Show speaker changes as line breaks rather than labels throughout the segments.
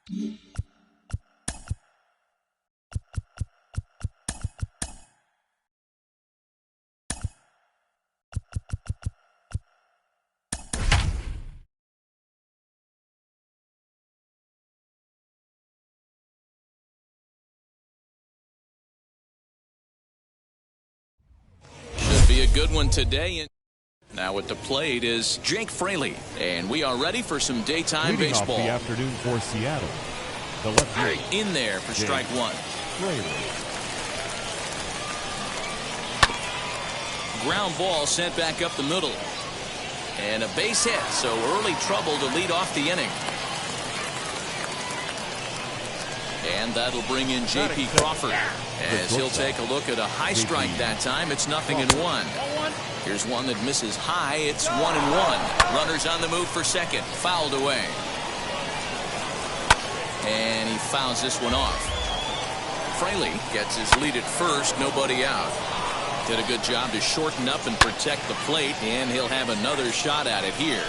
Be a good one today. Now at the plate is Jake Fraley, and we are ready for some daytime
Leading
baseball.
Off the afternoon for Seattle, the left field.
In there for strike one.
Fraley.
Ground ball sent back up the middle, and a base hit. So early trouble to lead off the inning. And that'll bring in J.P. Crawford as he'll take a look at a high strike that time. It's 0-1. Here's one that misses high. It's 1-1. Runners on the move for second. Fouled away. And he fouls this one off. Fraley gets his lead at first. Nobody out. Did a good job to shorten up and protect the plate, and he'll have another shot at it here.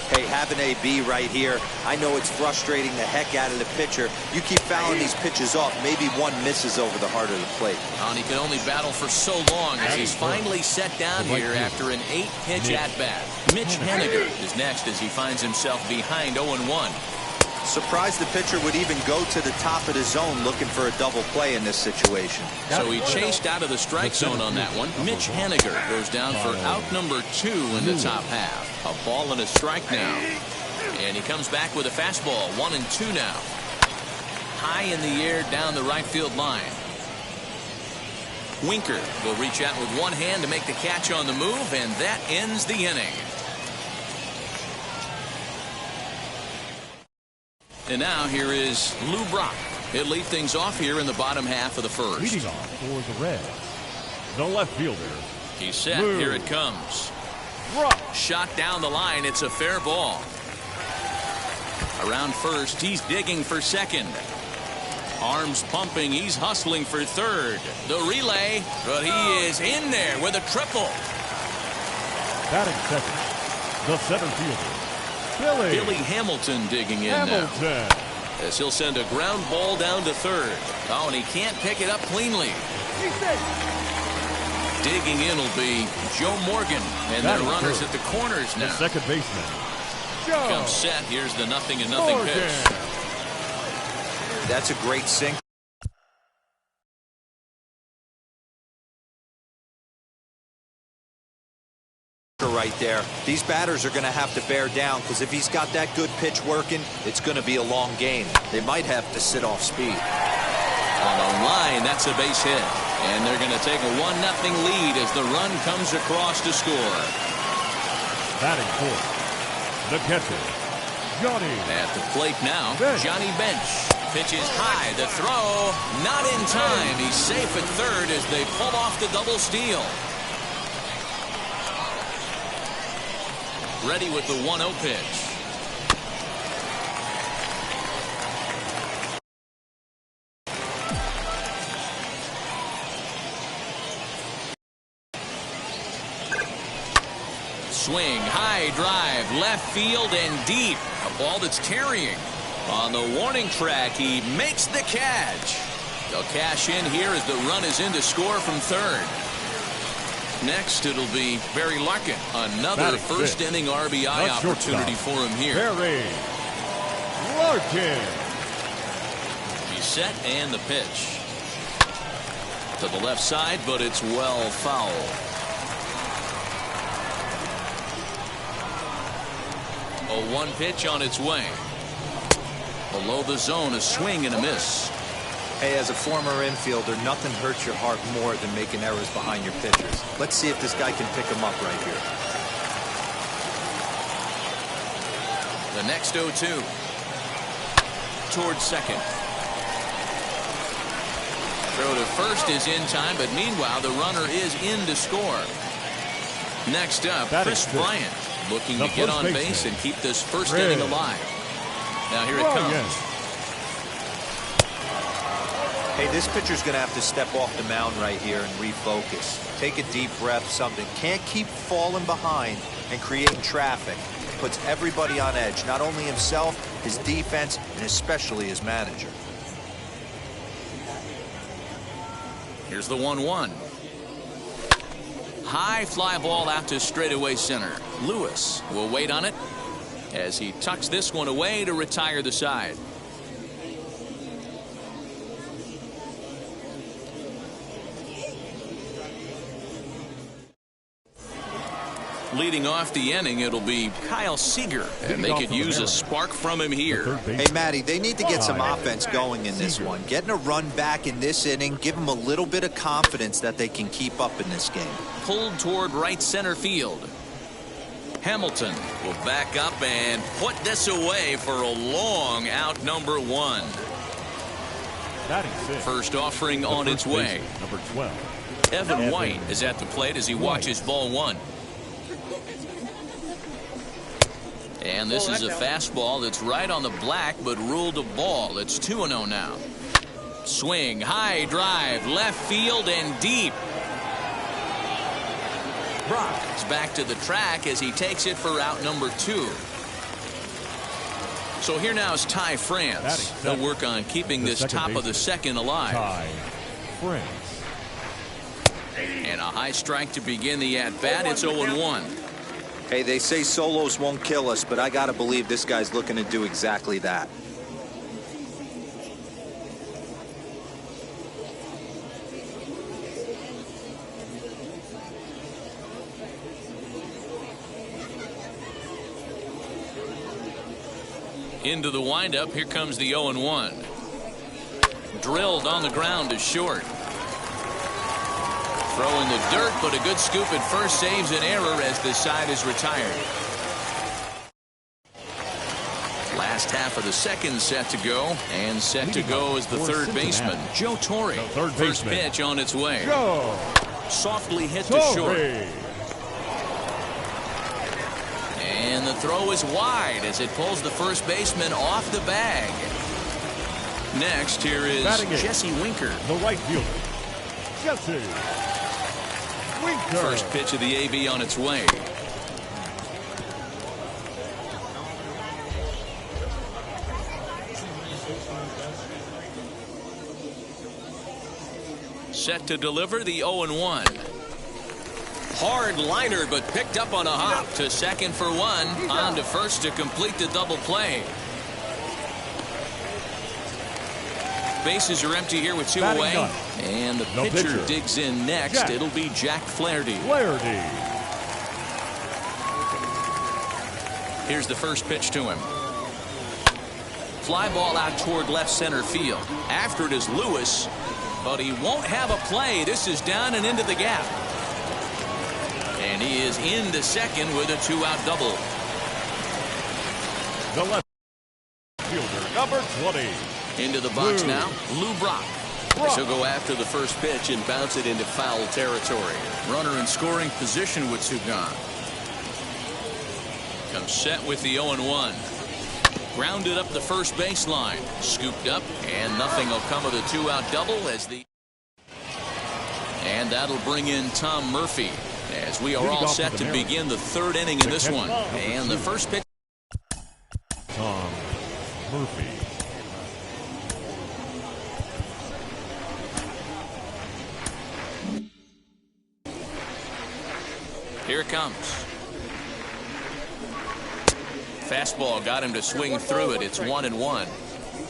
Hey, have an AB right here. I know it's frustrating the heck out of the pitcher. You keep fouling these pitches off, maybe one misses over the heart of the plate.
And he can only battle for so long as he's finally set down here after an 8-pitch at-bat. Mitch Haniger is next as he finds himself behind 0-1.
Surprised the pitcher would even go to the top of the zone looking for a double play in this situation.
So he chased out of the strike zone on that one. Mitch Haniger goes down for out number 2 in the top half. A ball and a strike now. And he comes back with a fastball. 1-2 now. High in the air down the right field line. Winker will reach out with one hand to make the catch on the move, and that ends the inning. And now here is Lou Brock. He'll lead things off here in the bottom half of the first.
Leading off for the Reds, the left fielder.
He's set.
Lou.
Here it comes.
Brock.
Shot down the line. It's a fair ball. Around first, he's digging for second. Arms pumping. He's hustling for third. The relay, but he is in there with a triple.
Batting second, the center fielder.
Billy Hamilton digging in now. As he'll send a ground ball down to third. Oh, and he can't pick it up cleanly. Digging in will be Joe Morgan. And their runners at the corners now.
The second baseman.
Comes set. Here's the 0-0 pitch.
That's a great sink. Right there. These batters are going to have to bear down, because if he's got that good pitch working, it's going to be a long game. They might have to sit off speed.
On the line, that's a base hit. And they're going to take a 1-0 lead as the run comes across to score.
Batting fourth, the catcher, Johnny.
At the plate now, Johnny Bench. Pitches high. The throw, not in time. He's safe at third as they pull off the double steal. Ready with the 1-0 pitch. Swing, high drive, left field and deep. A ball that's carrying. On the warning track, he makes the catch. They'll cash in here as the run is in to score from third. Next, it'll be Barry Larkin. Another first-inning RBI opportunity for him here.
Barry Larkin.
He's set and the pitch. To the left side, but it's well foul. 0-1 pitch on its way. Below the zone, a swing and a miss.
Hey, as a former infielder, nothing hurts your heart more than making errors behind your pitchers. Let's see if this guy can pick them up right here.
The next 0-2. Towards second. Throw to first is in time, but meanwhile, the runner is in to score. Next up, Chris Bryant, looking to get on base and keep this first inning alive. Now here it comes.
Hey, this pitcher's going to have to step off the mound right here and refocus. Take a deep breath, something. Can't keep falling behind and creating traffic. puts everybody on edge, not only himself, his defense, and especially his manager.
Here's the 1-1. High fly ball out to straightaway center. Lewis will wait on it as he tucks this one away to retire the side. Leading off the inning, it'll be Kyle Seager, and they could use a spark from him here.
Hey, Matty, they need to get some offense going in this one. Getting a run back in this inning, give them a little bit of confidence that they can keep up in this game.
Pulled toward right center field. Hamilton will back up and put this away for a long out, number 1. First offering on its way.
Number 12.
Evan White is at the plate as he watches ball 1. And this is a fastball that's right on the black, but ruled a ball. It's 2-0 now. Swing, high drive, left field and deep. Brock is back to the track as he takes it for out number 2. So here now is Ty France. They'll work on keeping this top of the second alive.
Ty France.
And a high strike to begin the at-bat. It's 0-1.
Hey, they say solos won't kill us, but I got to believe this guy's looking to do exactly that.
Into the windup. Here comes the 0-1. Drilled on the ground to short. Throw in the dirt, but a good scoop at first saves an error as the side is retired. Last half of the second set to go, and set to go is the third baseman, Joe Torre. First pitch on its way. Softly hit to short. And the throw is wide as it pulls the first baseman off the bag. Next, here is Jesse Winker.
The right fielder, Jesse Winker.
First pitch of the AB on its way. Set to deliver the 0-1. Hard liner, but picked up on a hop to second for 1. On to first to complete the double play. Bases are empty here with 2 away. And the pitcher digs in next. It'll be Jack Flaherty. Here's the first pitch to him. Fly ball out toward left center field. After it is Lewis, but he won't have a play. This is down and into the gap. And he is into second with a 2-out double.
The left fielder, number 20.
Into the box now, Lou Brock. He'll go after the first pitch and bounce it into foul territory. Runner in scoring position with Sugan. Comes set with the 0-1. Grounded up the first baseline. Scooped up, and nothing will come of the 2-out double as the... And that'll bring in Tom Murphy as we are all set to begin the third inning in this one. And the first pitch...
Tom Murphy.
Here it comes. Fastball got him to swing through it. It's 1-1.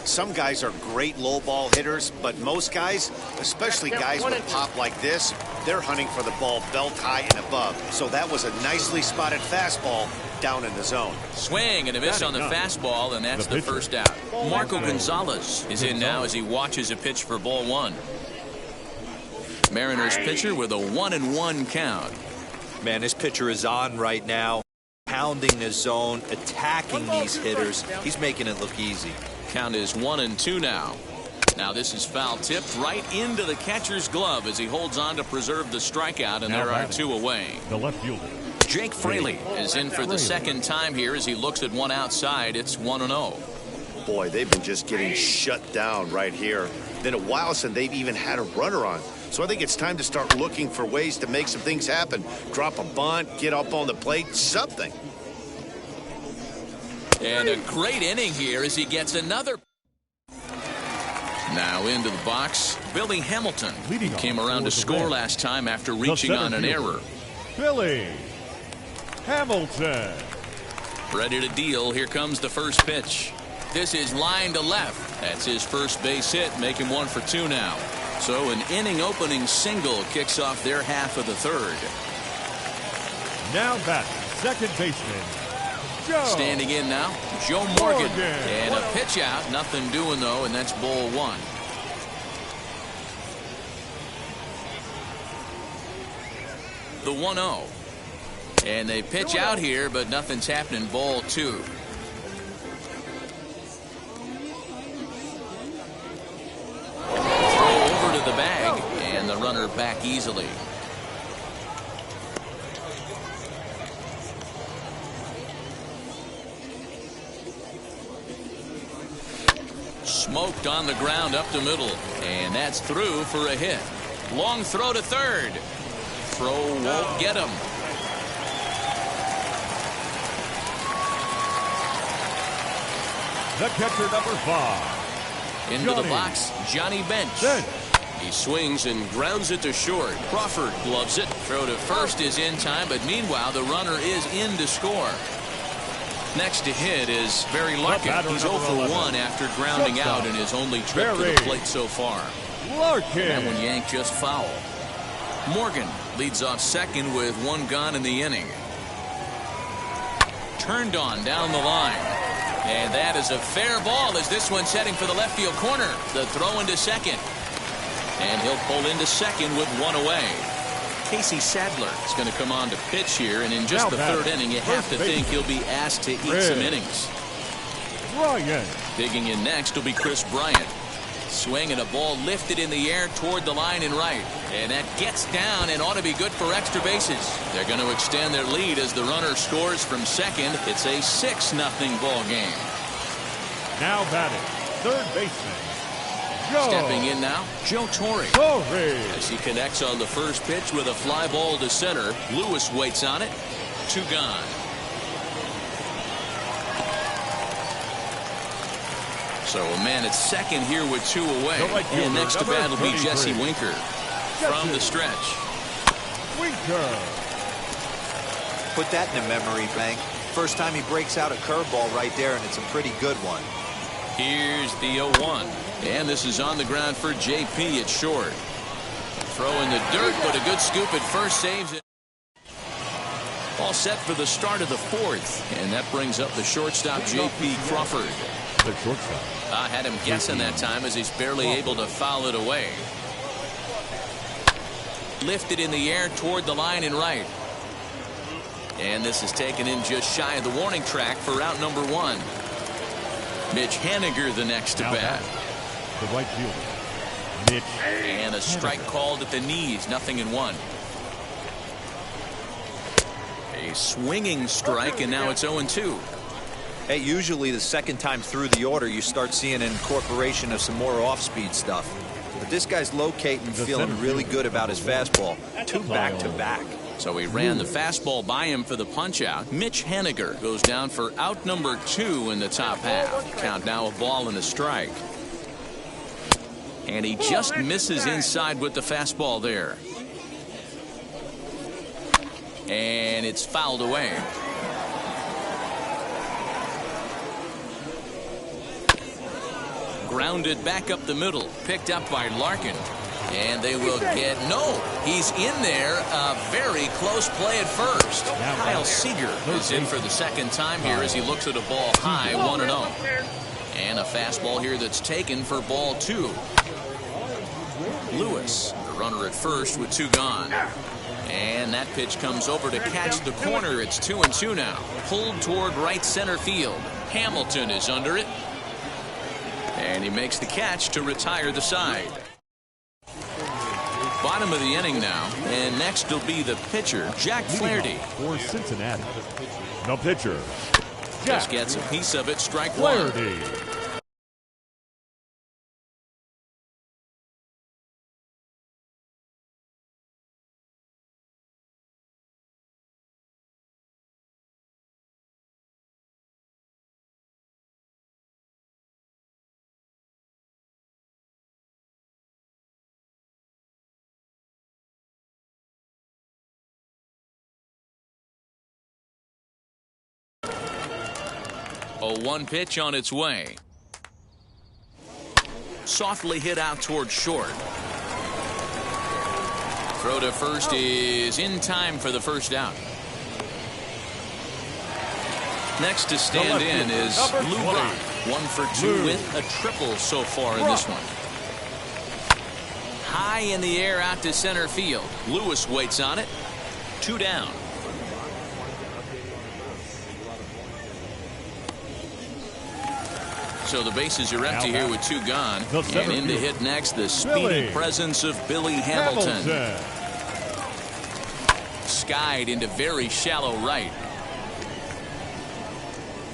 Some guys are great low ball hitters, but most guys, especially guys with pop like this, they're hunting for the ball belt high and above. So that was a nicely spotted fastball down in the zone.
Swing and a miss on the fastball, and that's the first out. Marco Gonzalez is in now as he watches a pitch for ball 1. Mariners pitcher with a 1-1 count.
Man, this pitcher is on right now, pounding the zone, attacking these hitters. He's making it look easy.
Count is 1-2 now. Now this is foul tipped right into the catcher's glove as he holds on to preserve the strikeout, and there are 2 away.
The left fielder,
Jake Fraley is in for the second time here as he looks at one outside. It's 1-0.
Boy, they've been just getting shut down right here. Been a while since they've even had a runner on. So I think it's time to start looking for ways to make some things happen. Drop a bunt, get up on the plate, something.
And a great inning here as he gets another. Now into the box, Billy Hamilton.
Leading
Came around to score last time after reaching on an error.
Billy Hamilton.
Ready to deal. Here comes the first pitch. This is line to left. That's his first base hit, making 1 for 2 now. So an inning opening single kicks off their half of the third.
Now batting, second baseman, Joe.
Standing in now, Joe Morgan. And a pitch out. Nothing doing, though, and that's ball 1. The 1-0. And they pitch out here, but nothing's happening. Ball 2. Throw over to the bag, and the runner back easily. Smoked on the ground up the middle, and that's through for a hit. Long throw to third. Throw won't get him.
The catcher, number 5.
Into the box, Johnny Bench. He swings and grounds it to short. Crawford gloves it. Throw to first is in time, but meanwhile the runner is in to score. Next to hit is Barry Larkin. He's 0 for 1 after grounding out in his only trip to the plate so far.
Larkin.
That one yanked just foul. Morgan leads off second with 1 gone in the inning. Turned on down the line. And that is a fair ball as this one's heading for the left field corner. The throw into second. And he'll pull into second with 1 away. Casey Sadler is going to come on to pitch here, and in just the third inning, you have to think he'll be asked to eat some innings.
Bryant.
Digging in next will be Chris Bryant. Swing and a ball lifted in the air toward the line and right. And that gets down and ought to be good for extra bases. They're going to extend their lead as the runner scores from second. It's a 6-0 ball game.
Now batting, third baseman, Joe.
Stepping in now, Joe Torre. As he connects on the first pitch with a fly ball to center. Lewis waits on it. 2 gone. So a man at second here with 2 away. And next to bat will be Jesse Winker. From the stretch.
Winker.
Put that in a memory bank. First time he breaks out a curveball right there, and it's a pretty good one.
Here's the 0-1. And this is on the ground for JP at short. Throw in the dirt, but a good scoop at first saves it. All set for the start of the 4th. And that brings up the shortstop, JP Crawford.
The shortstop.
I had him guessing that time as he's barely able to foul it away. Lifted in the air toward the line and right. And this is taken in just shy of the warning track for out number 1. Mitch Haniger the next to bat.
The right fielder, Mitch.
And a strike called at the knees. 0-1. A swinging strike, and now it's 0-2.
Hey, usually the second time through the order you start seeing an incorporation of some more off-speed stuff. But this guy's locating, feeling really good about his fastball. 2 back-to-back.
So he ran the fastball by him for the punch-out. Mitch Haniger goes down for out number 2 in the top half. Count now a ball and a strike. And he just misses inside with the fastball there. And it's fouled away. Grounded back up the middle. Picked up by Larkin. And they will get no. He's in there. A very close play at first. Kyle Seager is in for the second time here as he looks at a ball high, 1-0. And a fastball here that's taken for ball 2. Lewis, the runner at first with 2 gone. And that pitch comes over to catch the corner. It's 2-2 now. Pulled toward right center field. Hamilton is under it. And he makes the catch to retire the side. Bottom of the inning now. And next will be the pitcher, Jack Flaherty.
For Cincinnati. The pitcher,
Just gets a piece of it. Strike 1.
Flaherty.
0-1 pitch on its way. Softly hit out toward short. Throw to first is in time for the first out. Next to stand in is Lou Brock. 1 for 2 with a triple so far in this one. High in the air out to center field. Lewis waits on it. 2 down. So the bases are empty here with 2 gone. And in to hit next, the speedy presence of Billy Hamilton. Skied into very shallow right.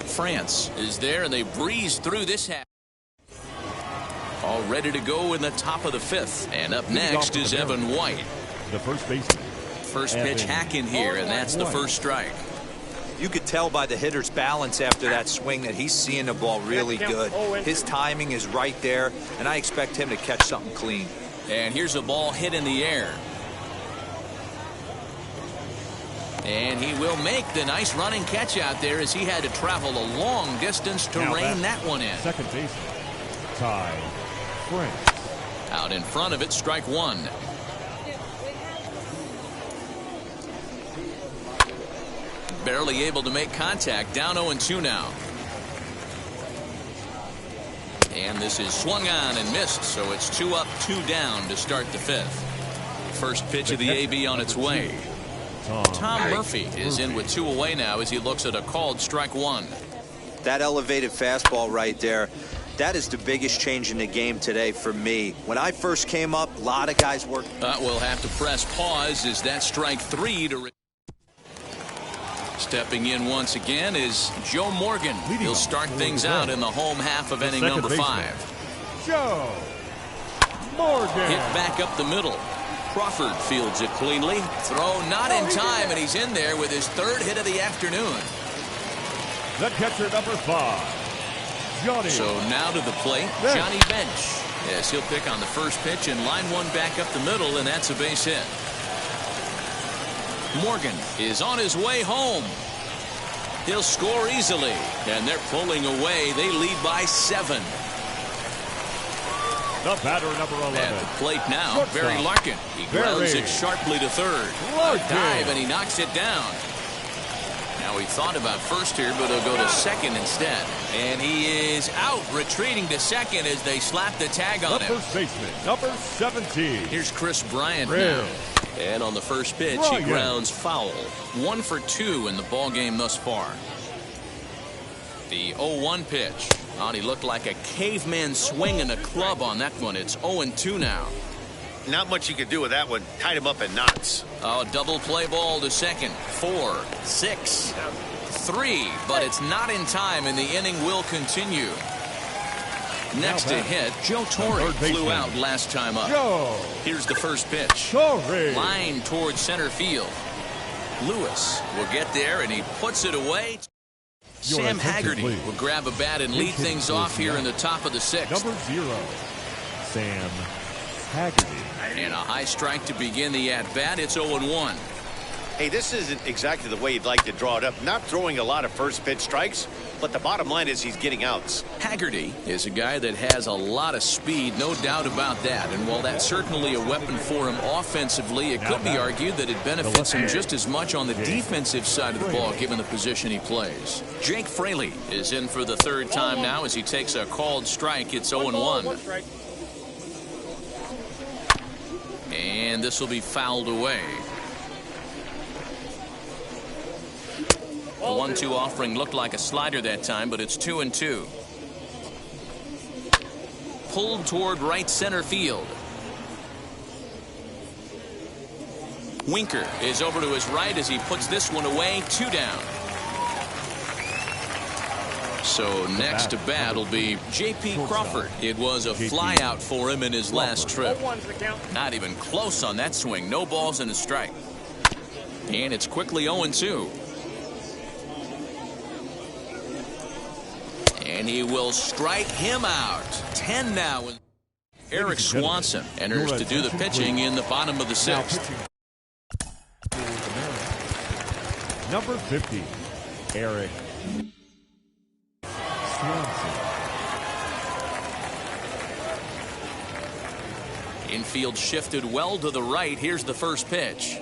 France is there, and they breeze through this half. All ready to go in the top of the 5th. And up next is Evan White.
The first baseman.
First pitch hacking here, and that's the first strike.
You could tell by the hitter's balance after that swing that he's seeing the ball really good. His timing is right there, and I expect him to catch something clean.
And here's a ball hit in the air. And he will make the nice running catch out there as he had to travel a long distance to rein that one in.
Second baseman, Ty France.
Out in front of it, strike 1. Barely able to make contact. Down 0-2 now. And this is swung on and missed, so it's 2 up, 2 down to start the 5th. First pitch of the AB on its way. Tom Murphy is in with 2 away now as he looks at a called strike 1.
That elevated fastball right there, that is the biggest change in the game today for me. When I first came up, a lot of guys worked.
We'll have to press pause as that strike 3 to... Stepping in once again is Joe Morgan. He'll start things out in the home half of inning number 5.
Joe Morgan.
Hit back up the middle. Crawford fields it cleanly. Throw not in time, and he's in there with his 3rd hit of the afternoon.
The catcher, number 5, Johnny.
So now to the plate, Johnny Bench. Yes, he'll pick on the first pitch and line one back up the middle, and that's a base hit. Morgan is on his way home. He'll score easily, and they're pulling away. They lead by 7.
The batter, number 11.
At the plate now, Barry Larkin. He grounds it sharply to third. Dive, and he knocks it down. Now he thought about first here, but he'll go to second instead. And he is out, retreating to second as they slap the tag on him.
First baseman, number 17.
Here's Chris Bryant now. And on the first pitch, he grounds foul. 1 for 2 in the ball game thus far. The 0-1 pitch. Oh, he looked like a caveman swinging a club on that one. It's 0-2 now.
Not much you could do with that one. Tied him up in knots.
Oh, double play ball to second. 4, 6, 3. But it's not in time, and the inning will continue. Next to hit, Joe Torre flew out last time up. Here's the first pitch. Line towards center field. Lewis will get there, and he puts it away. Sam Haggerty will grab a bat and lead things off here in the top of the 6th.
Number 0, Sam Haggerty.
And a high strike to begin the at-bat. It's 0-1.
Hey, this isn't exactly the way you'd like to draw it up. Not throwing a lot of first pitch strikes, but the bottom line is he's getting outs.
Haggerty is a guy that has a lot of speed, no doubt about that. And while that's certainly a weapon for him offensively, it could be argued that it benefits him just as much on the defensive side of the ball, given the position he plays. Jake Fraley is in for the 3rd time now as he takes a called strike. It's 0-1. And this will be fouled away. The 1-2 offering looked like a slider that time, but it's 2-2. Pulled toward right center field. Winker is over to his right as he puts this one away. 2 down. So next to bat will be J.P. Crawford. It was a flyout for him in his last trip. Not even close on that swing. No balls and a strike. And it's quickly 0-2. And he will strike him out. 10 now. Eric Swanson enters to do the pitching in the bottom of the 6th.
Number 50, Eric
Infield shifted well to the right. Here's the first pitch.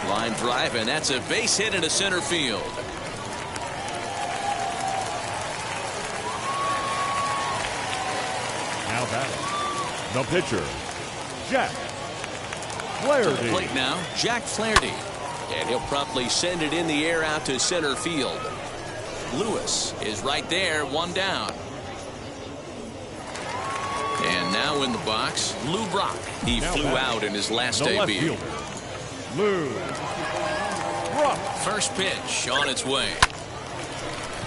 Line drive, and that's a base hit into center field.
Now batting, the pitcher, Jack Flaherty.
To the plate now, Jack Flaherty. And he'll promptly send it in the air out to center field. Lewis is right there, one down. And now in the box, Lou Brock. He flew out in his last debut.
Lou Brock.
First pitch on its way.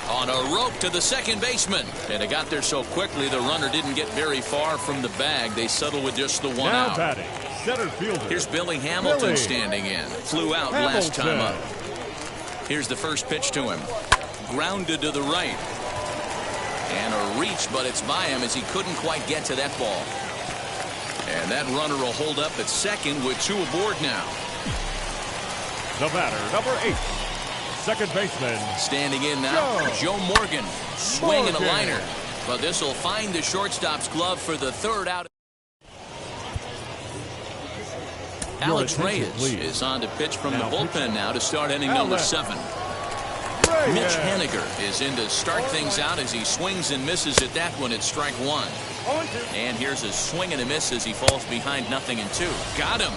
On a rope to the second baseman. And it got there so quickly the runner didn't get very far from the bag. They settled with just the one
Now
out.
batting, center fielder.
Here's Billy Hamilton standing in. Flew out last time up. Here's the first pitch to him. Grounded to the right. And a reach, but it's by him as he couldn't quite get to that ball. And that runner will hold up at second with two aboard now.
The batter, number 8, second baseman.
Standing in now, Joe Morgan. Swinging a liner. But this will find the shortstop's glove for the third out. Alex Reyes is on to pitch from the bullpen now to start inning number 7. Mitch Haniger is in to start things out as he swings and misses at that one at strike 1. And here's a swing and a miss as he falls behind 0-2. Got him.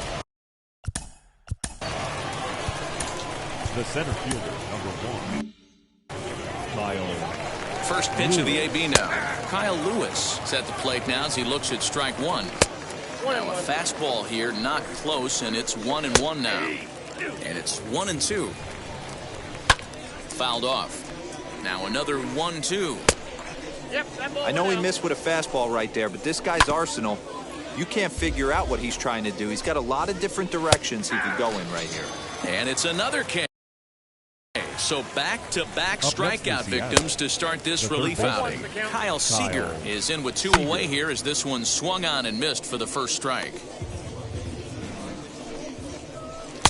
The center fielder, number 1, Kyle.
First pitch of the AB now. Kyle Lewis is at the plate now as he looks at strike 1. Now a fastball here, not close, and it's 1-1 now. And it's 1-2. Fouled off. Now another 1-2.
I know he missed with a fastball right there, but this guy's arsenal, you can't figure out what he's trying to do. He's got a lot of different directions he could go in right here.
And it's another K. So back-to-back strikeout victims to start this relief outing. Kyle Seager is in with 2 away here as this one swung on and missed for the first strike.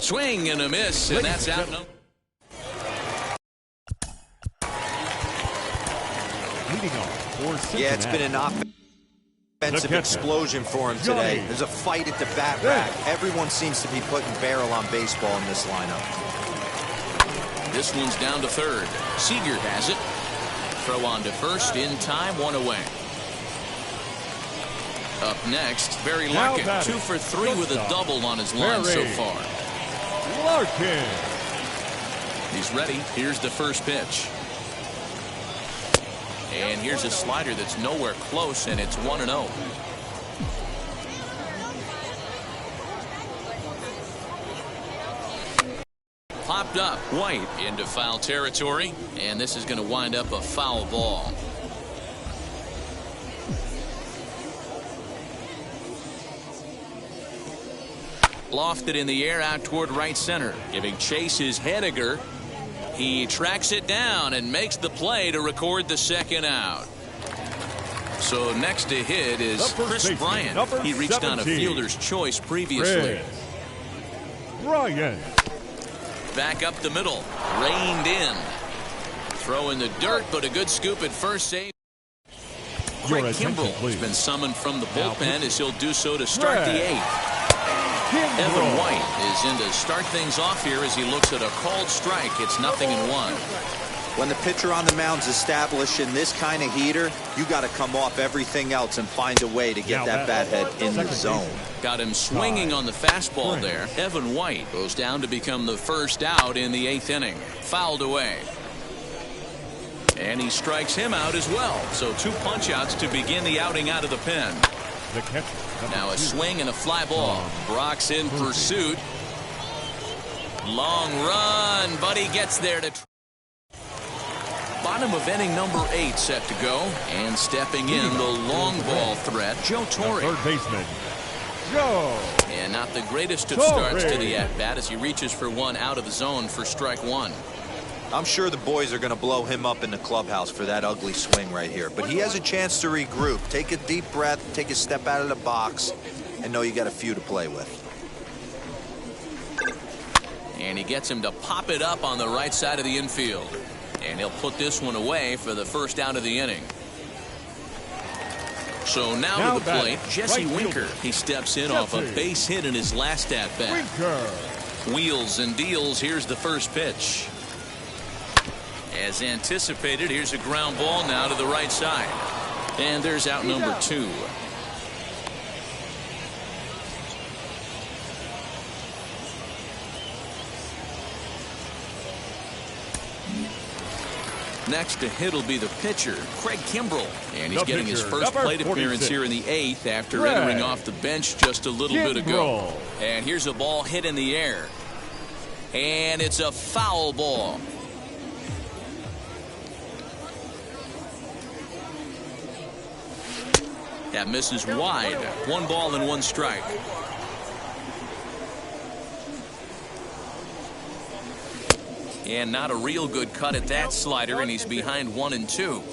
Swing and a miss, and that's out.
Yeah, it's been an offensive explosion for him today. There's a fight at the bat rack. Everyone seems to be putting barrel on baseball in this lineup.
This one's down to third. Seager has it. Throw on to first in time, 1 away. Up next, Barry Larkin, 2 for 3 with a double on his line so far.
Larkin.
He's ready. Here's the first pitch. And here's a slider that's nowhere close, and it's 1-0. Popped up. White into foul territory, and this is going to wind up a foul ball. Lofted in the air out toward right center. Giving chase is Haniger. He tracks it down and makes the play to record the second out. So next to hit is Chris Bryant. He reached on a fielder's choice previously.
Bryant.
Back up the middle. Reined in. Throw in the dirt, but a good scoop at first save. Craig Kimbrell has been summoned from the bullpen as he'll do so to start the 8th. Evan White is in to start things off here as he looks at a called strike. It's 0-1.
When the pitcher on the mound's establishing this kind of heater, you got to come off everything else and find a way to get that bat head in the zone.
Got him swinging on the fastball there. Evan White goes down to become the first out in the 8th inning. Fouled away. And he strikes him out as well. So 2 punch-outs to begin the outing out of the pen. Now a swing and a fly ball. Brock's in pursuit. Long run, but he gets there to... Bottom of inning number 8 set to go. And stepping in the long ball threat, Joe Torre.
Third baseman, Joe.
And not the greatest of starts to the at-bat as he reaches for one out of the zone for strike 1.
I'm sure the boys are going to blow him up in the clubhouse for that ugly swing right here. But he has a chance to regroup. Take a deep breath, take a step out of the box, and know you got a few to play with.
And he gets him to pop it up on the right side of the infield. And he'll put this one away for the first out of the inning. So now to the plate, Jesse Winker. He steps in off a base hit in his last at-bat. Wheels and deals. Here's the first pitch. As anticipated, here's a ground ball now to the right side. And there's out number 2. Next to hit will be the pitcher, Craig Kimbrell. And he's getting his first plate appearance here in the 8th after entering off the bench just a little bit ago. And here's a ball hit in the air. And it's a foul ball. That misses wide. 1 ball and 1 strike. And not a real good cut at that slider, and he's behind 1-2.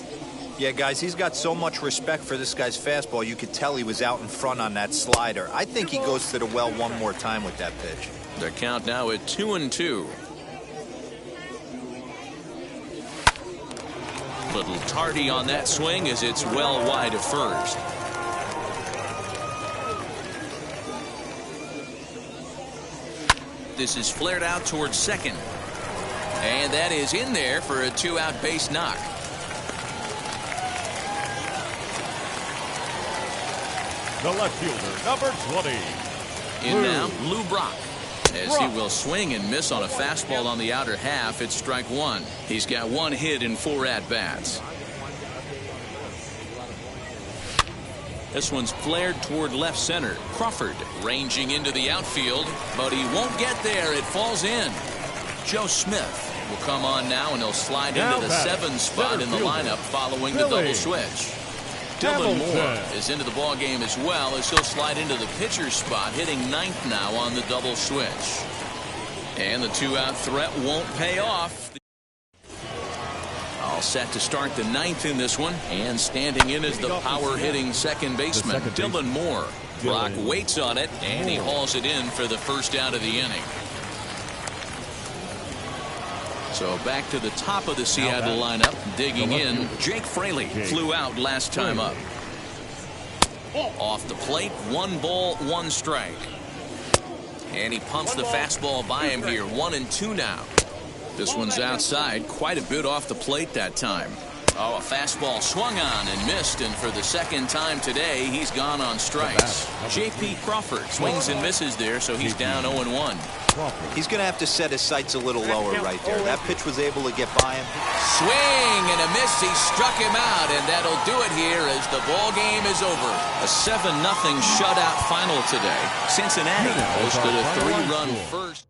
Yeah, guys, he's got so much respect for this guy's fastball. You could tell he was out in front on that slider. I think he goes to the well one more time with that pitch.
The count now at 2-2. Little tardy on that swing as it's well wide of first. This is flared out towards second. And that is in there for a 2-out base knock.
The left fielder, number 20.
In now, Lou Brock. As he will swing and miss on a fastball on the outer half, it's strike 1. He's got 1 hit in 4 at-bats. This one's flared toward left center. Crawford ranging into the outfield, but he won't get there. It falls in. Joe Smith will come on now, and he'll slide into the 7 spot in the lineup following the double switch. Dylan Moore is into the ball game as well, as he'll slide into the pitcher's spot, hitting 9th now on the double switch. And the 2-out threat won't pay off. All set to start the 9th in this one, and standing in is the power-hitting second baseman, Dylan Moore. Brock waits on it, and he hauls it in for the first out of the inning. So back to the top of the Seattle lineup, digging in. Jake Fraley flew out last time up. Off the plate, 1 ball, 1 strike. And he pumps the fastball by him here, 1-2 now. This one's outside, quite a bit off the plate that time. Oh, a fastball swung on and missed, and for the second time today, he's gone on strikes. J.P. Crawford swings and misses there, so he's down 0-1.
He's going to have to set his sights a little lower right there. That pitch was able to get by him.
Swing and a miss. He struck him out, and that'll do it here as the ball game is over. A 7-0 shutout final today. Cincinnati posted a 3-run first.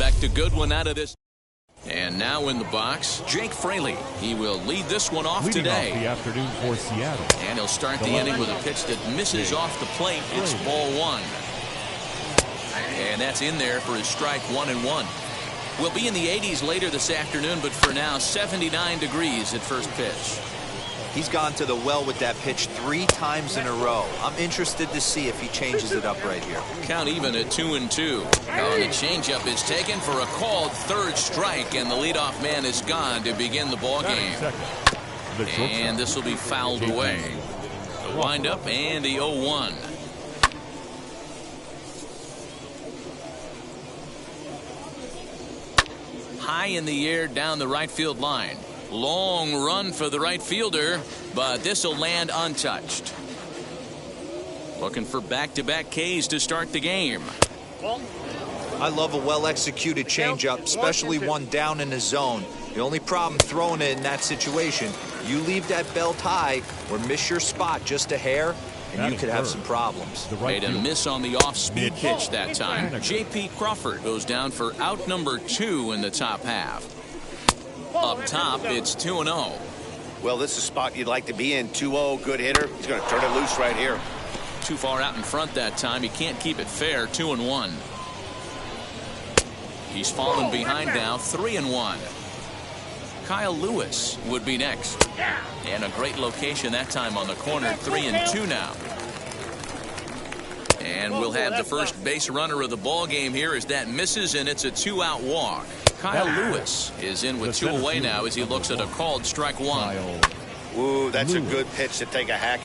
Expect a good one out of this. And now in the box, Jake Fraley. He will lead this one off
Leading
today.
off the afternoon for Seattle.
And he'll start the inning with a pitch that misses off the plate. It's ball one. And that's in there for his strike 1-1. We'll be in the 80s later this afternoon, but for now, 79 degrees at first pitch.
He's gone to the well with that pitch 3 times in a row. I'm interested to see if he changes it up right here.
Count even at 2-2. Oh, the changeup is taken for a called third strike, and the leadoff man is gone to begin the ball game. And this will be fouled away. The windup and the 0-1. High in the air down the right field line. Long run for the right fielder, but this will land untouched. Looking for back-to-back Ks to start the game.
I love a well-executed changeup, especially one down in the zone. The only problem throwing it in that situation, you leave that belt high or miss your spot just a hair, and you could have some problems.
Made a miss on the off-speed pitch that time. J.P. Crawford goes down for out number 2 in the top half. Up top, it's 2-0.
Well, this is a spot you'd like to be in. 2-0, good hitter. He's going to turn it loose right here.
Too far out in front that time. He can't keep it fair. 2-1. He's fallen behind now. 3-1. Kyle Lewis would be next. And a great location that time on the corner. 3-2 now. And we'll have the first base runner of the ball game here as that misses, and it's a 2-out walk. Kyle Lewis is in with 2 away now as he looks at a called strike 1.
Ooh, that's a good pitch to take a hack.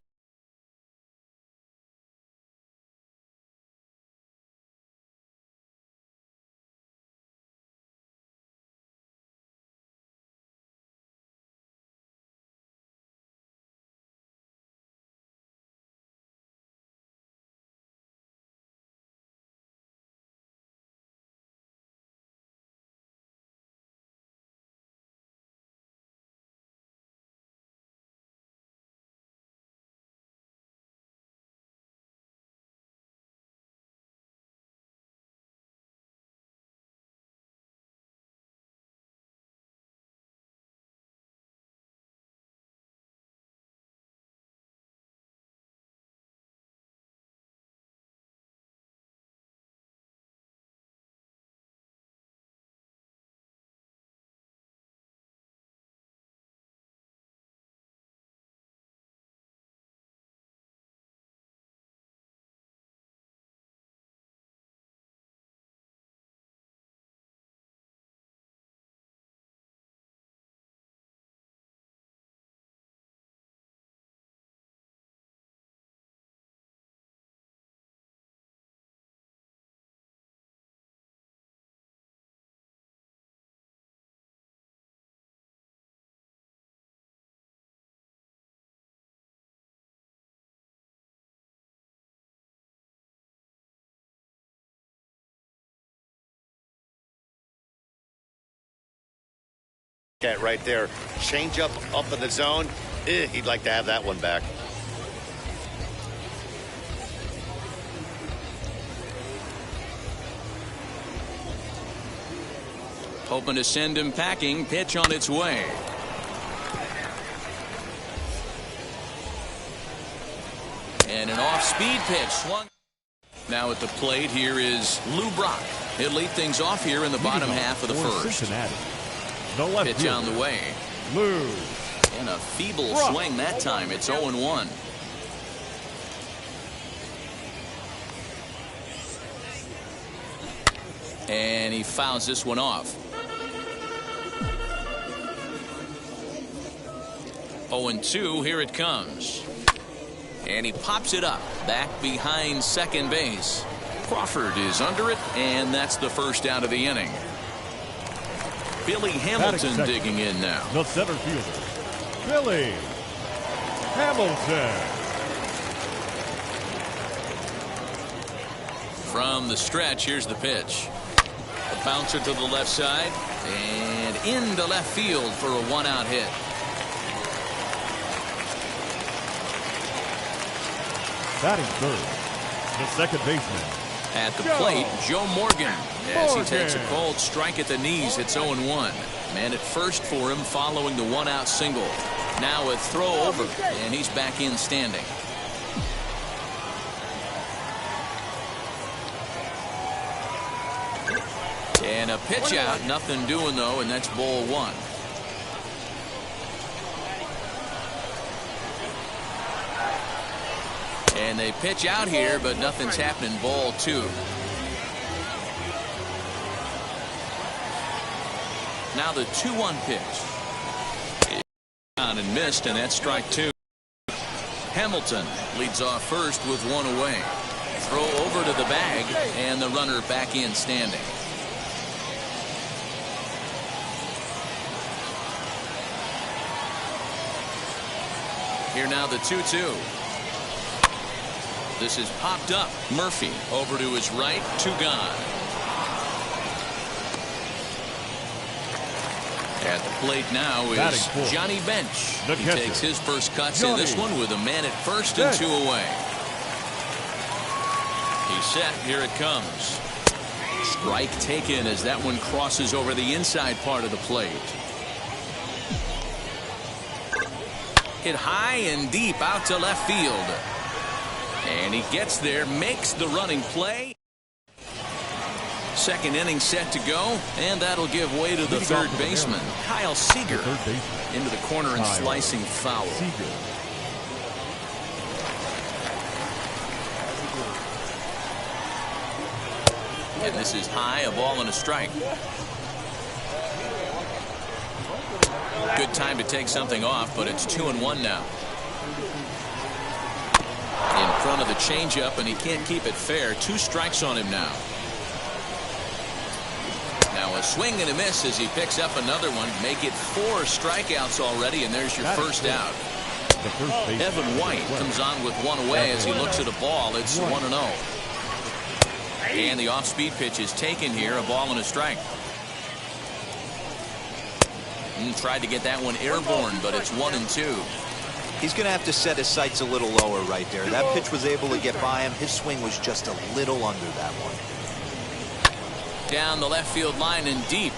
At right there, change up in the zone. He'd like to have that one back.
Hoping to send him packing. Pitch on its way. And an off-speed pitch swung. Now at the plate here is Lou Brock. He'll lead things off here in the bottom half of the first.
The left
pitch on the way.
Lou.
And a feeble swing that time. It's 0-1. And he fouls this one off. 0-2, here it comes. And he pops it up back behind second base. Crawford is under it, and that's the first out of the inning. Billy Hamilton digging in now.
The center fielder, Billy Hamilton.
From the stretch, here's the pitch. A bouncer to the left side and into left field for a one-out hit.
Batting third, the second baseman.
At the plate, Joe Morgan, as he takes a cold strike at the knees. It's 0-1. Man at first for him following the one-out single. Now a throw over, and he's back in standing. And a pitch out, nothing doing though, and that's ball one. And they pitch out here, but nothing's happening. Ball two. Now the 2-1 pitch. On and missed, and that's strike two. Hamilton leads off first with one away. Throw over to the bag, and the runner back in standing. Here now the 2-2. This is popped up. Murphy over to his right, two gone. At the plate now is Johnny Bench. He takes his first cuts in this one with a man at first and two away. He's set. Here it comes. Strike taken as that one crosses over the inside part of the plate. Hit high and deep out to left field. And he gets there, makes the running play. Second inning set to go, and that'll give way to the third baseman, Kyle Seager, into the corner and slicing foul. And this is high, a ball and a strike. Good time to take something off, but it's 2-1 now. In front of the changeup, and he can't keep it fair. Two strikes on him now. Now a swing and a miss as he picks up another one. Make it 4 strikeouts already, and there's your first out. Evan White comes on with one away as he looks at a ball. It's 1-0. And the off-speed pitch is taken here, a ball and a strike. Tried to get that one airborne, but it's 1-2.
He's going to have to set his sights a little lower right there. That pitch was able to get by him. His swing was just a little under that one.
Down the left field line and deep.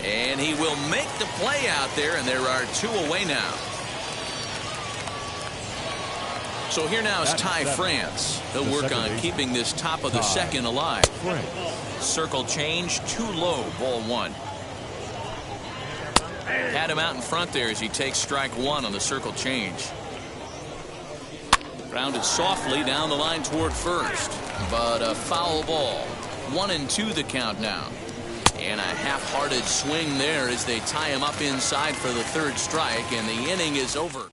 And he will make the play out there, and there are 2 away now. So here now is Ty France. He'll work on keeping this top of the second alive. Circle change, too low, ball one. Had him out in front there as he takes strike one on the circle change. Grounded softly down the line toward first, but a foul ball. 1-2 the count now. And a half-hearted swing there as they tie him up inside for the third strike, and the inning is over.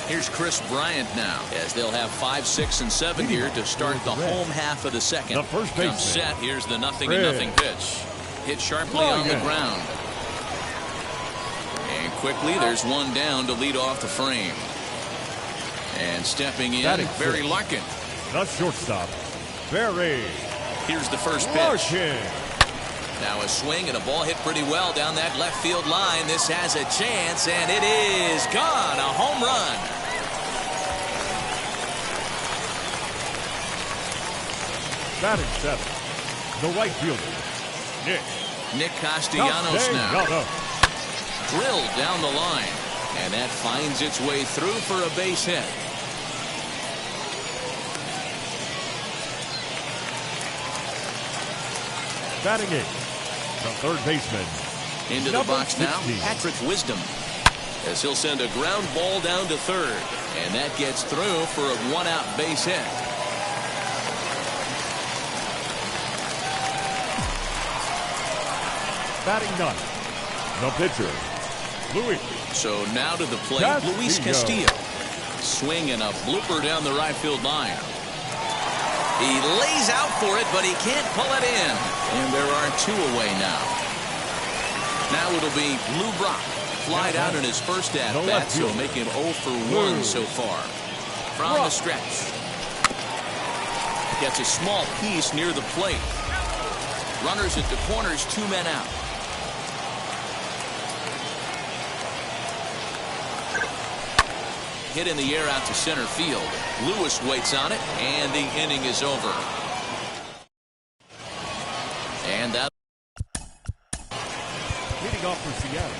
Here's Chris Bryant now, as they'll have 5, 6, and 7 here to start the home half of the second.
The first baseman.
Comes set. Here's the 0-0 pitch. Hit sharply on the ground. And quickly, there's one down to lead off the frame. And stepping in, Barry Larkin.
The shortstop, Barry.
Here's the first pitch. Now a swing and a ball hit pretty well down that left field line. This has a chance, and it is gone. A home run.
Batting seventh, the right fielder,
Nick Castellanos now. Drilled down the line, and that finds its way through for a base hit.
Batting eighth, the third baseman.
Into the box now, Patrick Wisdom, as he'll send a ground ball down to third, and that gets through for a one-out base hit.
Batting ninth, the pitcher, Luis.
So now to the plate, Luis Castillo. Swing and a blooper down the right field line. He lays out for it, but he can't pull it in. And there are two away now. Now it'll be Lou Brock. Flied out in his first at-bat, so make him 0 for 1 so far. From the stretch. Gets a small piece near the plate. Runners at the corners, 2 men out. Hit in the air out to center field. Lewis waits on it, and the inning is over. And that.
Leading off for Seattle,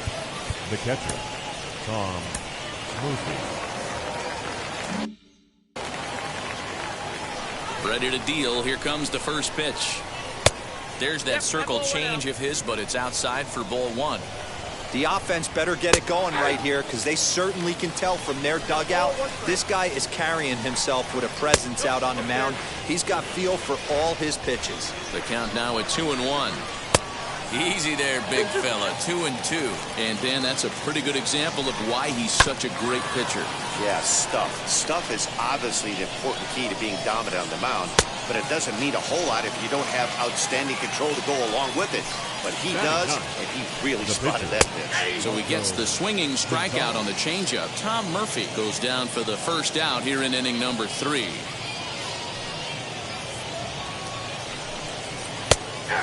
the catcher, Tom Murphy.
Ready to deal. Here comes the first pitch. There's that circle change of his, but it's outside for ball 1.
The offense better get it going right here, because they certainly can tell from their dugout this guy is carrying himself with a presence out on the mound. He's got feel for all his pitches.
The count now at 2-1. Easy there, big fella. 2-2. And Dan, that's a pretty good example of why he's such a great pitcher.
Yeah, stuff. Stuff is obviously the important key to being dominant on the mound, but it doesn't mean a whole lot if you don't have outstanding control to go along with it. But he does, and he really spotted that pitch.
So he gets the swinging strikeout on the changeup. Tom Murphy goes down for the first out here in inning number 3.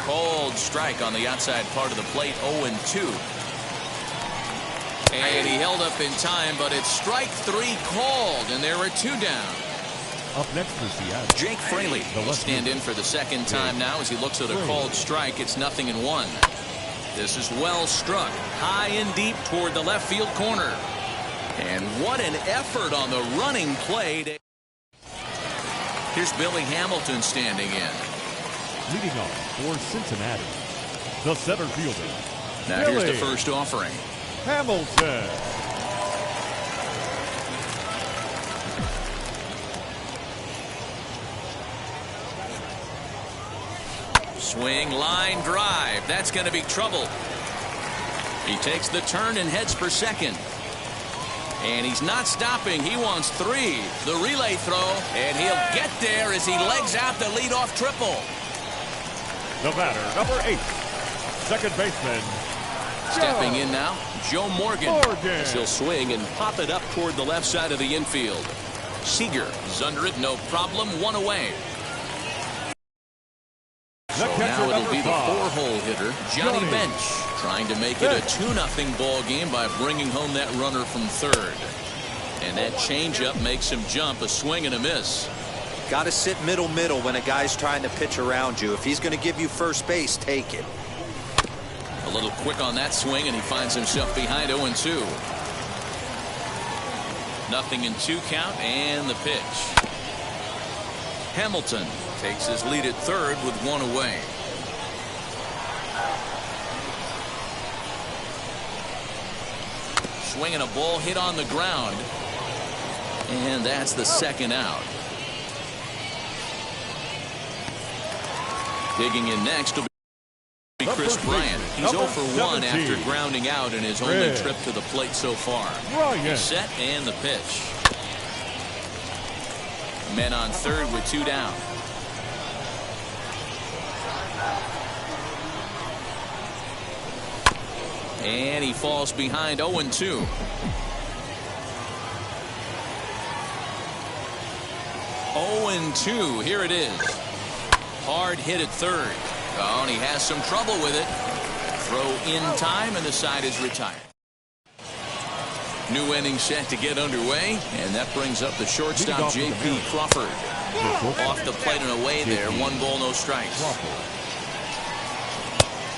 Cold strike on the outside part of the plate, 0-2. And he held up in time, but it's strike 3 called, and there are 2 down.
Up next for Seattle,
Jake Fraley will stand in for the second time now as he looks at a called strike. It's 0-1. This is well struck, high and deep toward the left field corner. And what an effort on the running play. Here's Billy Hamilton standing in.
Leading off for Cincinnati, the center fielder.
Now here's the first offering.
Hamilton.
Swing, line drive. That's going to be trouble. He takes the turn and heads for second. And he's not stopping. He wants 3. The relay throw, and he'll get there as he legs out the leadoff triple.
The batter, number 8, second baseman.
Stepping in now, Joe Morgan. As he'll swing and pop it up toward the left side of the infield. Seager is under it, no problem, 1 away. So now it'll be the 4-hole hitter, Johnny Bench, trying to make it a 2-0 ball game by bringing home that runner from third. And that changeup makes him jump, a swing and a miss.
Got to sit middle when a guy's trying to pitch around you. If he's going to give you first base, take it.
A little quick on that swing, and he finds himself behind 0-2. 0-2 count, and the pitch. Hamilton takes his lead at third with 1 away. Swinging a ball hit on the ground, and that's the second out. Digging in next will be Chris Bryant. He's 0 for 1 after grounding out in his only trip to the plate so far. He's set, and the pitch. Men on third with 2 down. And he falls behind 0-2. 0-2. Here it is. Hard hit at third. Oh, and he has some trouble with it. Throw in time, and the side is retired. New inning set to get underway, and that brings up the shortstop, J.P. Crawford. Off the plate and away there. 1 ball, no strikes.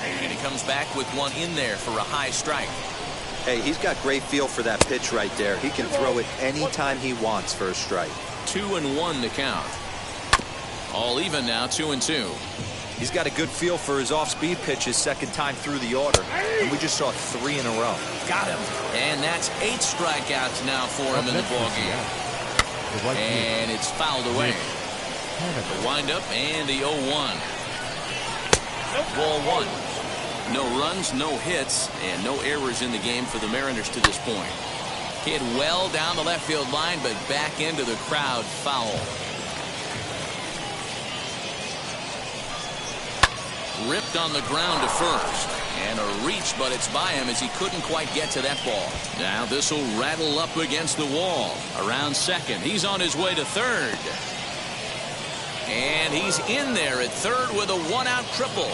And he comes back with one in there for a high strike.
Hey, he's got great feel for that pitch right there. He can throw it anytime he wants for a strike.
2-1 the count. All even now, 2-2.
He's got a good feel for his off-speed pitches second time through the order. And we just saw 3 in a row.
Got him. And that's 8 strikeouts now for him in the ballgame. And it's fouled away. The windup and the 0-1. Ball 1. No runs, no hits, and no errors in the game for the Mariners to this point. Hit well down the left field line, but back into the crowd, foul. Ripped on the ground to first. And a reach, but it's by him as he couldn't quite get to that ball. Now this will rattle up against the wall. Around second. He's on his way to third. And he's in there at third with a 1-out triple.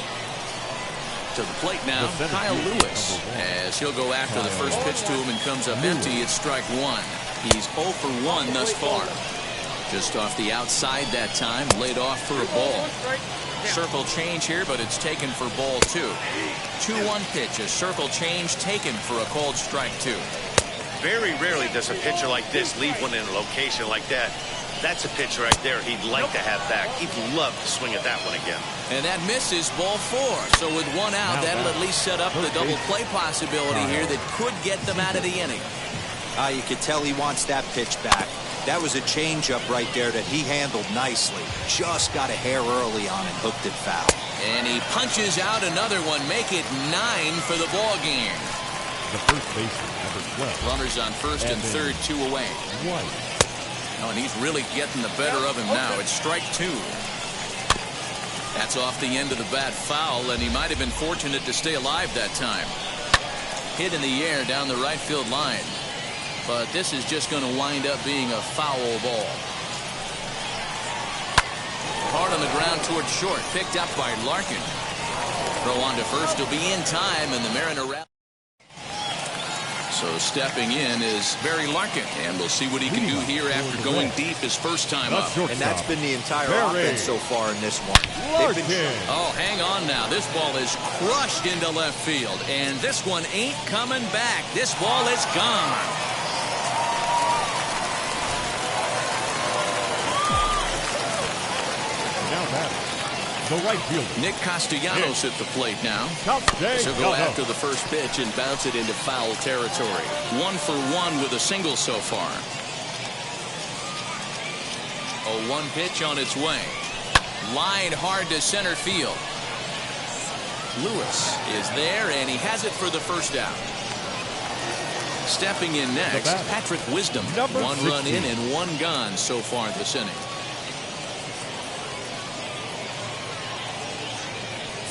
To the plate now, Kyle Lewis, as he'll go after the first pitch to him and comes up empty. It's strike 1. He's 0 for 1 thus far. Just off the outside that time, laid off for a ball. Circle change here, but it's taken for ball 2. 2-1 pitch, a circle change taken for a called strike 2.
Very rarely does a pitcher like this leave one in a location like that. That's a pitch right there he'd like to have back. He'd love to swing at that one again.
And that misses ball 4. So with 1 out, that'll at least set up the double play possibility here that could get them out of the inning.
You could tell he wants that pitch back. That was a changeup right there that he handled nicely. Just got a hair early on and hooked it foul.
And he punches out another one. Make it 9 for the ball game.
The first baseman, number 12.
Runners on first and third, 2 away. Oh, and he's really getting the better of him now. It's strike 2. That's off the end of the bat foul, and he might have been fortunate to stay alive that time. Hit in the air down the right field line. But this is just going to wind up being a foul ball. Hard on the ground towards short. Picked up by Larkin. Throw on to first will be in time, and the Mariner rally. So stepping in is Barry Larkin, and we'll see what he can do here after going deep his first time up.
And that's been the entire offense so far in this one.
Oh, hang on now. This ball is crushed into left field, and this one ain't coming back. This ball is gone.
Now batting, the right fielder,
Nick Castellanos at the plate now. He'll go after the first pitch and bounce it into foul territory. 1 for 1 with a single so far. A 1 pitch on its way. Line hard to center field. Lewis is there, and he has it for the first out. Stepping in next, Patrick Wisdom. 1 run in and 1 gone so far this inning.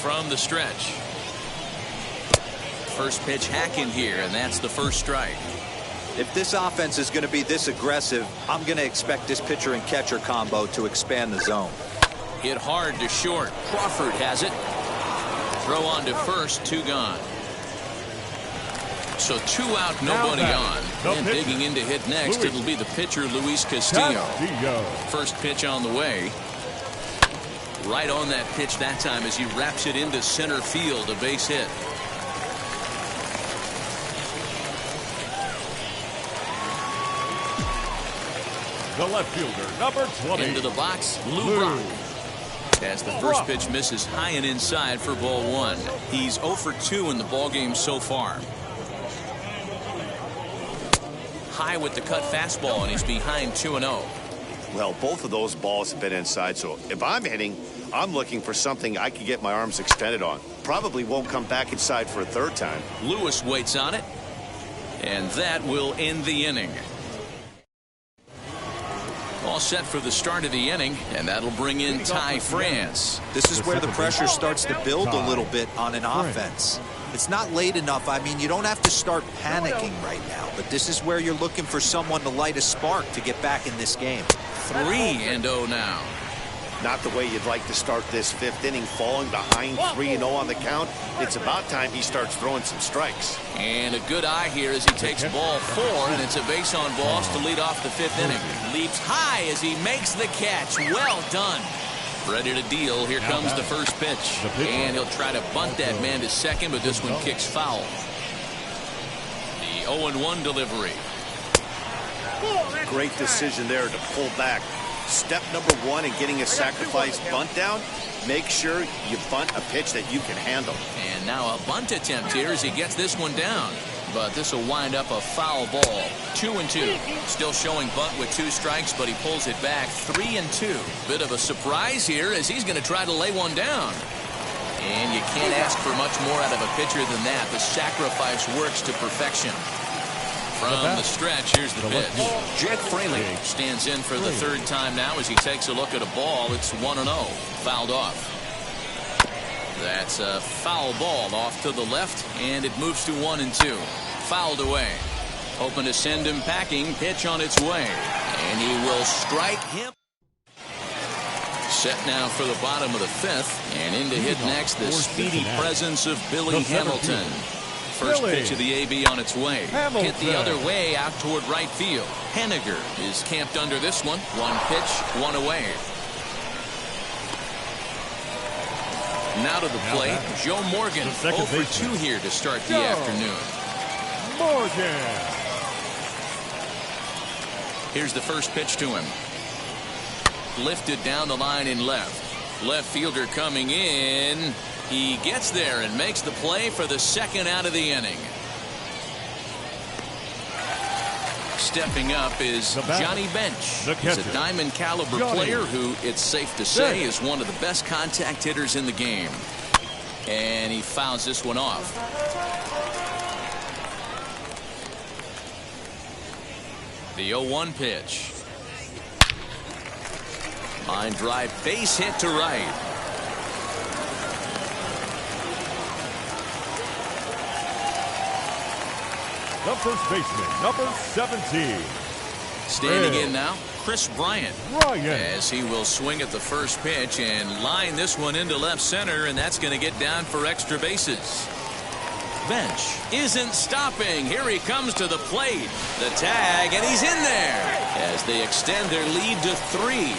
From the stretch. First pitch hack in here, and that's the first strike.
If this offense is going to be this aggressive, I'm going to expect this pitcher and catcher combo to expand the zone.
Hit hard to short. Crawford has it. Throw on to first, 2 gone. So 2 out, nobody on. And digging in to hit next, it'll be the pitcher, Luis Castillo. First pitch on the way. Right on that pitch that time as he wraps it into center field, a base hit.
The left fielder, number 20.
Into the box, Lou Brock. As the first pitch misses high and inside for ball 1. He's 0 for 2 in the ballgame so far. High with the cut fastball, and he's behind 2-0.
Well, both of those balls have been inside, so if I'm hitting, I'm looking for something I can get my arms extended on. Probably won't come back inside for a third time.
Lewis waits on it, and that will end the inning. All set for the start of the inning, and that'll bring in Ty France.
This is where the pressure starts to build a little bit on an offense. It's not late enough. I mean, you don't have to start panicking right now, but this is where you're looking for someone to light a spark to get back in this game.
3-0 now.
Not the way you'd like to start this fifth inning, falling behind 3-0 on the count. It's about time he starts throwing some strikes.
And a good eye here as he takes ball 4, and it's a base on balls to lead off the fifth inning. Leaps high as he makes the catch. Well done. Ready to deal. Here comes the first pitch. And he'll try to bunt that man to second, but this one kicks foul. The 0-1 delivery.
Great decision there to pull back. Step number 1 in getting a sacrifice bunt down, make sure you bunt a pitch that you can handle.
And now a bunt attempt here as he gets this one down. But this will wind up a foul ball. 2-2. Still showing bunt with 2 strikes, but he pulls it back 3-2. Bit of a surprise here as he's going to try to lay one down. And you can't ask for much more out of a pitcher than that. The sacrifice works to perfection. From the stretch, here's the pitch. Jack Fraley stands in for the 3rd time now as he takes a look at a ball. It's 1-0. Fouled off. That's a foul ball off to the left, and it moves to 1-2. Fouled away. Hoping to send him packing. Pitch on its way. And he will strike him. Set now for the bottom of the 5th. And in to hit next, the speedy presence of Billy Hamilton. First pitch of the AB on its way. Hit the other way out toward right field. Henniger is camped under this one. 1 pitch, 1 away. Now to the plate, Joe Morgan. 0 for 2 here to start the afternoon.
Morgan.
Here's the first pitch to him. Lifted down the line in left. Left fielder coming in. He gets there and makes the play for the 2nd out of the inning. Stepping up is Johnny Bench. He's a diamond caliber player who, it's safe to say, is one of the best contact hitters in the game. And he fouls this one off. The 0-1 pitch. Line drive, base hit to right.
The first baseman, number 17.
Standing in now, Chris Bryant. As he will swing at the first pitch and line this one into left center, and that's going to get down for extra bases. Bench isn't stopping. Here he comes to the plate. The tag, and he's in there as they extend their lead to 3.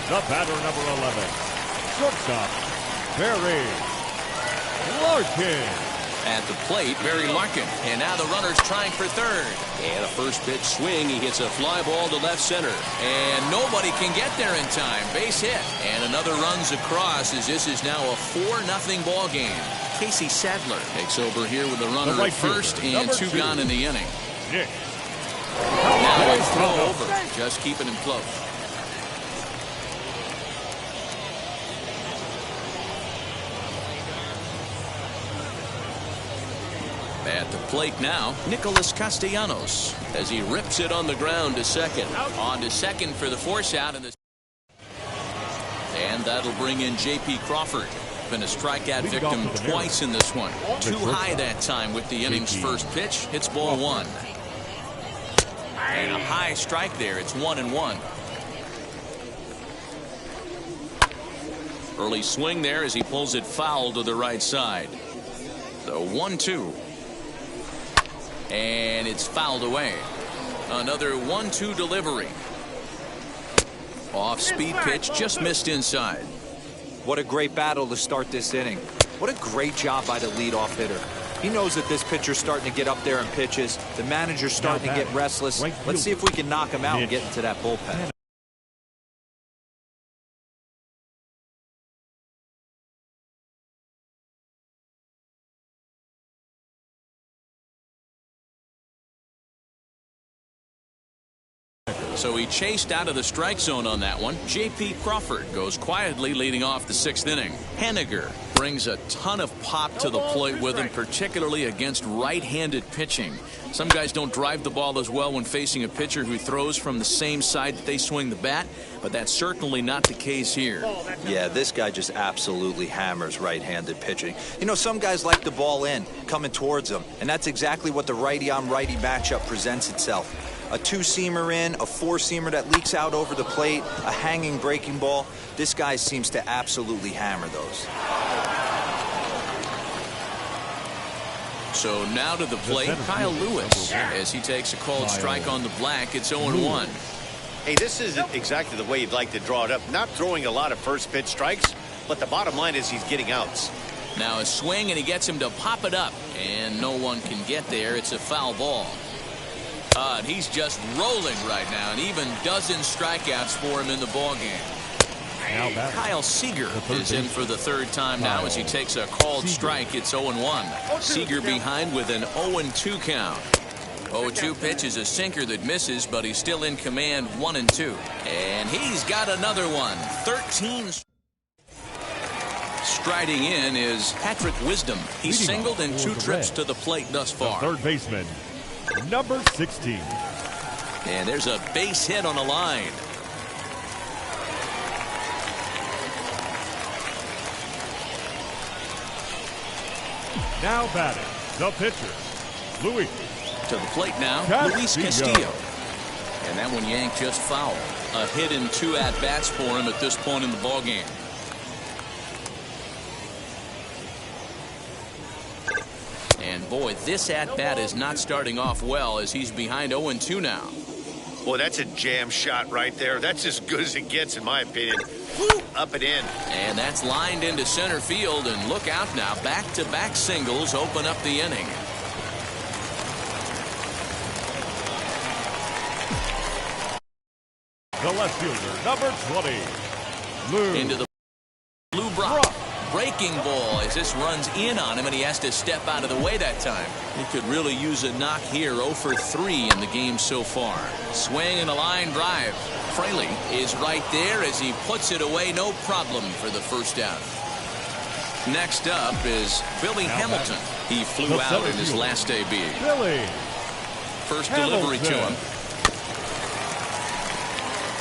The batter, number 11. Shortstop, Barry Larkin.
At the plate, Barry Larkin. And now the runner's trying for 3rd. And a first pitch swing. He hits a fly ball to left center. And nobody can get there in time. Base hit. And another runs across as this is now a 4-0 ball game. Casey Sadler takes over here with a runner at first and 2 gone in the inning. Now a throw over. Just keeping him close. At the plate now, Nicholas Castellanos as he rips it on the ground to second. On to second for the force out. And that'll bring in J.P. Crawford. Been a strikeout victim twice in this one. Too high that time with the inning's first pitch. Hits ball 1. And a high strike there. It's 1-1. Early swing there as he pulls it foul to the right side. The 1-2. And it's fouled away. Another 1-2 delivery. Off-speed pitch, just missed inside.
What a great battle to start this inning. What a great job by the leadoff hitter. He knows that this pitcher's starting to get up there in pitches. The manager's starting to get restless. Let's see if we can knock him out and get into that bullpen.
So he chased out of the strike zone on that one. J.P. Crawford goes quietly leading off the 6th inning. Henniger brings a ton of pop to the plate with him, particularly against right-handed pitching. Some guys don't drive the ball as well when facing a pitcher who throws from the same side that they swing the bat, but that's certainly not the case here.
Yeah, this guy just absolutely hammers right-handed pitching. You know, some guys like the ball in, coming towards them, and that's exactly what the righty-on-righty matchup presents itself. A two-seamer in, a four-seamer that leaks out over the plate, a hanging breaking ball. This guy seems to absolutely hammer those.
So now to the plate, Kyle Lewis, as he takes a called strike on the black. It's 0-1.
Hey, this isn't exactly the way you'd like to draw it up. Not throwing a lot of first pitch strikes, but the bottom line is he's getting outs.
Now a swing, and he gets him to pop it up, and no one can get there. It's a foul ball. And he's just rolling right now, and even dozen strikeouts for him in the ballgame. Kyle Seager is in for the third time now as he takes a called strike. It's 0-1. Seager behind with an 0-2 count. 0-2 pitch is a sinker that misses, but he's still in command, 1-2. And he's got another one. 13. Striding in is Patrick Wisdom. He's singled in 2 trips to the plate thus far.
Third baseman, number 16.
And there's a base hit on the line.
Now batting, the pitcher, Luis.
To the plate now, Luis Castillo. And that one yanked just foul. A hit in 2 at-bats for him at this point in the ballgame. And boy, this at-bat is not starting off well as he's behind 0-2 now.
Boy, that's a jam shot right there. That's as good as it gets, in my opinion. Woo, up and in.
And that's lined into center field, and look out now. Back-to-back singles open up the inning.
The left fielder, number 20, Lou.
Into the Lou Brock. Breaking ball as this runs in on him, and he has to step out of the way that time. He could really use a knock here. 0 for 3 in the game so far. Swing and a line drive. Fraley is right there as he puts it away. No problem for the first out. Next up is Billy Hamilton. He flew out in his last AB.
Billy.
First delivery to him.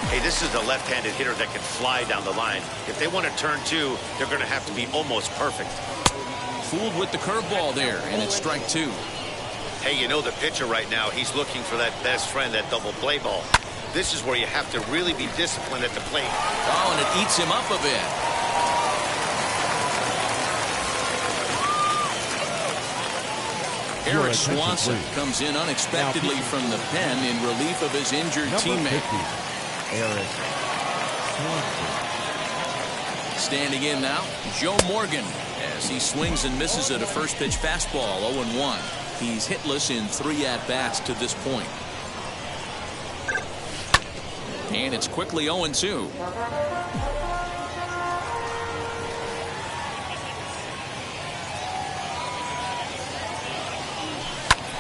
Hey, this is a left-handed hitter that can fly down the line. If they want to turn 2, they're going to have to be almost perfect.
Fooled with the curveball there, and it's strike 2.
Hey, you know the pitcher right now, he's looking for that best friend, that double play ball. This is where you have to really be disciplined at the plate.
Oh, and it eats him up a bit. Eric Swanson comes in unexpectedly from the pen in relief of his injured teammate.
Eric Swanson.
Standing in now, Joe Morgan, as he swings and misses at a first pitch fastball, 0-1. He's hitless in 3 at-bats to this point. And it's quickly 0-2.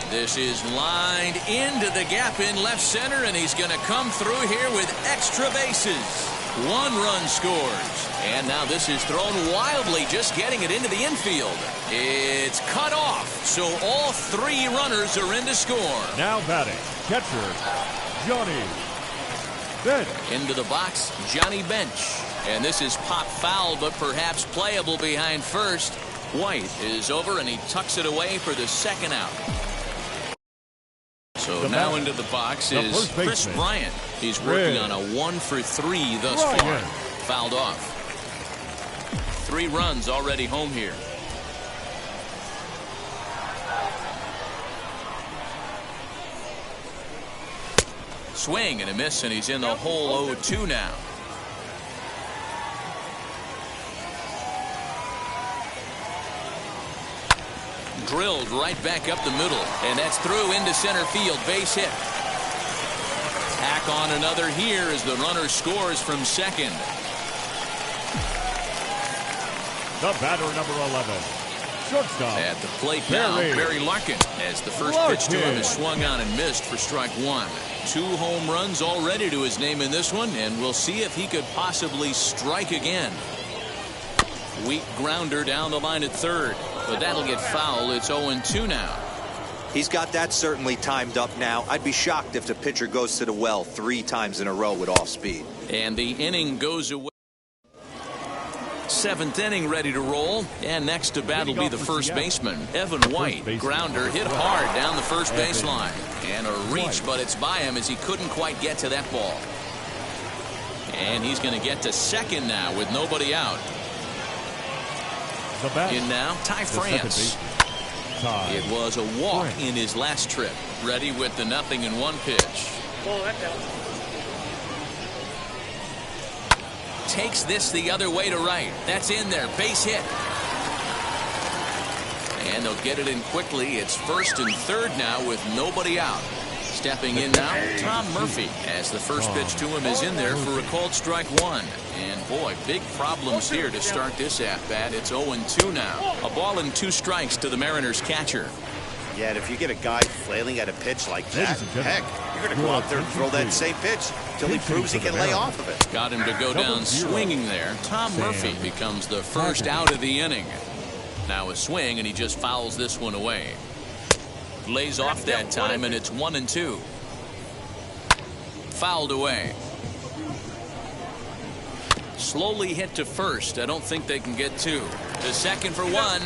This is lined into the gap in left center, and he's going to come through here with extra bases. 1 run scores. And now this is thrown wildly, just getting it into the infield. It's cut off, so all 3 runners are in to score.
Now batting, catcher, Johnny Bench.
Into the box, Johnny Bench. And this is pop foul, but perhaps playable behind first. White is over, and he tucks it away for the second out. So now into the box is Chris Bryant. He's working on a 1 for 3 thus far. Fouled off. 3 runs already home here. Swing and a miss, and he's in the hole. 0-2 now. Drilled right back up the middle, and that's through into center field. Base hit. Tack on another here as the runner scores from second.
The batter, number 11, shortstop.
At the plate now, Barry Larkin, as the first pitch to him is swung on and missed for strike 1. 2 home runs already to his name in this one, and we'll see if he could possibly strike again. Weak grounder down the line at third, but that'll get foul. It's 0-2 now.
He's got that certainly timed up now. I'd be shocked if the pitcher goes to the well 3 times in a row with off speed.
And the inning goes away. seventh inning ready to roll. And next to bat will be the first baseman, Evan White. Grounder hit hard down the first baseline. And a reach, but it's by him as he couldn't quite get to that ball. And he's going to get to second now with nobody out. In now, Ty France. It was a walk in his last trip. Ready with the 0-1 pitch. Takes this the other way to right. That's in there. Base hit. And they'll get it in quickly. It's first and third now with nobody out. Stepping in now, Tom Murphy, as the first pitch to him is in there for a called strike one. And boy, big problems here to start this at-bat. It's 0-2 now. A ball and 2 strikes to the Mariners catcher.
Yeah, and if you get a guy flailing at a pitch like that, heck, you're going to go out there and throw that same pitch till he proves he can lay off of it.
Got him to go down swinging there. Tom Murphy becomes the first out of the inning. Now a swing, and he just fouls this one away. Lays off that time, and it's 1-2. Fouled away. Slowly hit to first. I don't think they can get 2. To second for 1, but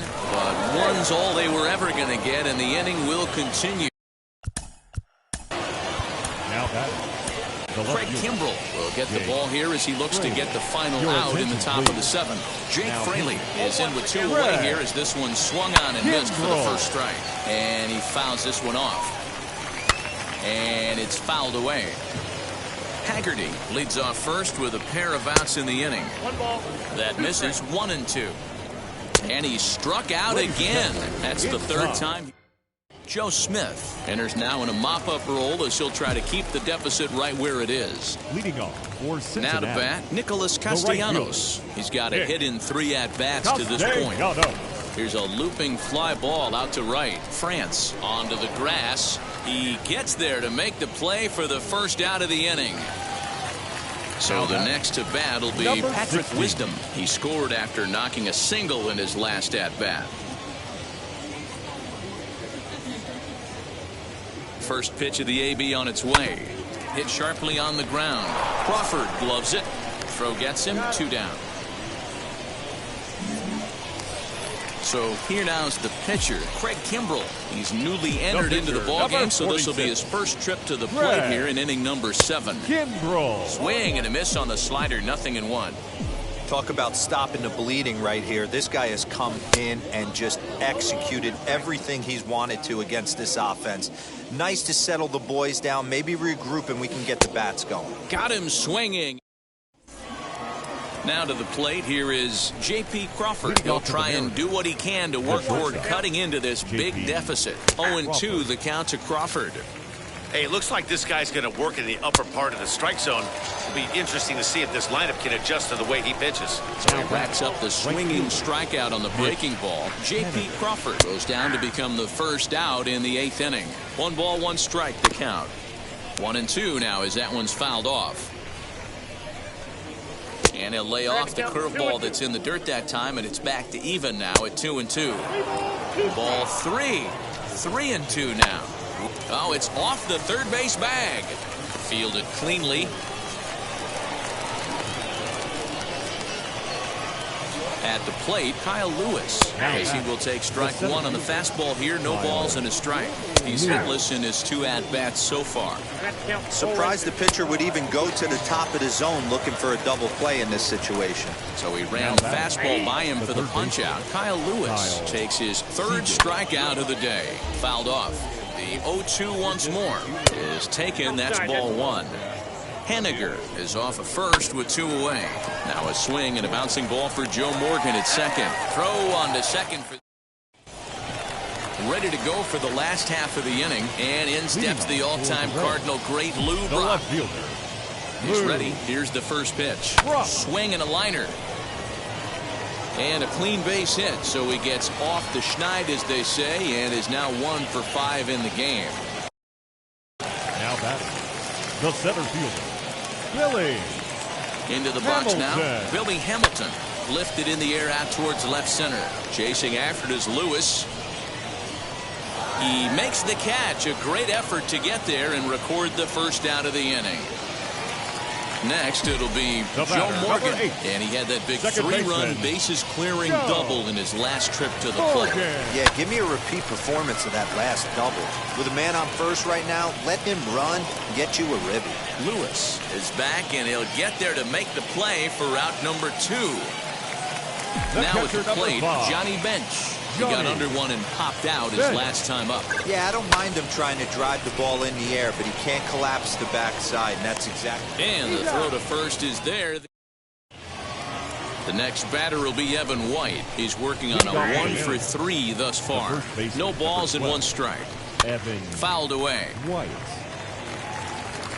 1's all they were ever going to get, and the inning will continue.
Now batting.
Craig Kimbrell will get the ball here as he looks to get the final out in the top of the 7th. Jake Fraley is in with 2 away here as this one swung on and missed for the first strike. And he fouls this one off. And it's fouled away. Haggerty leads off first with a pair of outs in the inning. That misses 1-2. And he struck out again. That's the 3rd time. Joe Smith enters now in a mop-up role as he'll try to keep the deficit right where it is.
Leading off for Cincinnati.
Now to bat, Nicholas Castellanos. He's got a hit in 3 at-bats to this point. Here's a looping fly ball out to right. France onto the grass. He gets there to make the play for the first out of the inning. So the next to bat will be Patrick Wisdom. He scored after knocking a single in his last at-bat. First pitch of the AB on its way. Hit sharply on the ground. Crawford gloves it. Throw gets him. 2 down. So here now is the pitcher, Craig Kimbrell. He's newly entered into the ballgame, so this will be his first trip to the plate here in inning number 7.
Kimbrell.
Swing and a miss on the slider, 0-1.
Talk about stopping the bleeding right here. This guy has come in and just executed everything he's wanted to against this offense. Nice to settle the boys down, maybe regroup, and we can get the bats going.
Got him swinging. Now to the plate, here is J.P. Crawford. He'll try and do what he can to work toward cutting into this big deficit. 0-2 the count to Crawford.
Hey, it looks like this guy's going to work in the upper part of the strike zone. It'll be interesting to see if this lineup can adjust to the way he pitches.
So he racks up the swinging strikeout on the breaking ball. J.P. Crawford goes down to become the first out in the 8th inning. 1 ball, 1 strike, the count. 1-2 now as that one's fouled off. And he'll lay off the curveball that's in the dirt that time, and it's back to even now at 2-2. Ball 3. 3-2 now. Oh, it's off the third base bag. Fielded cleanly. At the plate, Kyle Lewis, as he will take strike 1 on the fastball here. No balls and a strike. He's hitless in his 2 at-bats so far.
Surprised the pitcher would even go to the top of the zone looking for a double play in this situation.
So he ran the fastball by him for the punch-out. Kyle Lewis takes his 3rd strikeout of the day. Fouled off. The 0-2 once more is taken. That's ball 1. Henniger is off of first with 2 away. Now a swing and a bouncing ball for Joe Morgan at second. Throw on to second. Ready to go for the last half of the inning. And in steps the all-time Cardinal great Lou Brock. He's ready. Here's the first pitch. Swing and a liner. And a clean base hit. So he gets off the schneid, as they say, and is now 1 for 5 in the game.
Now batting, the center fielder, Billy.
Into the box now, Billy Hamilton. Lifted in the air out towards left center. Chasing after it is Lewis. He makes the catch. A great effort to get there and record the first out of the inning. Next, it'll be
The
Joe
batter,
Morgan.
number 8.
And he had that big
Second
three-run
baseman,
bases-clearing
Joe
double in his last trip to the plate.
Yeah, give me a repeat performance of that last double. With a man on first right now, let him run and get you a ribby.
Lewis is back, and he'll get there to make the play for route number 2. Now at the
catcher,
plate,
number 5.
Johnny Bench. He got under one and popped out his last time up.
Yeah, I don't mind him trying to drive the ball in the air, but he can't collapse the backside, and that's exactly.
And the throw to first is there. The next batter will be Evan White. He's working on a 1 for 3 thus far. No balls and 1 strike.
Evan
Fouled away.
White.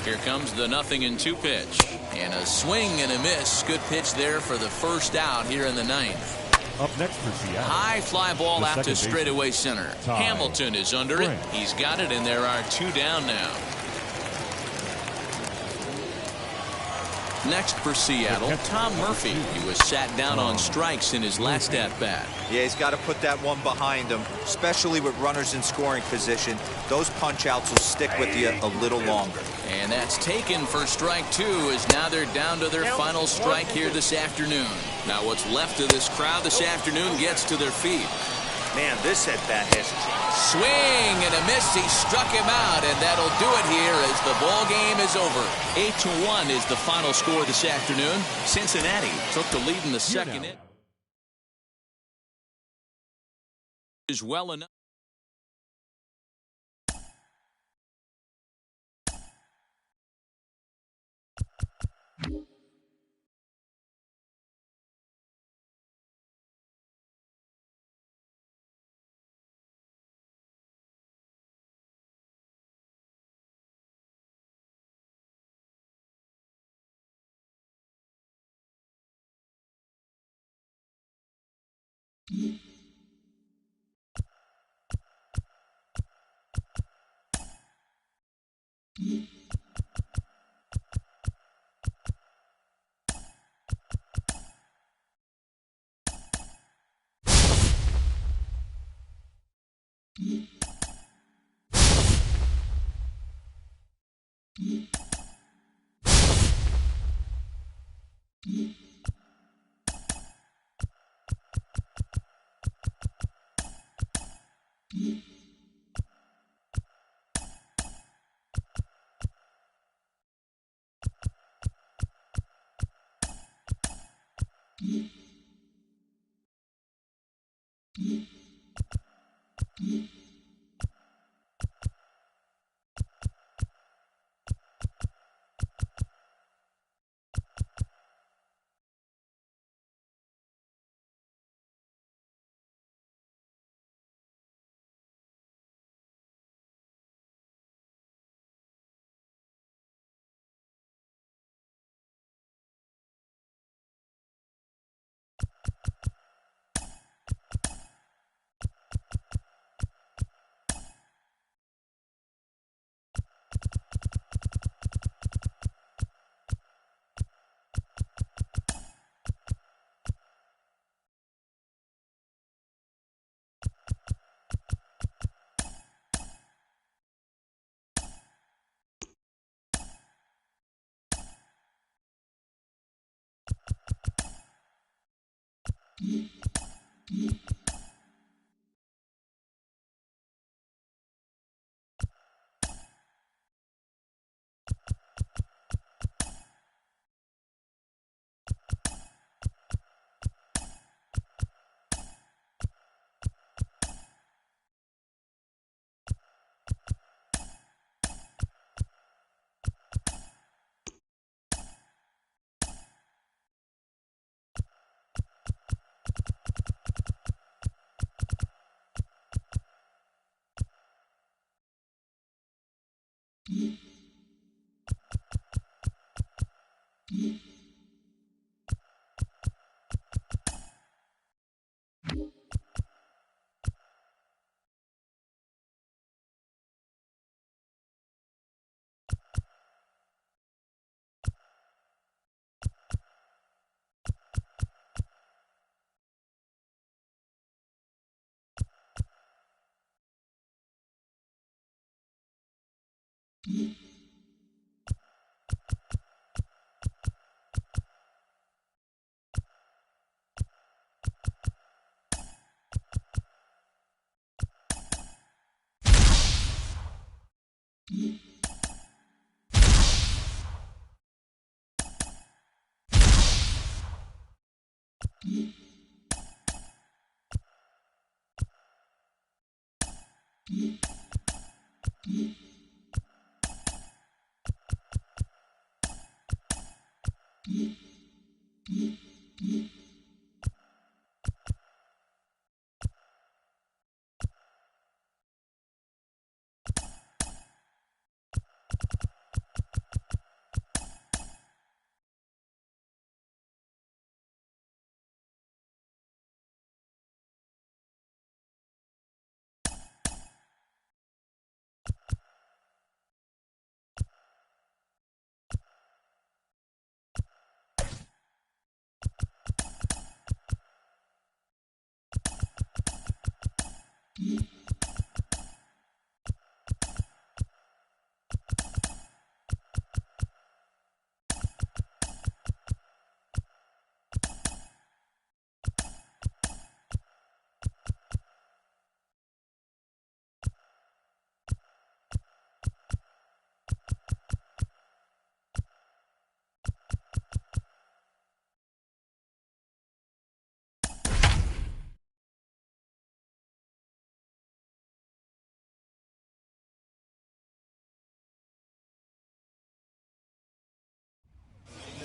Here comes the 0-2 pitch. And a swing and a miss. Good pitch there for the first out here in the 9th.
Up next for Seattle.
High fly ball
The
out to
second
straightaway center.
Ty
Hamilton is under it.
Brent.
He's got it, and there are 2 down now. Next for Seattle, Tom Murphy. He was sat down on strikes in his last at-bat.
Yeah, he's got to put that one behind him, especially with runners in scoring position. Those punch-outs will stick with you a little longer.
And that's taken for strike 2, as now they're down to their final strike here this afternoon. Now what's left of this crowd this afternoon gets to their feet.
Man, this at-bat has
Swing and a miss. He struck him out, and that'll do it here as the ball game is over. 8-1 is the final score this afternoon. Cincinnati took the lead in the second inning. Is well enough.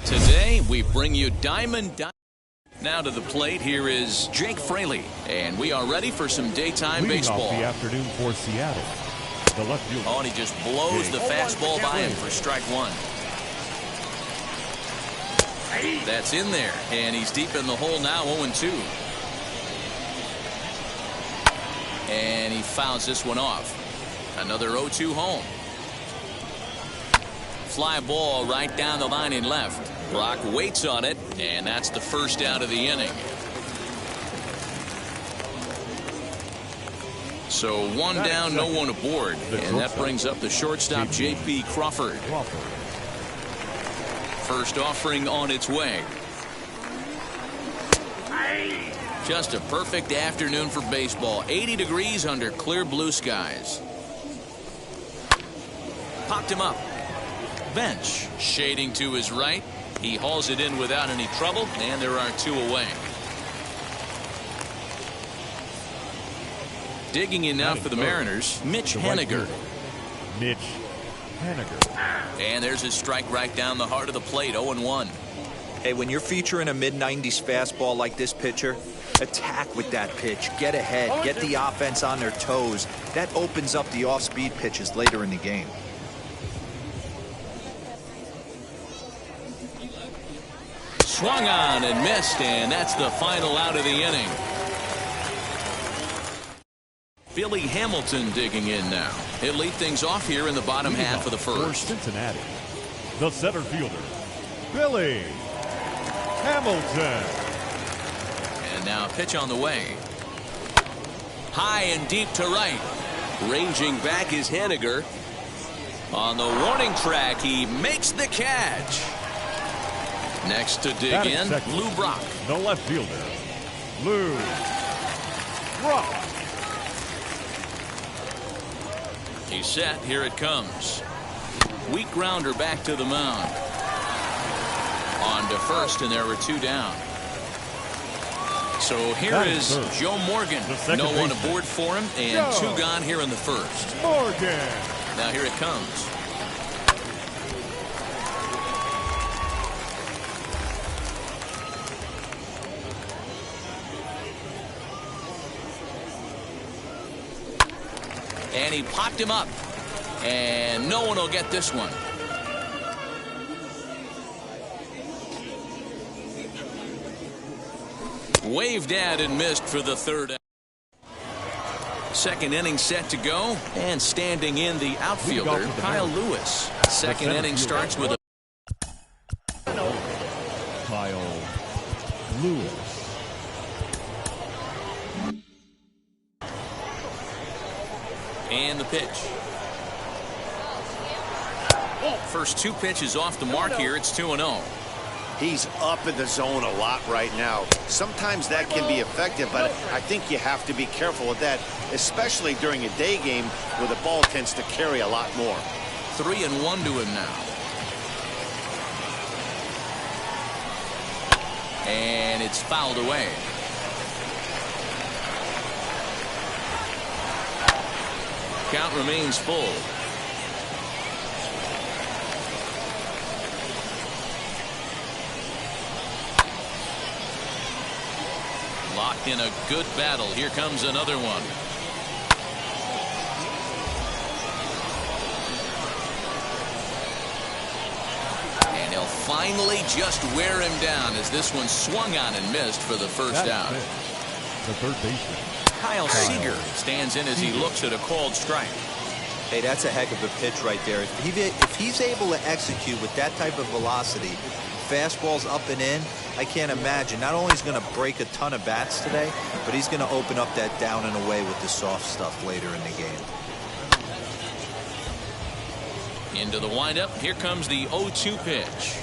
Today, we bring you Diamond. Now to the plate, here is Jake Fraley, and we are ready for some daytime
Leading
baseball.
off the afternoon for Seattle, the left fielder.
Oh, and he just blows the fastball by him for strike one. That's in there, and he's deep in the hole now, 0-2. And he fouls this one off. Another 0-2 home. Fly ball right down the line in left. Brock waits on it, and that's the first out of the inning. So one down, no one aboard, and that brings up the shortstop, J.P. Crawford. First offering on its way. Just a perfect afternoon for baseball. 80 degrees under clear blue skies. Popped him up. Bench shading to his right. He hauls it in without any trouble, and there are two away. Digging in now for the Mariners, Mitch Haniger.
Mitch Haniger.
And there's his strike right down the heart of the plate, 0-1.
Hey, when you're featuring a mid-90s fastball like this pitcher, attack with that pitch. Get ahead. Get the offense on their toes. That opens up the off-speed pitches later in the game.
Swung on and missed, and that's the final out of the inning. Billy Hamilton digging in now. He'll lead things off here in the bottom half of the first.
For Cincinnati, the center fielder, Billy Hamilton.
And now a pitch on the way. High and deep to right. Ranging back is Haniger. On the warning track, he makes the catch. Next to dig in, Lou Brock.
The left fielder, Lou Brock.
He's set. Here it comes. Weak grounder back to the mound. On to first, and there were two down. So here is Joe Morgan. No one aboard for him, and two gone here in the first.
Morgan.
Now here it comes. And he popped him up. And no one will get this one. Waved at and missed for the third. Second inning set to go. And standing in the outfielder, Kyle Lewis. Second inning starts with a
Kyle Lewis.
And the pitch. First two pitches off the mark here. It's 2-0.
He's up in the zone a lot right now. Sometimes that can be effective, but I think you have to be careful with that, especially during a day game where the ball tends to carry a lot more.
3-1 to him now. And it's fouled away. Count remains full. Locked in a good battle. Here comes another one. And he'll finally just wear him down as this one swung on and missed for the first out.
The third baseman,
Kyle Seager stands in as he looks at a called strike.
Hey, that's a heck of a pitch right there. If he's able to execute with that type of velocity, fastballs up and in, I can't imagine. Not only is he going to break a ton of bats today, but he's going to open up that down and away with the soft stuff later in the game.
Into the windup. Here comes the 0-2 pitch.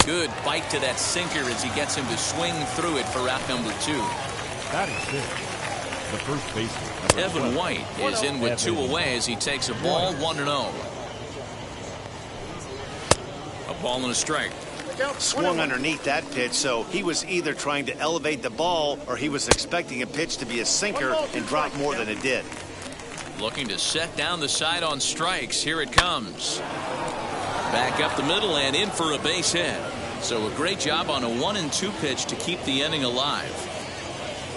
Good bite to that sinker as he gets him to swing through it for out number 2.
That is it. The first baseman,
Evan White is in with 2 away as he takes a ball 1-0. A ball and a strike.
Swung underneath that pitch, so he was either trying to elevate the ball or he was expecting a pitch to be a sinker and drop more than it did.
Looking to set down the side on strikes. Here it comes. Back up the middle and in for a base hit. So a great job on a 1-2 pitch to keep the inning alive.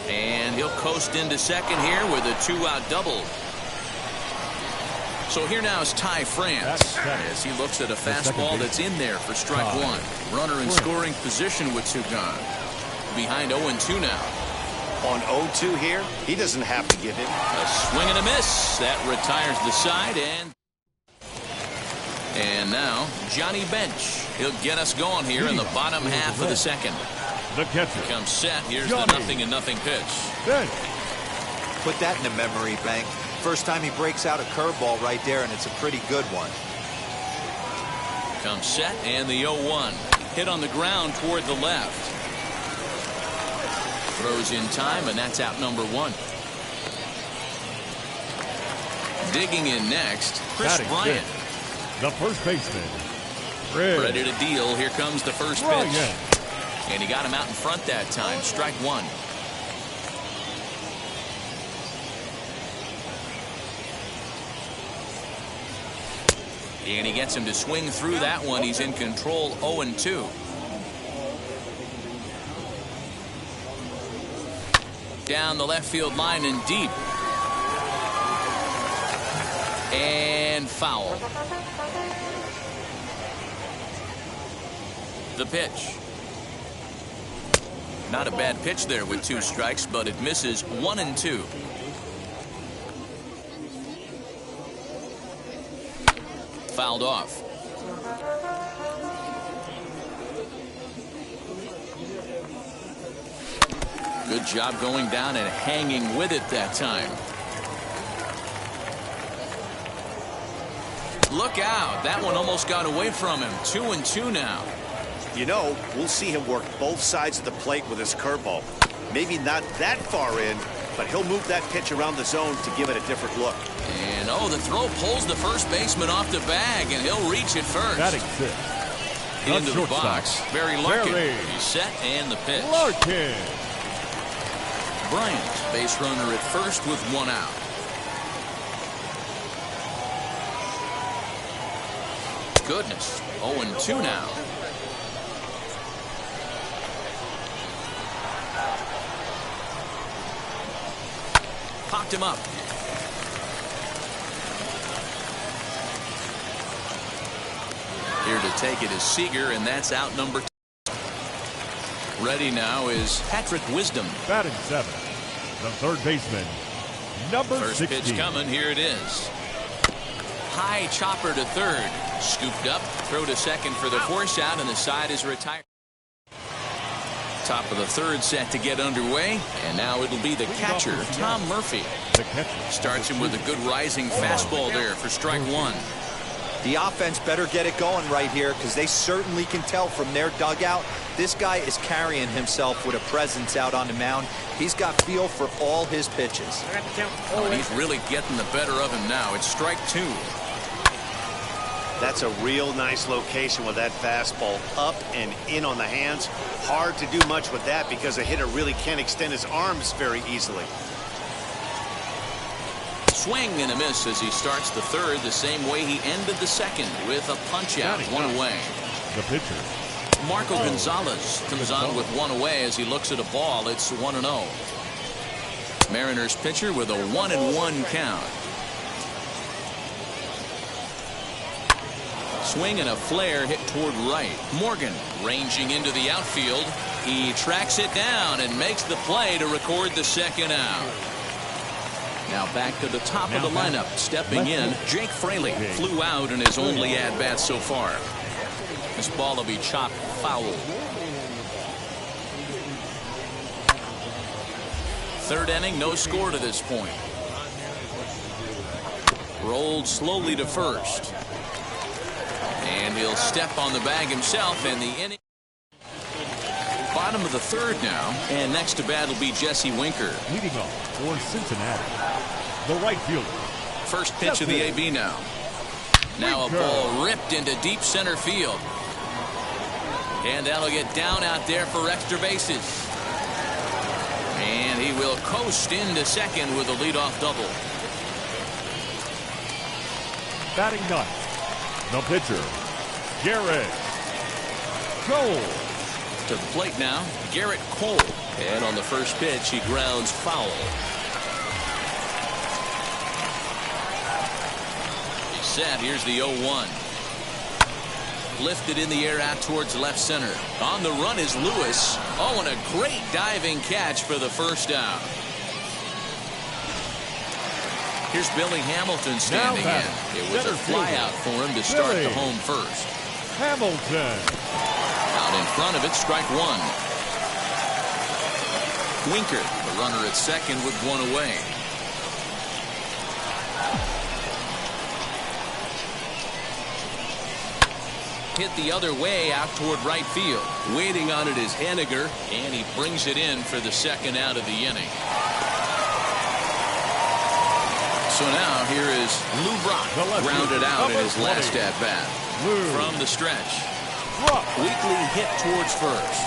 And he'll coast into second here with a 2-out double. So here now is Ty France as he looks at a fastball that's in there for strike 1. Runner in scoring position with 2 gone. Behind 0-2 now.
On 0-2 here, he doesn't have to give him.
A swing and a miss. That retires the side. And now Johnny Bench. He'll get us going here in the bottom half of the second.
The catcher
comes set. Here's the 0-0 pitch.
Bench.
Put that in the memory bank. First time he breaks out a curveball right there, and it's a pretty good one.
Comes set, and the 0-1. Hit on the ground toward the left. Throws in time, and that's out number 1. Digging in next, Chris Bryant.
The first baseman,
ready to deal. Here comes the first pitch. And he got him out in front that time. Strike 1. And he gets him to swing through that one. He's in control. 0-2. Down the left field line and deep. And foul. The pitch. Not a bad pitch there with 2 strikes, but it misses. 1-2. Fouled off. Good job going down and hanging with it that time. Look out. That one almost got away from him. 2-2 now.
You know, we'll see him work both sides of the plate with his curveball. Maybe not that far in, but he'll move that pitch around the zone to give it a different look.
And the throw pulls the first baseman off the bag, and he'll reach it first.
Batting 6.
Into the box. Barry Larkin. He's set, and the pitch.
Larkin.
Bryant, base runner at first with 1 out. Goodness. 0-2 now. Popped him up. Here to take it is Seager, and that's out number 2. Ready now is Patrick Wisdom.
Batting 7. The third baseman, number 16.
First pitch coming. Here it is. High chopper to third. Scooped up. Throw to second for the force out, and the side is retired. Top of the third set to get underway, and now it'll be the catcher, Tom Murphy.
The catcher
Starts him with a good rising fastball there for strike one.
The offense better get it going right here, because they certainly can tell from their dugout this guy is carrying himself with a presence out on the mound. He's got feel for all his pitches.
Oh, and he's really getting the better of him now. It's strike two.
That's a real nice location with that fastball up and in on the hands. Hard to do much with that because a hitter really can't extend his arms very easily.
Swing and a miss as he starts the third the same way he ended the second with a punch out, one away.
The pitcher.
Marco Gonzalez comes on with one away as he looks at a ball. It's 1-0. Mariners pitcher with a 1-1 count. Swing and a flare hit toward right. Morgan ranging into the outfield. He tracks it down and makes the play to record the second out. Now back to the top of the lineup. Stepping in, Jake Fraley flew out in his only at-bat so far. This ball will be chopped foul. Third inning, no score to this point. Rolled slowly to first. And he'll step on the bag himself, and the inning. Bottom of the third now, and next to bat will be Jesse Winker.
Leading off for Cincinnati, the right fielder.
First pitch of the AB now. Now a ball ripped into deep center field. And that'll get down out there for extra bases. And he will coast into second with a leadoff double.
Batting ninth, the pitcher, Garrett Cole.
To the plate now, Garrett Cole. And on the first pitch, he grounds foul. He's set. Here's the 0-1. Lifted in the air out towards left center. On the run is Lewis. Oh, and a great diving catch for the first out. Here's Billy Hamilton standing in. It was a flyout for him to start the home first.
Hamilton.
Out in front of it, strike one. Winker, the runner at second with one away. Hit the other way out toward right field. Waiting on it is Henniger, and he brings it in for the second out of the inning. So now here is Lou Brock, grounded out in his last at-bat. From the stretch. Weekly hit towards first.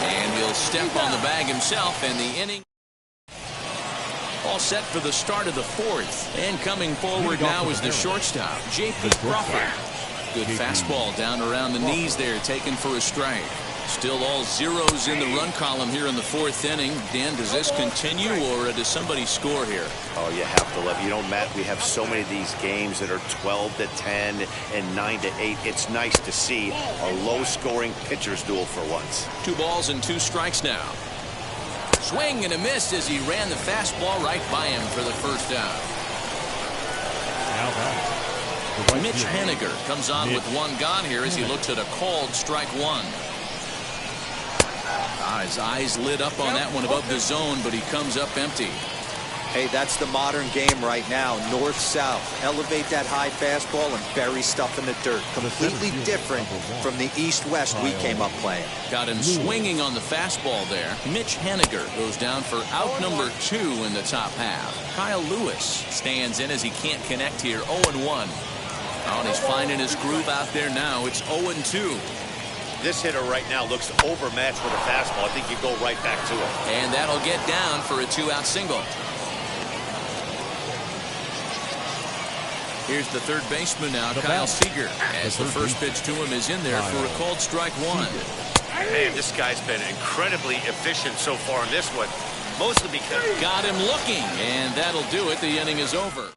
And he'll step on the bag himself, and the inning all set for the start of the fourth. And coming forward now is the shortstop, J.P. Crawford. Good fastball down around the knees there, taken for a strike. Still all zeros in the run column here in the fourth inning. Dan, does this continue, or does somebody score here?
Oh, you have to love. You know, Matt, we have so many of these games that are 12-10 and 9-8. It's nice to see a low-scoring pitcher's duel for once.
2 balls and 2 strikes now. Swing and a miss as he ran the fastball right by him for the first out.
Now back.
Mitch Henniger comes on with one gone here as he looks at a called strike one. His eyes lit up on that one above the zone, but he comes up empty.
Hey, that's the modern game right now. North-south. Elevate that high fastball and bury stuff in the dirt. Completely different from the east-west we came up playing.
Got him swinging on the fastball there. Mitch Henniger goes down for out number 2 in the top half. Kyle Lewis stands in as he can't connect here. 0-1. Oh, and he's finding his groove out there now. It's 0-2.
This hitter right now looks overmatched with a fastball. I think you go right back to it.
And that'll get down for a 2-out single. Here's the third baseman now, Kyle Seager, as the first pitch to him is in there for a called strike one.
Man, this guy's been incredibly efficient so far in this one. Mostly because...
Got him looking, and that'll do it. The inning is over.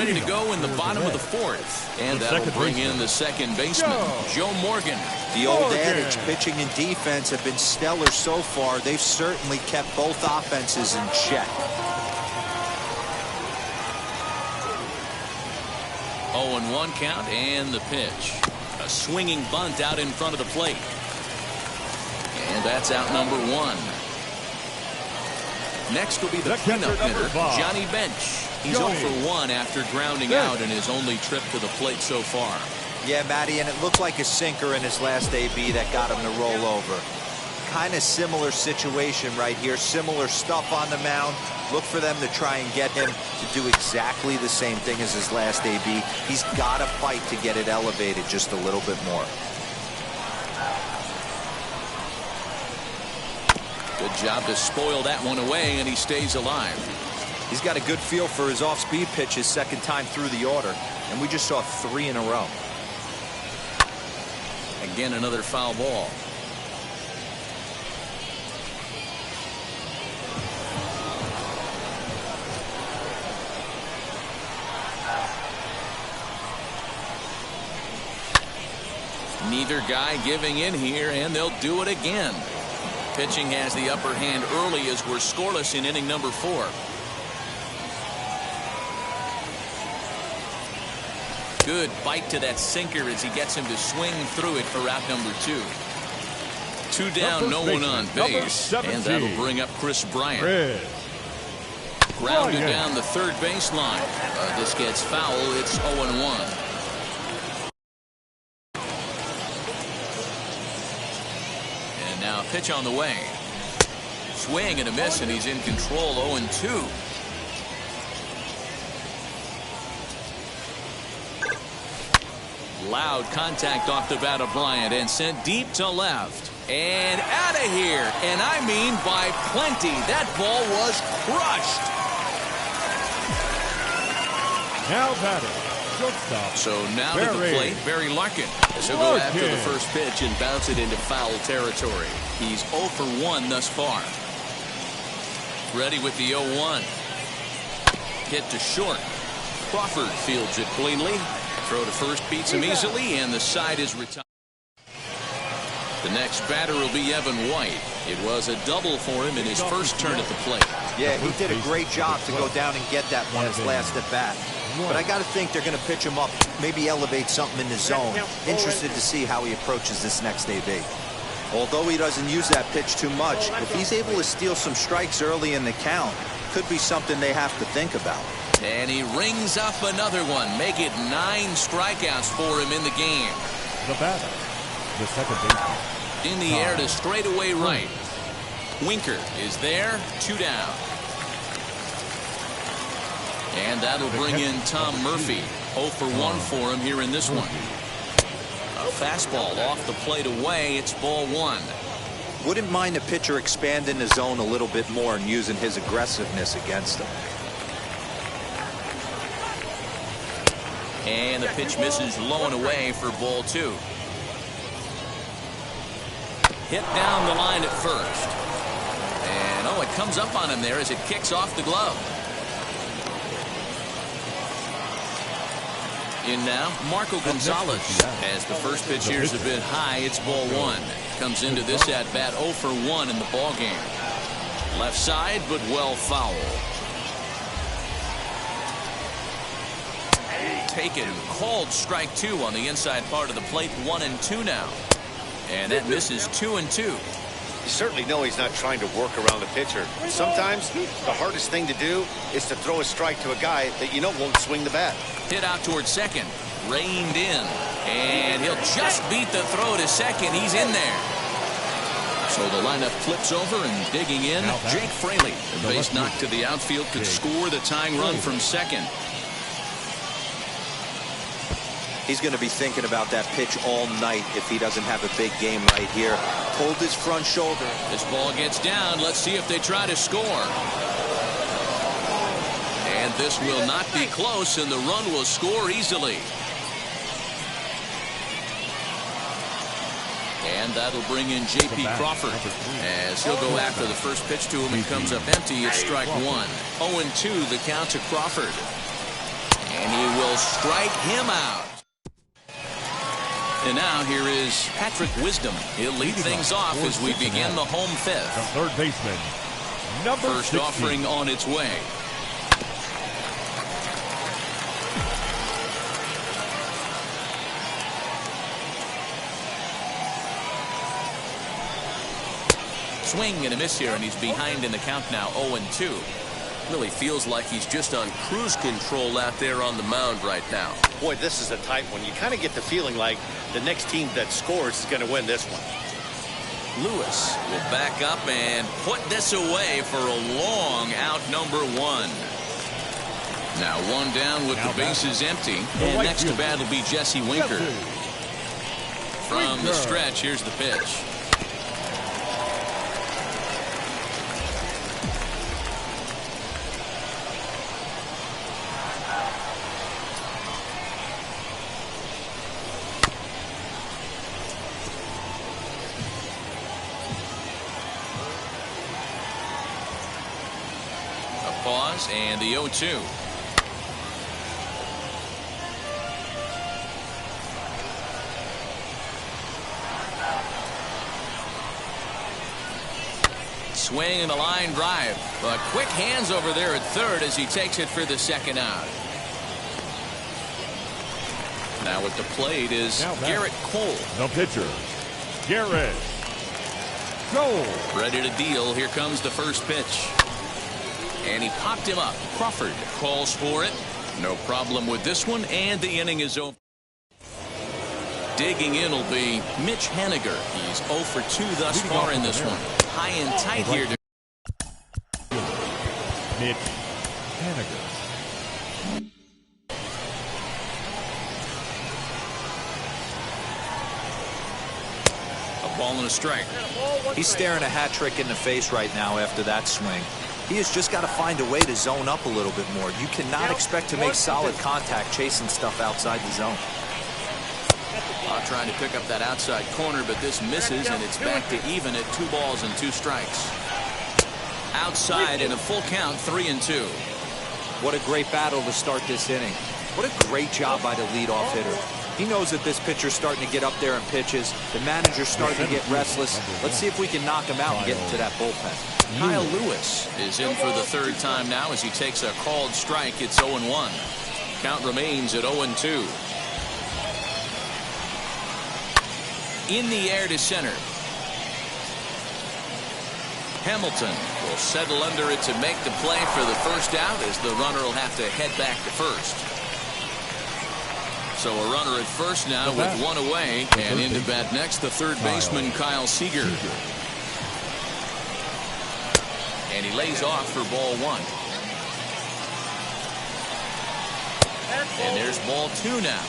ready to go in the bottom of the fourth. And that'll bring in the second baseman, Joe Morgan.
The old adage, pitching and defense have been stellar so far. They've certainly kept both offenses in check.
0-1 count and the pitch. A swinging bunt out in front of the plate. And that's out number one. Next will be the cleanup hitter, Johnny Bench. He's 0 for 1 after grounding out in his only trip to the plate so far.
Yeah, Matty, and it looked like a sinker in his last AB that got him to roll over. Kind of similar situation right here. Similar stuff on the mound. Look for them to try and get him to do exactly the same thing as his last AB. He's got to fight to get it elevated just a little bit more.
Good job to spoil that one away, and he stays alive.
He's got a good feel for his off-speed pitches second time through the order, and we just saw 3 in a row.
Again, another foul ball. Neither guy giving in here, and they'll do it again. Pitching has the upper hand early as we're scoreless in inning number 4. Good bite to that sinker as he gets him to swing through it for out number 2. 2 down, no one on base, and that'll bring up Chris Bryant. Grounded down the third baseline. This gets foul. It's 0-1. Now pitch on the way. Swing and a miss, and he's in control. 0-2. Loud contact off the bat of Bryant and sent deep to left. And out of here. And I mean by plenty. That ball was crushed.
Now batting.
So now to the plate, Barry Larkin. He'll go after the first pitch and bounce it into foul territory. He's 0 for 1 thus far. Ready with the 0-1. Hit to short. Crawford fields it cleanly. Throw to first beats him easily, and the side is retired. The next batter will be Evan White. It was a double for him in his first turn at the plate.
Yeah, he did a great job to go down and get that one his last at bat. But I got to think they're going to pitch him up, maybe elevate something in the zone. Interested to see how he approaches this next AB. Although he doesn't use that pitch too much, if he's able to steal some strikes early in the count, could be something they have to think about.
And he rings up another one. Make it 9 strikeouts for him in the game.
The batter, the second baseman.
In the air to straightaway right. Winker is there. 2 down. And that'll bring in Tom Murphy. 0 for 1 for him here in this one. A fastball off the plate away. It's ball 1.
Wouldn't mind the pitcher expanding the zone a little bit more and using his aggressiveness against him.
And the pitch misses low and away for ball 2. Hit down the line at first. And it comes up on him there as it kicks off the glove. In now, Marco Gonzalez. As the first pitch here is a bit high, it's ball 1. Comes into this at bat 0 for 1 in the ball game. Left side, but well foul. Taken, called strike 2 on the inside part of the plate. 1-2 now. And that misses 2-2.
You certainly know he's not trying to work around the pitcher. Sometimes the hardest thing to do is to throw a strike to a guy that you know won't swing the bat.
Hit out towards second. Reined in. And he'll just beat the throw to second. He's in there. So the lineup flips over and digging in. Jake Fraley. The base knock to the outfield could score the tying run from second.
He's going to be thinking about that pitch all night if he doesn't have a big game right here. Hold his front shoulder.
This ball gets down. Let's see if they try to score. And this will not be close, and the run will score easily. And that'll bring in J.P. Crawford as he'll go after the first pitch to him and comes up empty. It's strike 1. 0-2 the count to Crawford. And he will strike him out. And now here is Patrick Wisdom. He'll lead things off as we begin the home fifth.
The third baseman, number
First
16.
offering on its way. Swing and a miss here, and he's behind in the count now, 0-2.
Really feels like he's just on cruise control out there on the mound right now.
Boy, this is a tight one. You kind of get the feeling like the next team that scores is going to win this one.
Lewis will back up and put this away for a long out, number 1. Now one down with the bases empty. And next to bat will be Jesse Winker. From the stretch, here's the pitch. Pause and the 0-2. Swing and a line drive. But quick hands over there at third as he takes it for the second out. Now at the plate is Garrett Cole.
The pitcher, Garrett Cole.
Ready to deal. Here comes the first pitch. And he popped him up. Crawford calls for it. No problem with this one, and the inning is over. Digging in will be Mitch Haniger. He's 0 for 2 thus far in this one. High and tight here.
Mitch Haniger.
A ball and a strike.
He's staring a hat trick in the face right now after that swing. He has just got to find a way to zone up a little bit more. You cannot expect to make solid contact chasing stuff outside the zone.
Trying to pick up that outside corner, but this misses, and it's back to even at 2 balls and 2 strikes. Outside in a full count, 3-2.
What a great battle to start this inning. What a great job by the leadoff hitter. He knows that this pitcher's starting to get up there in pitches. The manager's starting to get restless. Let's see if we can knock him out and get into that bullpen.
Kyle Lewis is in for the 3rd time now as he takes a called strike. It's 0-1. Count remains at 0-2. In the air to center. Hamilton will settle under it to make the play for the first out as the runner will have to head back to first. So a runner at first now with 1 away, and into bat next the 3rd baseman Kyle Seager. And he lays off for ball 1. And there's ball 2 now.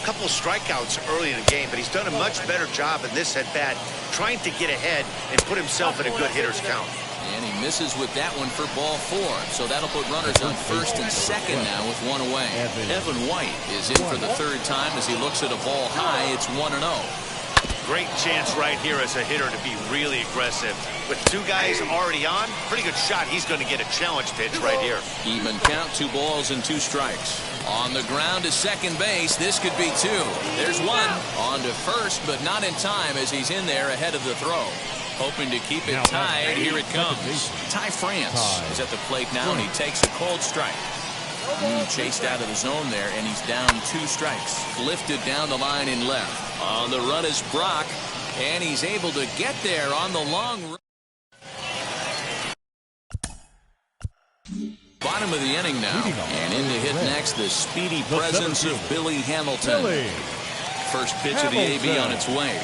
A couple of strikeouts early in the game, but he's done a much better job in this at bat trying to get ahead and put himself in a good hitter's count.
And he misses with that one for ball 4. So that'll put runners on first and second now with 1 away. Evan White is in for the 3rd time as he looks at a ball high. It's 1-0.
Great chance right here as a hitter to be really aggressive. With 2 guys already on, pretty good shot. He's going to get a challenge pitch right here.
Even count, 2 balls and 2 strikes. On the ground to second base. This could be 2. There's 1. On to first, but not in time as he's in there ahead of the throw. Hoping to keep it tied. Here it comes. Ty France is at the plate now, and he takes a cold strike. Chased out of the zone there, and he's down 2 strikes. Lifted down the line in left. On the run is Brock, and he's able to get there on the long run. Bottom of the inning now, and in to hit next the speedy presence of Billy Hamilton. First pitch of the AB on its way.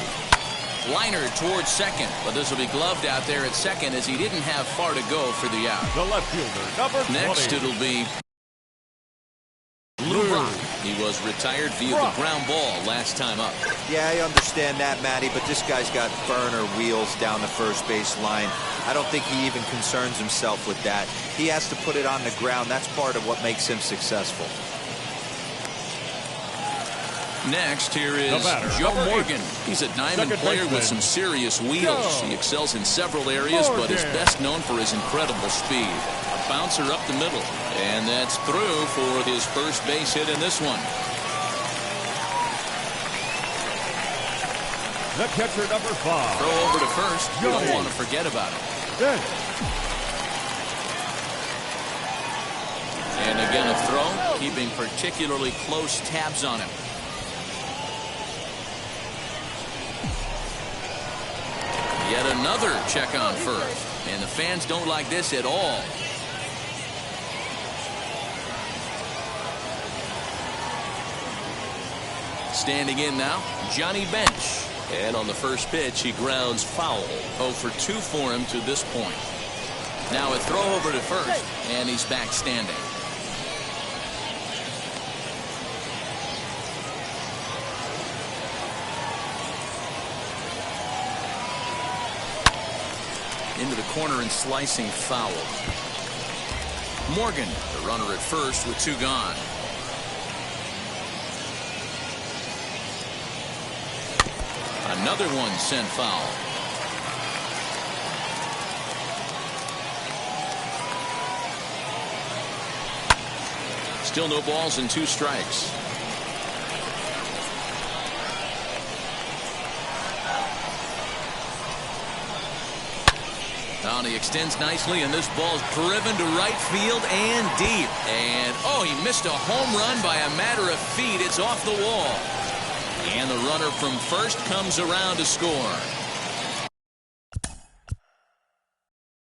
Liner towards second, but this will be gloved out there at second as he didn't have far to go for the out.
The left fielder, number 20.
Next it'll be Lou Brock. He was retired via the ground ball last time up.
Yeah, I understand that, Matty, but this guy's got burner wheels down the first base line. I don't think he even concerns himself with that. He has to put it on the ground. That's part of what makes him successful.
Next, here is Joe Morgan. He's a diamond player with some serious wheels. He excels in several areas, but is best known for his incredible speed. A bouncer up the middle. And that's through for his first base hit in this one.
The catcher, number 5.
Throw over to first. You don't want to forget about it.
Bench.
And again a throw, keeping particularly close tabs on him. Yet another check on first. And the fans don't like this at all. Standing in now, Johnny Bench.
And on the first pitch, he grounds foul.
0 for 2 for him to this point. Now a throw over to first, and he's back standing. Into the corner and slicing foul. Morgan, the runner at first with 2 gone. Another one sent foul. Still no balls and 2 strikes. Now he extends nicely, and this ball's driven to right field and deep. And, oh, he missed a home run by a matter of feet. It's off the wall. And the runner from first comes around to score.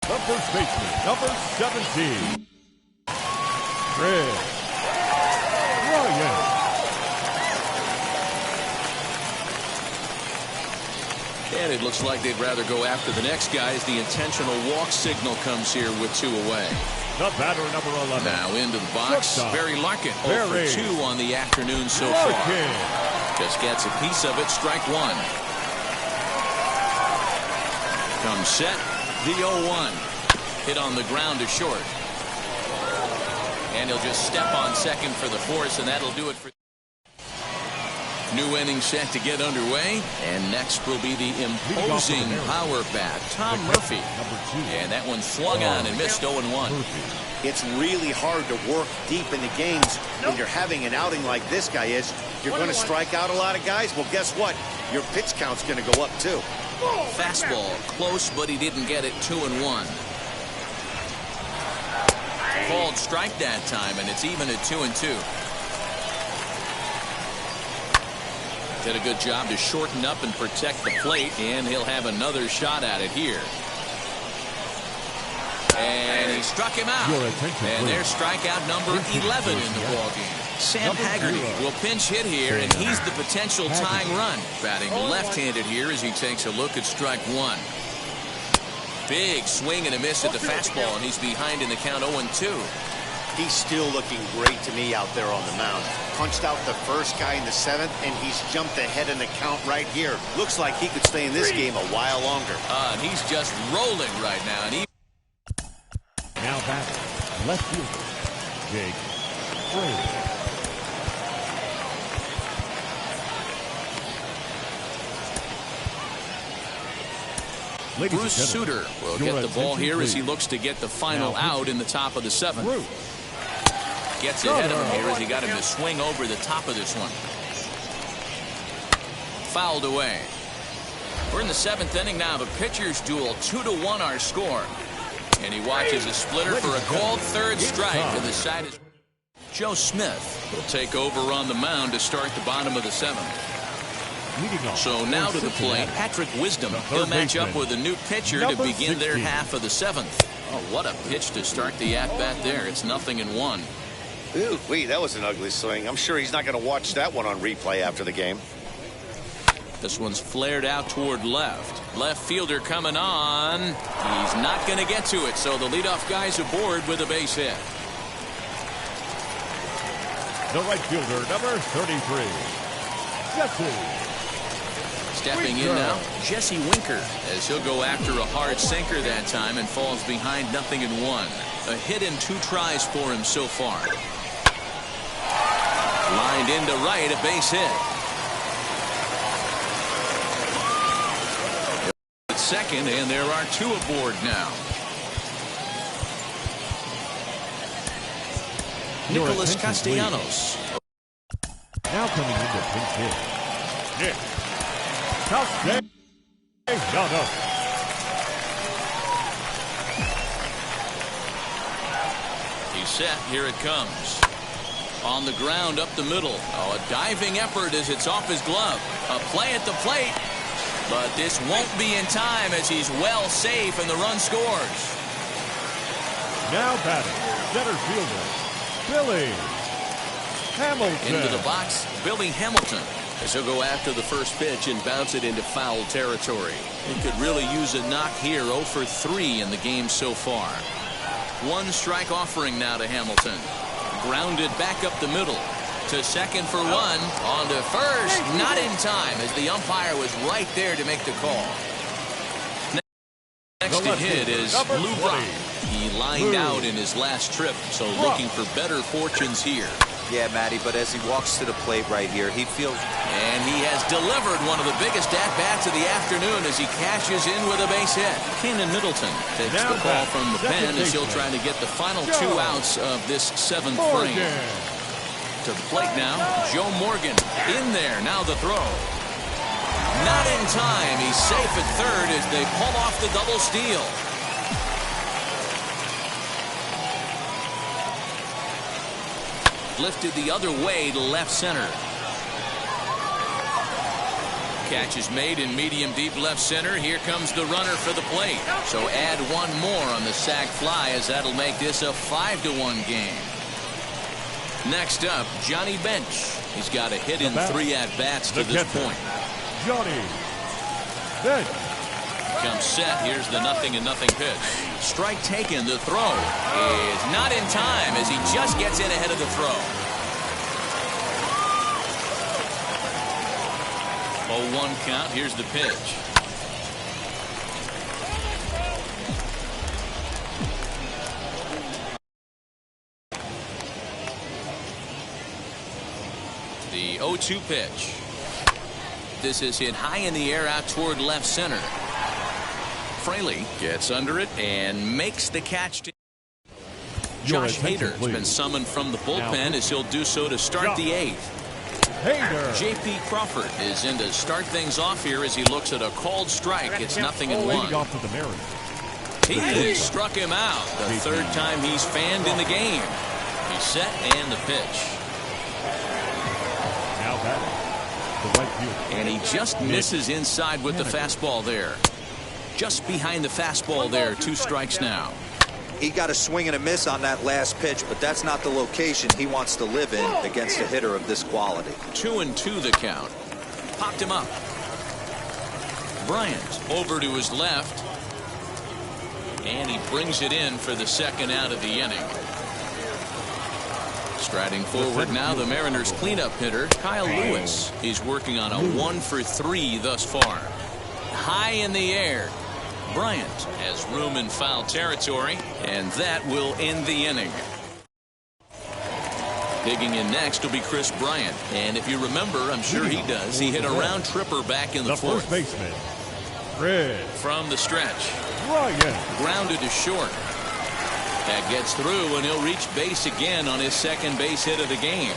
The first baseman, number 17. Ryan.
And it looks like they'd rather go after the next guy as the intentional walk signal comes here with 2 away.
The batter, number 11.
Now into the box, Barry Larkin. 0 for 2 on the afternoon so far. Just gets a piece of it, strike 1. Comes set, the 0-1. Hit on the ground to short. And he'll just step on second for the force, and that'll do it for. New inning set to get underway, and next will be the imposing power bat, Tom Murphy. And that one swung on and missed 0-1.
It's really hard to work deep in the games when you're having an outing like this guy is. You're going to strike out a lot of guys. Well, guess what? Your pitch count's going to go up, too.
Fastball, close, but he didn't get it. 2-1. Called strike that time, and it's even at 2-2. Did a good job to shorten up and protect the plate, and he'll have another shot at it here. And he struck him out. And there's strikeout number 11 in the ballgame. Sam Haggerty will pinch hit here, and he's the potential tying run. Batting left-handed here as he takes a look at strike 1. Big swing and a miss at the fastball, and he's behind in the count 0-2.
He's still looking great to me out there on the mound. Punched out the first guy in the 7th, and he's jumped ahead in the count right here. Looks like he could stay in this game a while longer.
And he's just rolling right now. And he
now back, left fielder, Jake Fraley.
Bruce Sutter will get the ball here as he looks to get the final out in the top of the 7th. Gets ahead of him here as he got him to swing over the top of this one. Fouled away. We're in the 7th inning now. The pitcher's duel, 2-1 our score. And he watches a splitter for a called third strike. And the side is Joe Smith will take over on the mound to start the bottom of the 7th. So now to the plate, Patrick Wisdom. He'll match up with a new pitcher to begin their half of the 7th. Oh, what a pitch to start the at-bat there. It's 0-1.
Ooh, wait, that was an ugly swing. I'm sure he's not going to watch that one on replay after the game.
This one's flared out toward left. Left fielder coming on. He's not going to get to it, so the leadoff guy's aboard with a base hit.
The right fielder, number 33, Jesse.
Stepping in now, Jesse Winker, as he'll go after a hard sinker that time and falls behind 0-1. A hit in 2 tries for him so far. Lined into right, a base hit. At second, and there are 2 aboard now. Nicholas
attention, please.
Castellanos.
Now coming into pinch hit. Nick Castellanos.
He's set. Here it comes. On the ground up the middle. Oh, a diving effort as it's off his glove. A play at the plate. But this won't be in time as he's well safe and the run scores.
Now batting, center fielder, Billy Hamilton.
Into the box, Billy Hamilton. As he'll go after the first pitch and bounce it into foul territory. He could really use a knock here. 0 for 3 in the game so far. One strike offering now to Hamilton. Grounded back up the middle. To second for one. On to first. Not in time as the umpire was right there to make the call. Next to hit is Lou Brock. He lined out in his last trip, so looking for better fortunes here.
Yeah, Matty, but as he walks to the plate right here, he feels...
And he has delivered one of the biggest at-bats of the afternoon as he cashes in with a base hit. Cannon Middleton takes the ball from the pen as he'll try to get the final 2 outs of this 7th frame. To the plate now, Joe Morgan in there. Now the throw. Not in time. He's safe at third as they pull off the double steal. Lifted the other way to left center. Catch is made in medium deep left center. Here comes the runner for the plate. So add one more on the sac fly as that'll make this a 5-1 game. Next up, Johnny Bench. He's got a hit in 3 at-bats to this point.
Johnny Bench.
Comes set. Here's the 0-0 pitch. Strike taken. The throw is not in time as he just gets in ahead of the throw. 0-1 count. Here's the pitch. The 0-2 pitch. This is hit high in the air out toward left center. Fraley gets under it and makes the catch. Josh Hader's been summoned from the bullpen as he'll do so to start the 8th. J.P. Crawford is in to start things off here as he looks at a called strike. It's 0-1. He struck him out the 3rd time he's fanned in the game. He's set and the pitch.
Now batting, the right fielder.
And he just misses inside with the fastball there. Just behind the fastball there. 2 strikes now.
He got a swing and a miss on that last pitch, but that's not the location he wants to live in against a hitter of this quality.
2-2 the count. Popped him up. Bryant over to his left. And he brings it in for the 2nd out of the inning. Striding forward now, the Mariners cleanup hitter, Kyle Lewis. He's working on a 1 for 3 thus far. High in the air. Bryant has room in foul territory, and that will end the inning. Digging in next will be Chris Bryant. And if you remember, I'm sure he does, he hit a round tripper back in the 4th.
First baseman, Chris.
From the stretch.
Bryant.
Grounded to short. That gets through, and he'll reach base again on his 2nd base hit of the game.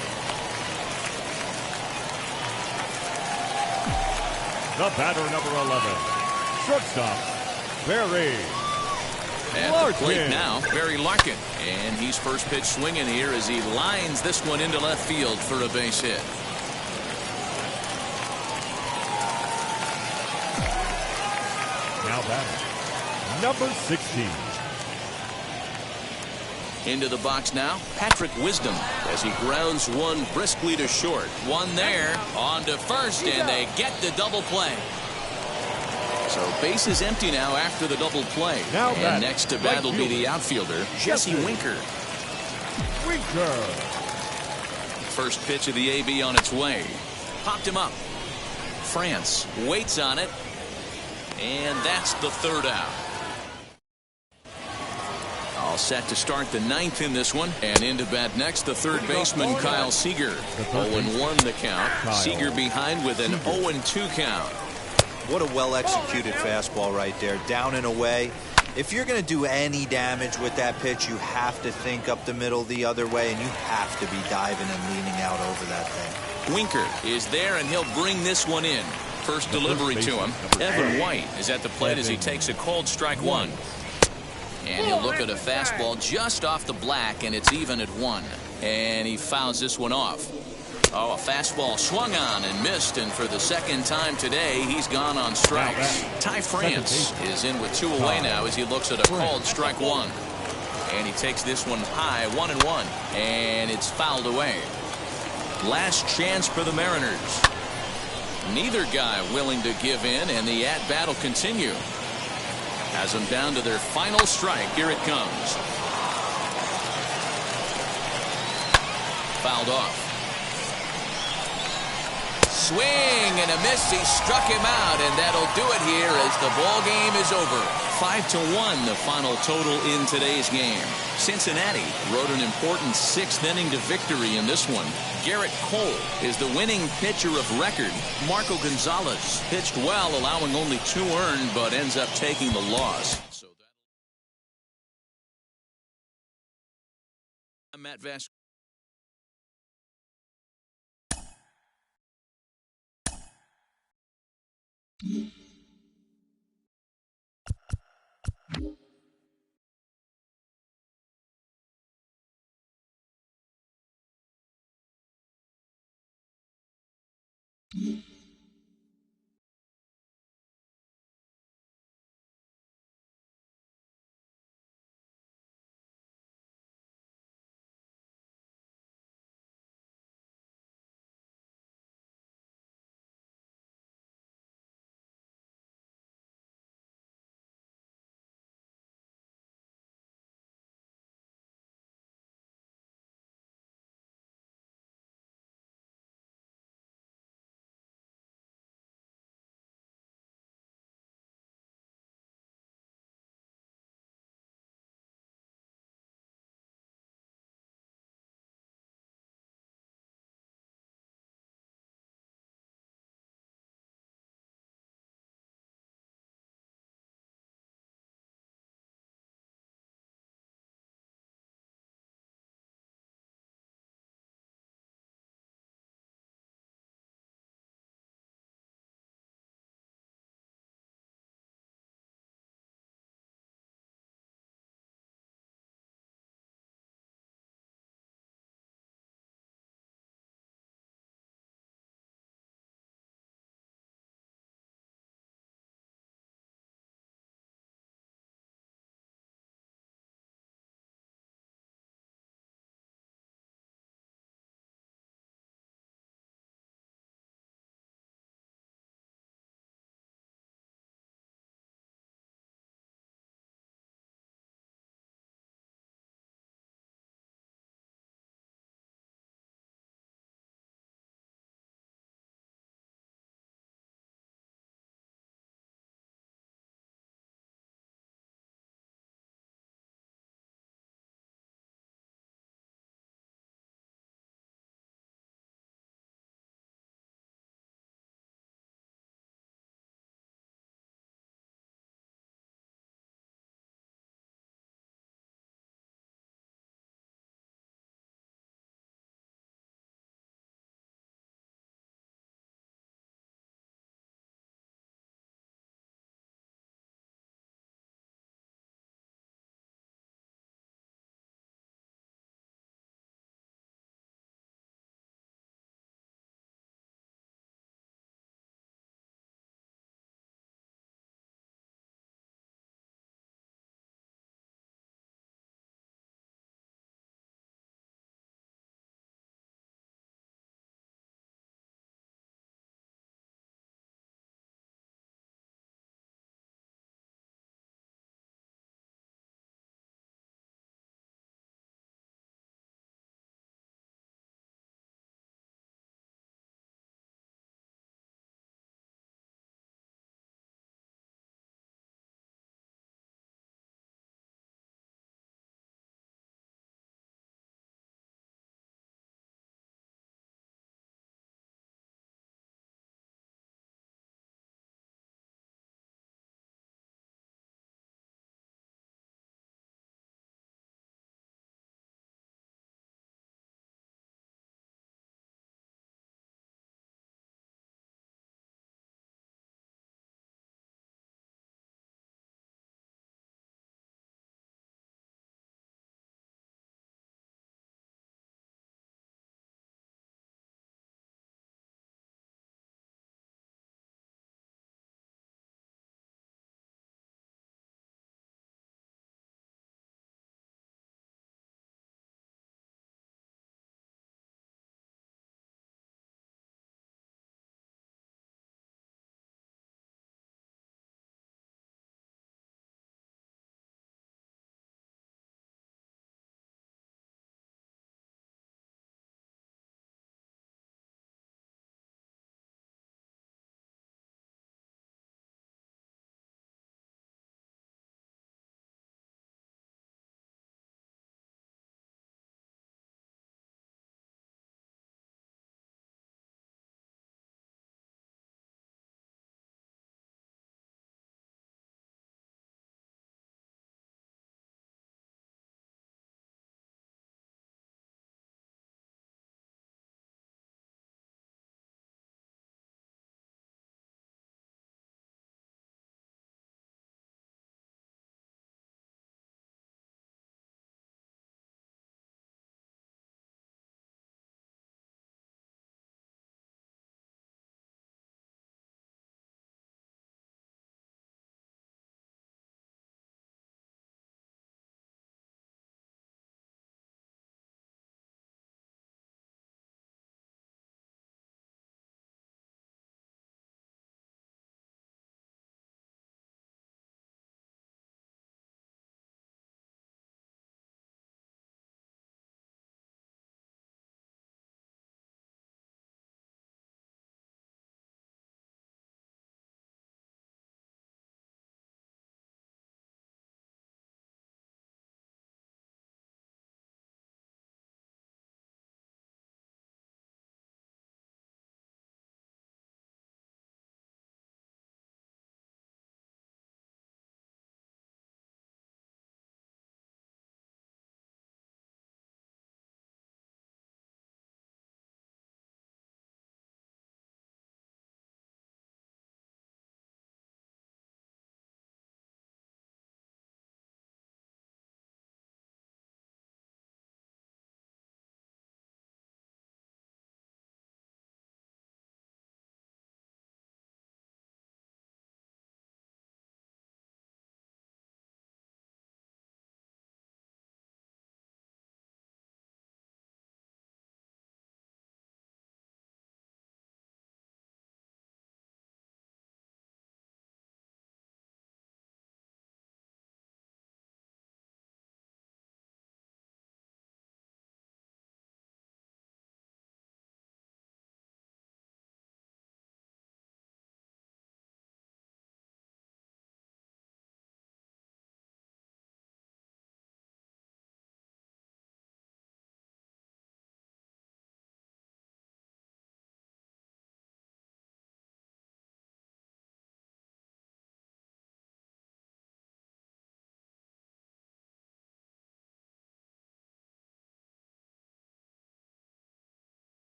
The batter, number 11, shortstop, Barry
At
Larkin.
the plate now, Barry Larkin. And he's first pitch swinging here as he lines this one into left field for a base hit.
Now batting, number 16.
Into the box now, Patrick Wisdom as he grounds one briskly to short. One there, on to first, and they get the double play. So base is empty now after the double play.
Now
and next to bat will be the outfielder, Jesse Winker. First pitch of the AB on its way. Popped him up. France waits on it. And that's the 3rd out. All set to start the 9th in this one. And into bat next, the 3rd baseman, Kyle Seager. 0-1 the count. Seager behind with an 0-2 count.
What a well-executed fastball right there. Down and away. If you're going to do any damage with that pitch, you have to think up the middle the other way, and you have to be diving and leaning out over that thing.
Winker is there, and he'll bring this one in. First delivery to him. Evan White is at the plate as he takes a cold strike one. And he'll look at a fastball just off the black, and it's even at 1. And he fouls this one off. Oh, a fastball swung on and missed, and for the second time today, he's gone on strikes. Ty France is in with 2 away now as he looks at a called strike one. And he takes this one high, 1-1, and it's fouled away. Last chance for the Mariners. Neither guy willing to give in, and the at-bat will continue. Has them down to their final strike. Here it comes. Fouled off. Swing and a miss. He struck him out, and that'll do it here as the ball game is over. 5-1 the final total in today's game. Cincinnati rode an important 6th inning to victory in this one. Garrett Cole is the winning pitcher of record. Marco Gonzalez pitched well, allowing only 2 earned, but ends up taking the loss. So I'm Matt Vasquez.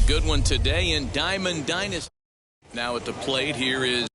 good one today in Diamond Dynasty. Now at the plate here is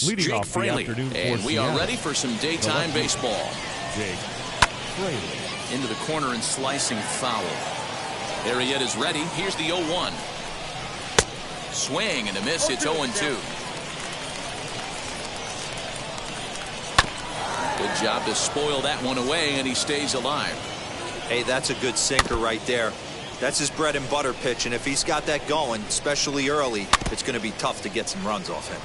Leading
Jake
off the
Fraley,
afternoon for
and we are
Seattle,
ready for some daytime baseball.
Jake Fraley.
Into the corner and slicing foul. Arrieta is ready. Here's the 0-1. Swing and a miss. It's 0-2. Good job to spoil that one away, and he stays alive.
Hey, that's a good sinker right there. That's his bread and butter pitch, and if he's got that going, especially early, it's going to be tough to get some runs off him.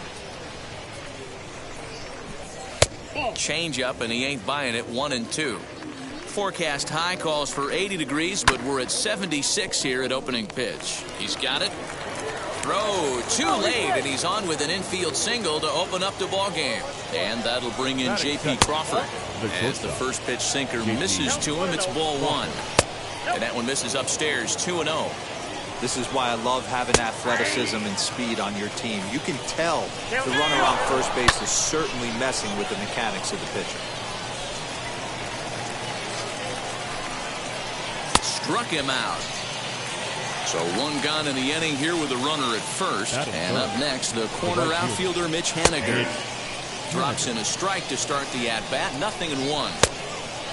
Change up, and he ain't buying it. 1-2. Forecast high calls for 80 degrees, but we're at 76 here at opening pitch. He's got it. Throw too late, and he's on with an infield single to open up the ball game. And that'll bring in J.P. Crawford. As the first pitch sinker misses to him, it's ball one. And that one misses upstairs. 2-0.
This is why I love having athleticism and speed on your team. You can tell the runner on first base is certainly messing with the mechanics of the pitcher.
Struck him out. So one gone in the inning here with a runner at first. And up next, the corner outfielder Mitch Haniger. Drops in a strike to start the at-bat. 0-1.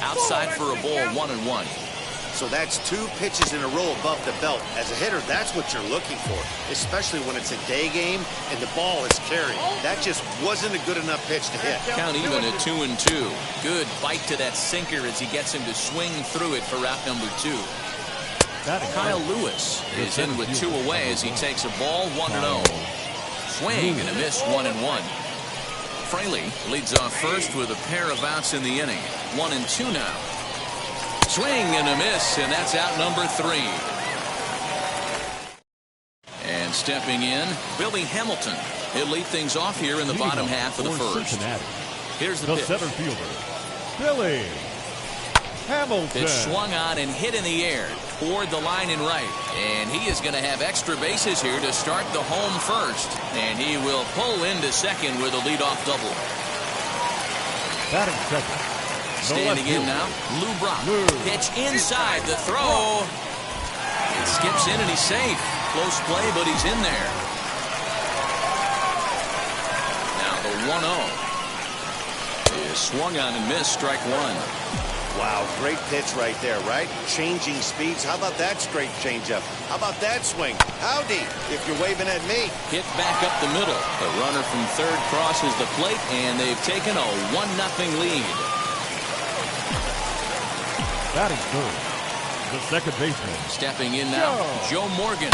Outside for a ball. 1-1.
So that's 2 pitches in a row above the belt. As a hitter, that's what you're looking for, especially when it's a day game and the ball is carried. That just wasn't a good enough pitch to hit.
Count even at 2-2. Good bite to that sinker as he gets him to swing through it for out number 2. Kyle Lewis is in with 2 away as he takes a ball. 1-0. Swing and a miss. 1-1. Fraley leads off first with a pair of outs in the inning. 1-2 now. Swing and a miss, and that's out number 3. And stepping in, Billy Hamilton. He'll lead things off here in the bottom half of the first. Here's the pitch.
Center fielder, Billy Hamilton.
It's swung on and hit in the air toward the line and right. And he is going to have extra bases here to start the home first. And he will pull into second with a leadoff double.
Batting second.
Standing in now, Lou Brock. Pitch inside the throw. It skips in and he's safe. Close play, but he's in there. Now the 1-0 is swung on and missed. Strike 1.
Wow, great pitch right there, right? Changing speeds. How about that straight changeup? How about that swing? Howdy, if you're waving at me.
Hit back up the middle. The runner from third crosses the plate, and they've taken a 1-0 lead.
Batting third, the second baseman.
Stepping in now, Joe Morgan.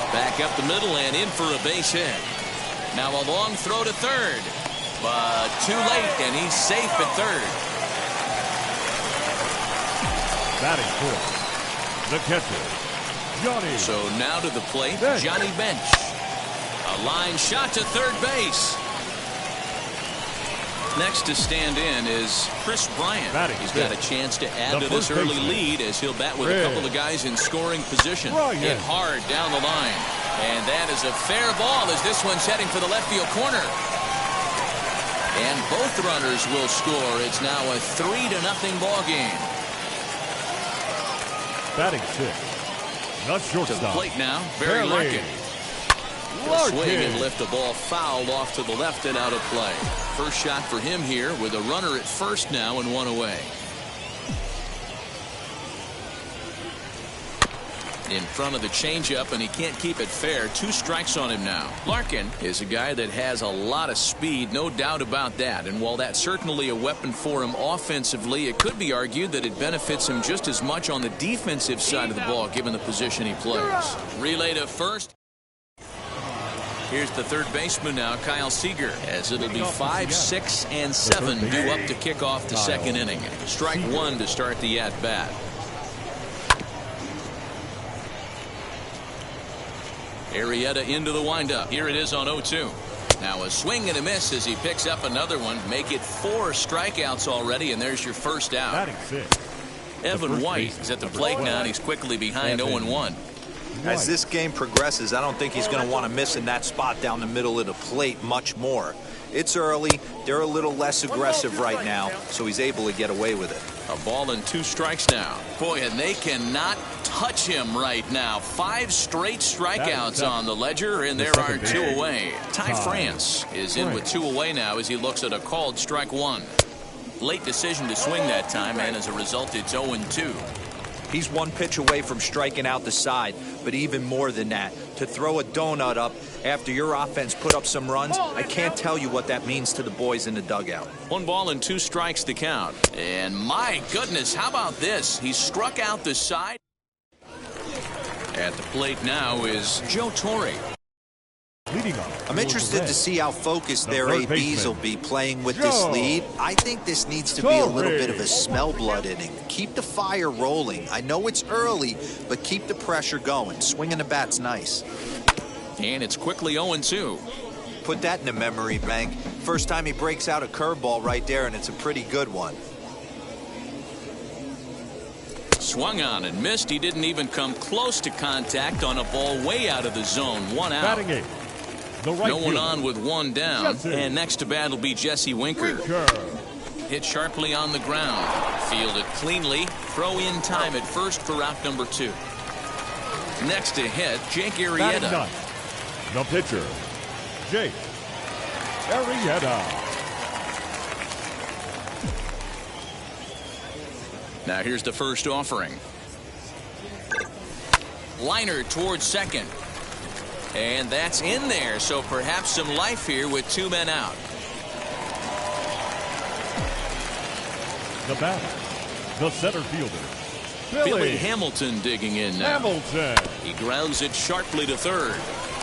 Back up the middle and in for a base hit. Now a long throw to third, but too late, and he's safe at third.
Batting fourth, the catcher, Johnny.
So now to the plate, Johnny Bench. A line shot to third base. Next to stand in is Chris Bryant. He's got a chance to add to this early lead as he'll bat with a couple of guys in scoring position. Hit hard down the line. And that is a fair ball as this one's heading for the left field corner. And both runners will score. It's now a 3-0 ball game.
Batting sixth, not shortstop.
To the plate now, Barry Larkin. Swing and lift a ball fouled off to the left and out of play. First shot for him here with a runner at first now and 1 away. In front of the changeup, and he can't keep it fair. 2 strikes on him now. Larkin is a guy that has a lot of speed, no doubt about that. And while that's certainly a weapon for him offensively, it could be argued that it benefits him just as much on the defensive side of the ball given the position he plays. Relay to first. Here's the third baseman now, Kyle Seager, as it'll be 5, 6, and 7 due up to kick off the second inning. Strike one to start the at-bat. Arrieta into the windup. Here it is on 0-2. Now a swing and a miss as he picks up another one. Make it 4 strikeouts already, and there's your first out.
Batting 6.
Evan White is at the plate now, and he's quickly behind 0-1.
As this game progresses, I don't think he's going to want to miss in that spot down the middle of the plate much more. It's early. They're a little less aggressive right now, so he's able to get away with it.
A ball and 2 strikes now. Boy, and they cannot touch him right now. 5 straight strikeouts on the ledger, and there are 2 away. Ty France is in with 2 away now as he looks at a called strike 1. Late decision to swing that time, and as a result, it's 0-2.
He's 1 pitch away from striking out the side, but even more than that, to throw a donut up after your offense put up some runs, I can't tell you what that means to the boys in the dugout.
1 ball and 2 strikes to count. And my goodness, how about this? He struck out the side. At the plate now is Joe Torre.
I'm interested to see how focused their ABs will be playing with this lead. I think this needs to be a little bit of a smell blood inning. Keep the fire rolling. I know it's early, but keep the pressure going. Swinging the bat's nice.
And it's quickly 0-2.
Put that in the memory bank. First time he breaks out a curveball right there, and it's a pretty good one.
Swung on and missed. He didn't even come close to contact on a ball way out of the zone. 1 out.
Batting 8.
No one on with 1 down. And next to bat will be Jesse Winker. Hit sharply on the ground. Fielded cleanly. Throw in time at first for out number 2. Next to hit, Jake Arrieta.
The pitcher, Jake Arrieta.
Now here's the first offering. Liner towards second. And that's in there, so perhaps some life here with 2 men out.
The batter, the center fielder,
Billy Hamilton digging in now.
Hamilton.
He grounds it sharply to third.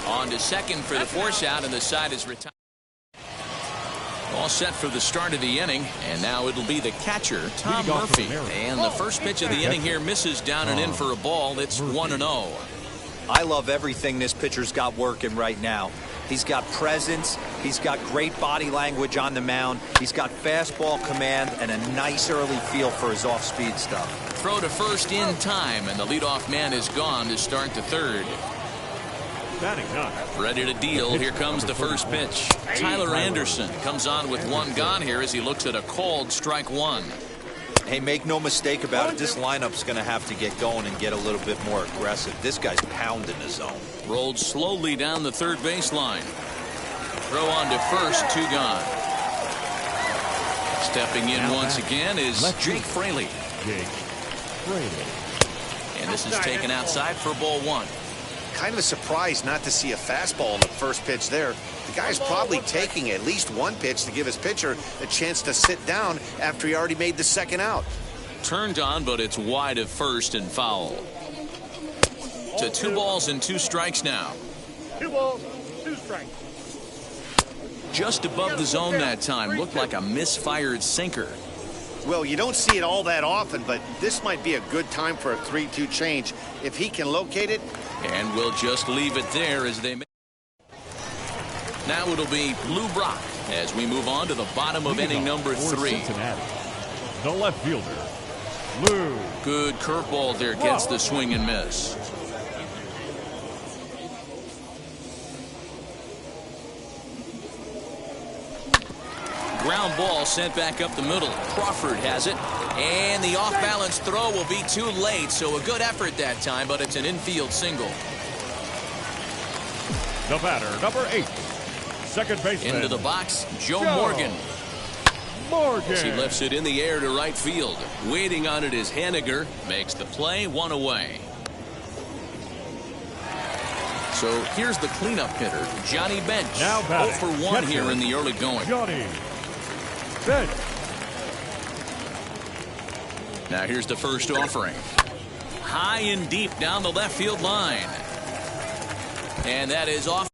On to second for the force out, and the side is retired. All set for the start of the inning, and now it'll be the catcher, Tom Murphy. And the first pitch of the inning here misses down and in for a ball. It's 1-0.
I love everything this pitcher's got working right now. He's got presence. He's got great body language on the mound. He's got fastball command and a nice early feel for his off-speed stuff.
Throw to first in time, and the leadoff man is gone to start the third. Ready to deal. Here comes the first pitch. Tyler Anderson comes on with 1 gone here as he looks at a called strike 1.
Hey, make no mistake about it. This lineup's going to have to get going and get a little bit more aggressive. This guy's pounding the zone.
Rolled slowly down the third baseline. Throw on to first, 2 gone. Stepping in once again is Jake Fraley. And this is taken outside for ball 1.
Kind of a surprise not to see a fastball on the first pitch there. The guy's probably taking at least 1 pitch to give his pitcher a chance to sit down after he already made the second out.
Turned on, but it's wide of first and foul. To 2 balls and 2 strikes now.
2 balls, 2 strikes.
Just above the zone that time. Looked like a misfired sinker.
Well, you don't see it all that often, but this might be a good time for a 3-2 change. If he can locate it.
And we'll just leave it there as they make. Now it'll be Lou Brock as we move on to the bottom of inning number 3.
The left fielder, Lou.
Good curveball there, gets the swing and miss. Ground ball sent back up the middle. Crawford has it. And the off-balance throw will be too late, so a good effort that time, but it's an infield single.
The batter, number 8, second baseman.
Into the box, Joe Morgan. As he lifts it in the air to right field. Waiting on it is Haniger. Makes the play, 1 away. So here's the cleanup hitter, Johnny Bench.
Now
0 for 1 here in the early going.
Johnny Bench.
Now here's the first offering. High and deep down the left field line. And that is off.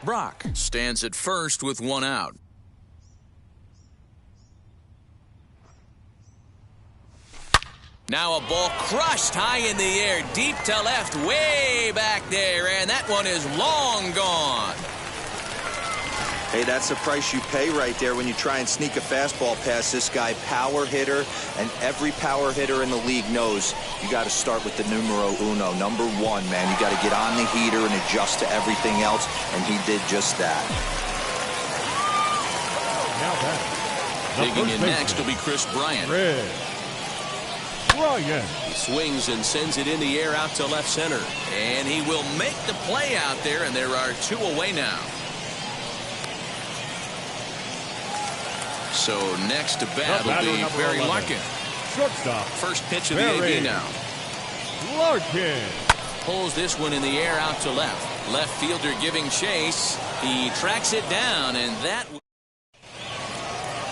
Brock stands at first with one out. Now a ball crushed high in the air, deep to left, way back there, and that one is long gone.
Hey, that's the price you pay right there when you try and sneak a fastball past this guy. Power hitter, and every power hitter in the league knows you got to start with the numero uno, number one, man. You got to get on the heater and adjust to everything else, and he did just that.
Now back.
Digging in next will be Chris Bryant.
He
swings and sends it in the air out to left center, and he will make the play out there, and there are two away now. So next to bat will be Barry Larkin.
Shortstop.
First pitch of the AB now.
Larkin
pulls this one in the air out to left. Left fielder giving chase. He tracks it down, and that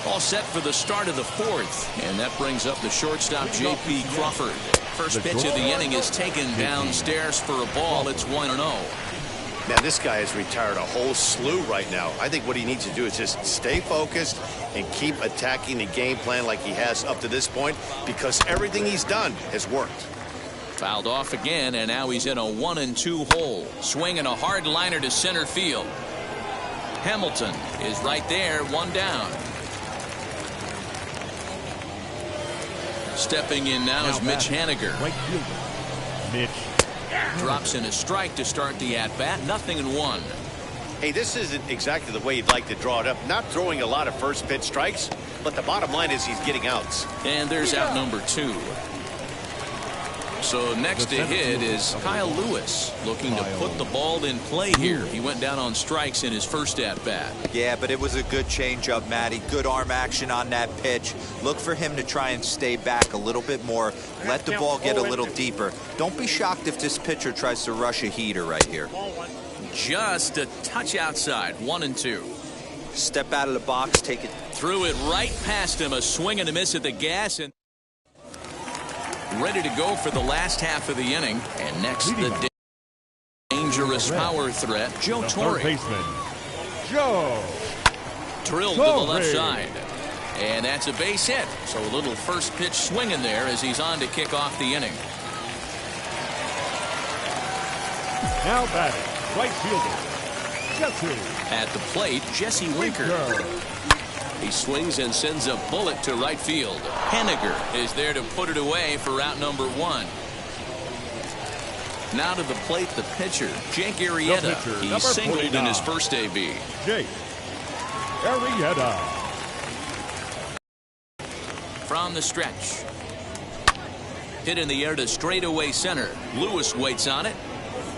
all set for the start of the fourth. And that brings up the shortstop, J.P. Crawford. First pitch of the inning is taken downstairs for a ball. It's 1-0.
Man, this guy has retired a whole slew right now. I think what he needs to do is just stay focused and keep attacking the game plan like he has up to this point, because everything he's done has worked.
Fouled off again, and now he's in a 1-2 hole. Swinging a hard liner to center field. Hamilton is right there, one down. Stepping in now is Mitch Haniger.
Right fielder. Mitch.
Drops in a strike to start the at-bat. 0-1.
Hey, this isn't exactly the way you'd like to draw it up. Not throwing a lot of first pitch strikes, but the bottom line is he's getting outs.
And there's out number 2. So next to hit is Kyle Lewis, looking to put the ball in play here. He went down on strikes in his first at-bat.
Yeah, but it was a good changeup, Matty. Good arm action on that pitch. Look for him to try and stay back a little bit more. Let the ball get a little deeper. Don't be shocked if this pitcher tries to rush a heater right here.
Just a touch outside. 1-2.
Step out of the box, take it.
Threw it right past him. A swing and a miss at the gas, and ready to go for the last half of the inning. And next, the dangerous power threat, Joe Torre.
Third baseman, Joe.
Drilled to the left side. And that's a base hit. So a little first pitch swing in there as he's on to kick off the inning.
Now batting, right fielder, Jesse.
At the plate, Jesse Winker. He swings and sends a bullet to right field. Haniger is there to put it away for out number 1. Now to the plate, the pitcher, Jake Arrieta. He singled in his first AB.
Jake Arrieta.
From the stretch. Hit in the air to straightaway center. Lewis waits on it.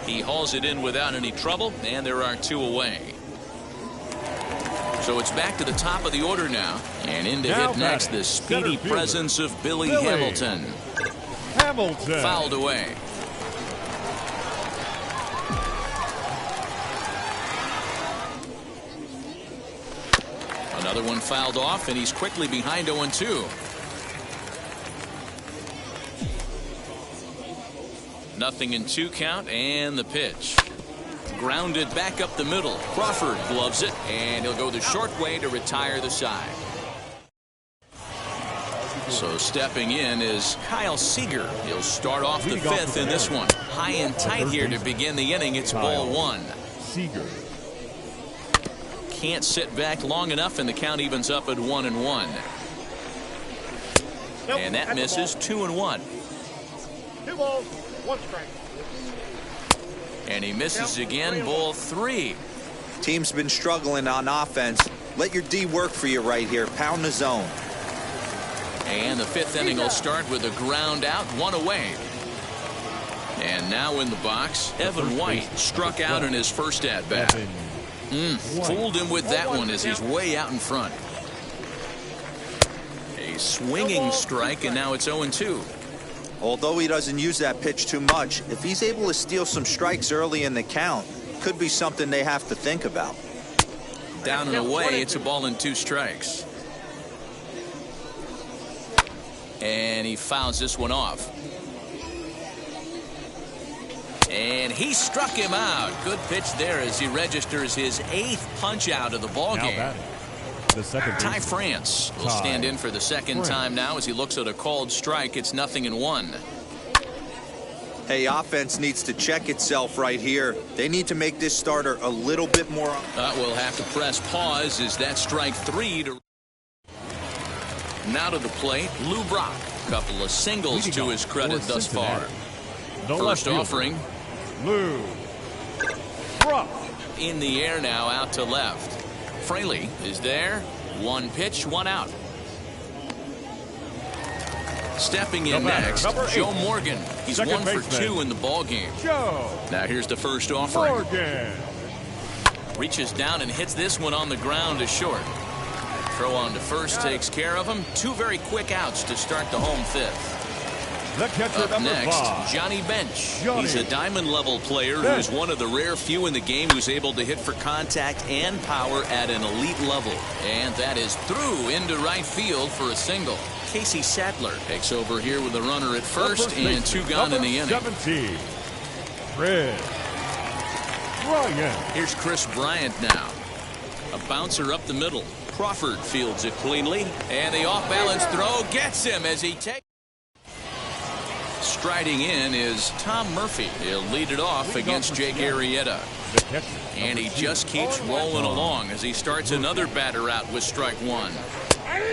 He hauls it in without any trouble, and there are 2 away. So it's back to the top of the order now. And in to hit next, the speedy presence of Billy Hamilton. Fouled away. Another one fouled off, and he's quickly behind 0-2. Nothing in 2 count, and the pitch. Grounded back up the middle. Crawford gloves it, and he'll go the short way to retire the side. So stepping in is Kyle Seager. He'll start off the 5th in this one. High and tight here to begin the inning. It's ball 1.
Seager.
Can't sit back long enough, and the count evens up at 1-1. And that misses. 2-1.
2 balls, 1 strike.
And he misses again. Ball 3.
Team's been struggling on offense. Let your D work for you right here. Pound the zone.
And the 5th inning will start with a ground out, 1 away. And now in the box, Evan White struck out in his first at-bat. Fooled him with that one as he's way out in front. A swinging strike, and now it's 0-2.
Although he doesn't use that pitch too much, if he's able to steal some strikes early in the count, could be something they have to think about.
Down and away, it's a ball and 2 strikes. And And he fouls this one off. And he struck him out. Good pitch there as he registers his 8th punch out of the ball game.
The second
Ty France will stand in for the second time now as he looks at a called strike. It's 0-1.
Hey, offense needs to check itself right here. They need to make this starter a little bit more.
We'll have to press pause as that strike 3 to. Now to the plate, Lou Brock. Couple of singles to his credit thus far. First offering.
Lou Brock.
In the air now, out to left. Fraley is there. 1 pitch, 1 out. Stepping in next, Joe Morgan. He's 1 for 2 in the ball game. Now here's the first offering. Reaches down and hits this one on the ground to short. Throw on to first takes care of him. 2 very quick outs to start the home 5th. Up next, Johnny Bench. He's a diamond-level player who's one of the rare few in the game who's able to hit for contact and power at an elite level. And that is through into right field for a single. Casey Sadler takes over here with a runner at first and 2 gone in the inning.
17, Chris Bryant.
Here's Chris Bryant now. A bouncer up the middle. Crawford fields it cleanly. And the off-balance throw gets him as he takes. Striding in is Tom Murphy. He'll lead it off against Jake Arrieta. And he just keeps rolling along as he starts another batter out with strike 1.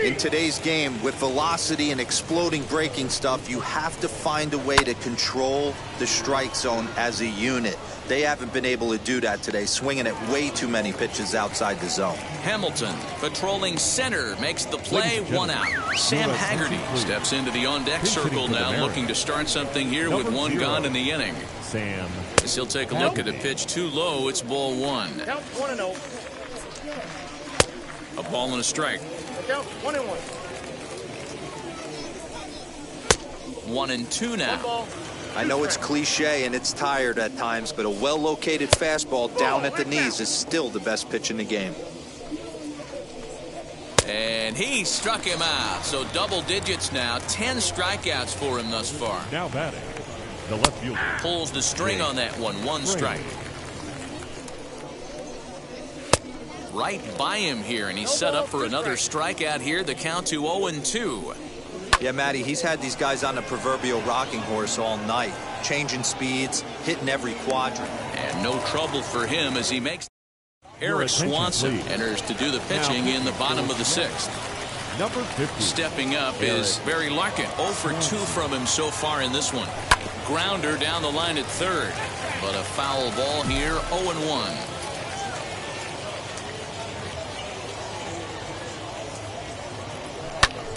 In today's game, with velocity and exploding breaking stuff, you have to find a way to control the strike zone as a unit. They haven't been able to do that today, swinging at way too many pitches outside the zone.
Hamilton patrolling center makes the play, 1 out. Sam Haggerty steps into the on-deck circle now, looking to start something here with 1 gone in the inning.
Sam.
As he'll take a look at a pitch too low. It's ball 1.
Count 1-0.
A ball and a strike.
Count 1-1.
1-2 now.
I know it's cliche and it's tired at times, but a well-located fastball down at the knees is still the best pitch in the game.
And he struck him out. So double digits now. 10 strikeouts for him thus far.
Now batting, the left fielder.
Pulls the string on that one. 1 strike. Right by him here, and he's set up for another strikeout here. The count to 0-2.
Yeah, Matty, he's had these guys on the proverbial rocking horse all night, changing speeds, hitting every quadrant.
And no trouble for him as he makes. Eric Swanson enters to do the pitching in the bottom of the 6th.
Number 50.
Stepping up is Barry Larkin. 0 for 2 from him so far in this one. Grounder down the line at third, but a foul ball here. 0-1.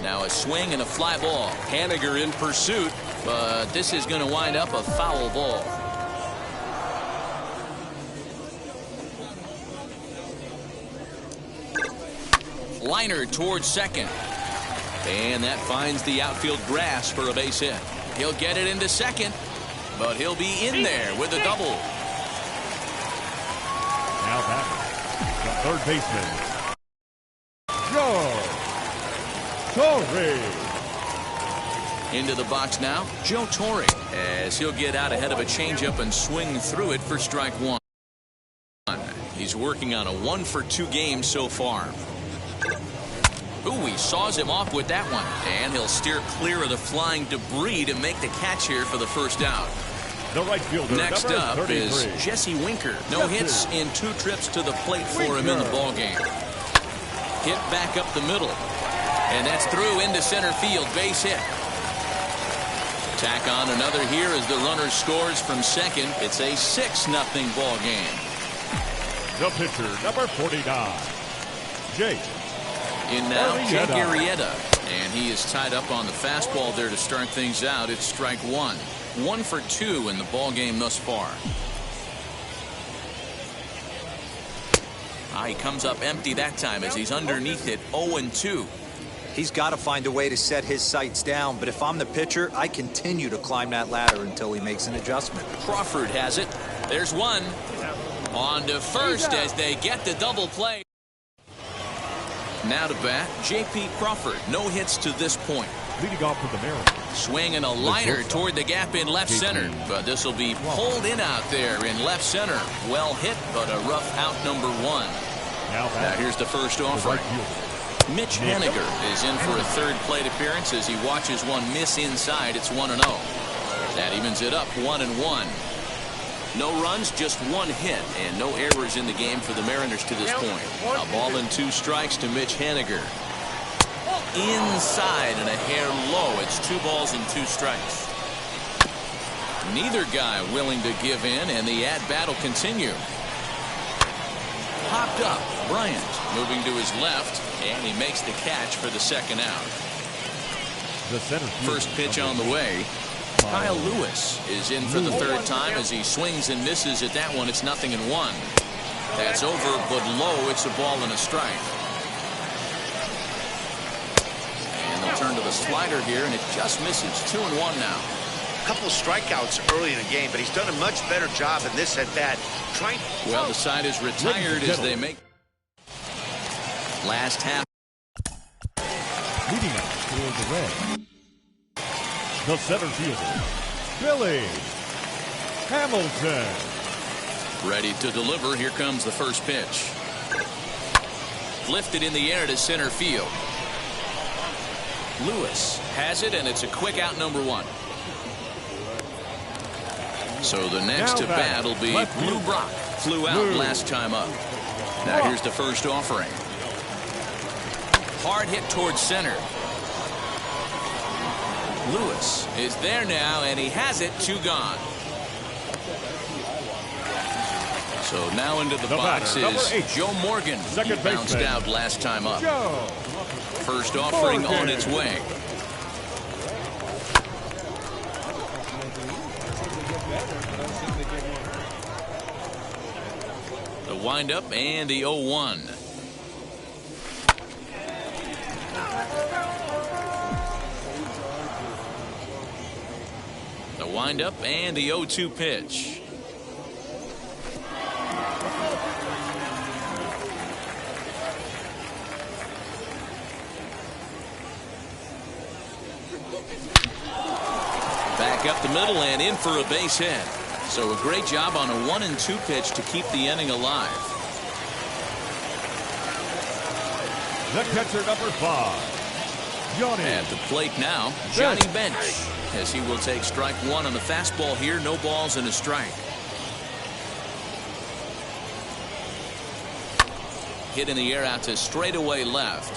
Now a swing and a fly ball. Haniger in pursuit, but this is going to wind up a foul ball. Liner towards second. And that finds the outfield grass for a base hit. He'll get it into second, but he'll be in there with a double.
Now back, the third baseman, Joe Torre.
Into the box now, Joe Torre, as he'll get out ahead of a changeup and swing through it for strike 1. He's working on a 1 for 2 game so far. Ooh, he saws him off with that one, and he'll steer clear of the flying debris to make the catch here for the first out.
The right fielder,
next up
33.
is Jesse Winker. No hits in 2 trips to the plate for him in the ball game. Hit back up the middle. And that's through into center field, base hit. Tack on another here as the runner scores from second. It's a 6-0 ball game.
The pitcher, number 49, Jake.
In now, Jake Arrieta. And he is tied up on the fastball there to start things out. It's strike 1. 1 for 2 in the ball game thus far. He comes up empty that time as he's underneath it. 0-2.
He's got to find a way to set his sights down, but if I'm the pitcher, I continue to climb that ladder until he makes an adjustment.
Crawford has it. There's one. On to first as they get the double play. Now to bat, J.P. Crawford. No hits to this point.
Leading off for the Mariners.
Swinging a liner toward the gap in left center, but this will be pulled in out there in left center. Well hit, but a rough out number 1. Now here's the first offering. Mitch Haniger is in for a third plate appearance as he watches one miss inside. It's 1-0. That evens it up 1-1. No runs, just one hit, and no errors in the game for the Mariners to this point. A ball and 2 strikes to Mitch Haniger. Inside and a hair low. It's 2 balls and 2 strikes. Neither guy willing to give in, and the at-bat will continue. Popped up. Bryant moving to his left, and he makes the catch for the second out.
The center
first pitch on the way. Kyle Lewis is in for the third time as he swings and misses at that one. It's 0-1. That's over, but low. It's a ball and a strike. And they'll turn to the slider here, and it just misses. 2-1 now.
A couple strikeouts early in the game, but he's done a much better job in this at bat.
Well, the side is retired as they make last half.
Leading up for the Reds, the center fielder, Billy Hamilton.
Ready to deliver. Here comes the first pitch. Lifted in the air to center field. Lewis has it, and it's a quick out, number 1. So the next to bat will be Lou Brock. Flew out last time up. Now here's the first offering. Hard hit towards center. Lewis is there now, and he has it. 2 gone. So now into the box is Joe Morgan. He bounced out last time up. First offering on its way. The windup and the 0-1. The windup and the 0-2 pitch. Back up the middle and in for a base hit. So a great job on a 1-2 pitch to keep the inning alive.
The catcher, number 5, Johnny.
At the plate now, Johnny Bench, as he will take strike 1 on the fastball here. No balls and a strike. Hit in the air out to straightaway left.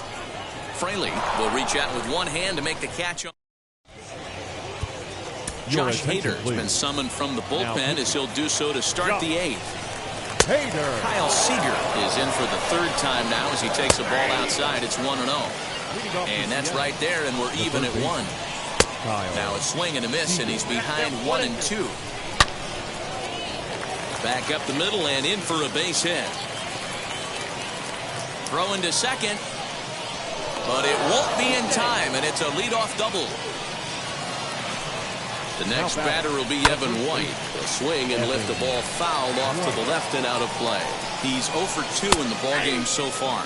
Fraley will reach out with one hand to make the catch on. Josh Hader has been summoned from the bullpen as he'll do so to start the 8th. Kyle Seager is in for the 3rd time now as he takes a ball outside. It's 1-0. And that's right there, and we're even at 1. Now a swing and a miss, and he's behind 1-2. Back up the middle and in for a base hit. Throw into second, but it won't be in time, and it's a leadoff double. The next batter will be Evan White. He'll swing and lift the ball foul off to the left and out of play. He's 0 for 2 in the ballgame so far.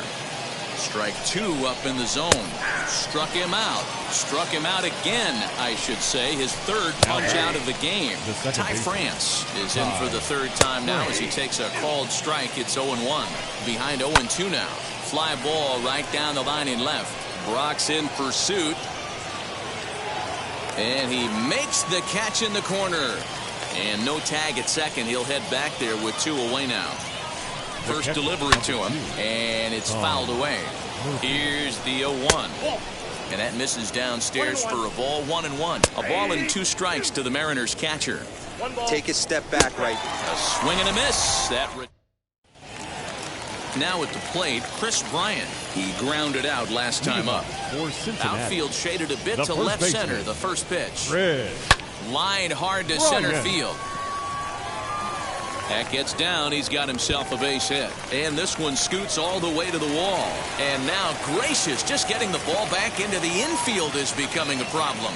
Strike 2 up in the zone. Struck him out. Struck him out again, I should say. His 3rd punch out of the game. Ty France is in for the 3rd time now as he takes a called strike. It's 0-1. Behind 0-2 now. Fly ball right down the line in left. Brock's in pursuit. And he makes the catch in the corner. And no tag at second. He'll head back there with 2 away now. First delivery to him. And it's fouled away. Here's the 0-1. And that misses downstairs for a ball. 1-1. A ball and 2 strikes to the Mariners catcher.
Take a step back right.
A swing and a miss. Now at the plate, Chris Bryant. He grounded out last time up. Outfield shaded a bit to left center. The first pitch. Line hard to center field. That gets down. He's got himself a base hit. And this one scoots all the way to the wall. And now Gracious just getting the ball back into the infield is becoming a problem.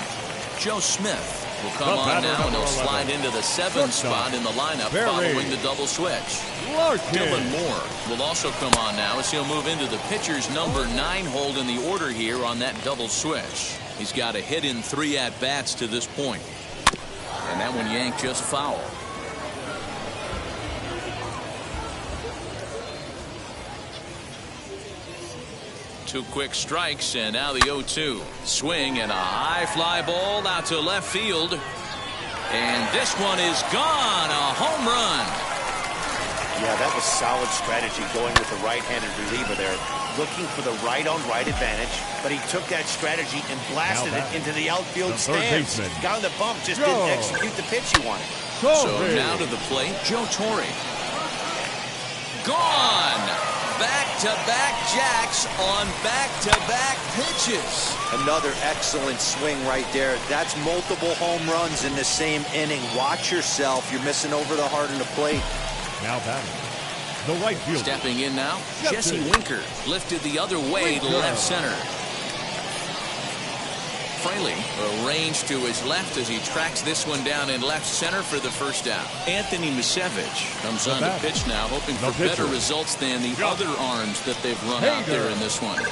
Joe Smith will come on now, and he'll slide into the 7th spot in the lineup following the double switch. Dylan Moore will also come on now as he'll move into the pitcher's number 9 hold in the order here on that double switch. He's got a hit in 3 at-bats to this point. And that one yanked just foul. Two quick strikes, and now the 0-2. Swing and a high fly ball out to left field. And this one is gone. A home run.
Yeah, that was solid strategy going with the right-handed reliever there. Looking for the right-on-right advantage, but he took that strategy and blasted it into the outfield stands. Got on the bump, just didn't execute the pitch he wanted.
So now to the plate, Joe Torre. Gone. Back-to-back jacks on back-to-back pitches.
Another excellent swing right there. That's multiple home runs in the same inning. Watch yourself. You're missing over the heart of the plate.
Now batting, the right fielder.
Stepping in now, Jesse Winker lifted the other way to left center. Fraley arranged to his left as he tracks this one down in left center for the first out. Anthony Misevich comes on to pitch now, hoping for better results than the other arms that they've run out there in this one.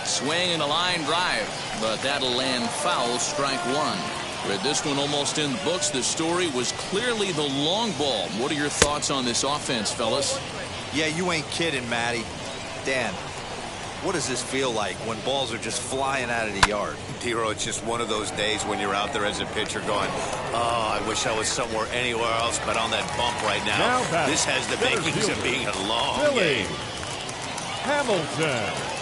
Swing and a line drive, but that'll land foul, strike 1. With this one almost in the books, the story was clearly the long ball. What are your thoughts on this offense, fellas?
Yeah, you ain't kidding, Matty. Dan, what does this feel like when balls are just flying out of the yard?
Dero, it's just one of those days when you're out there as a pitcher going, oh, I wish I was somewhere anywhere else but on that bump right now. This has the makings of being a long game.
Hamilton.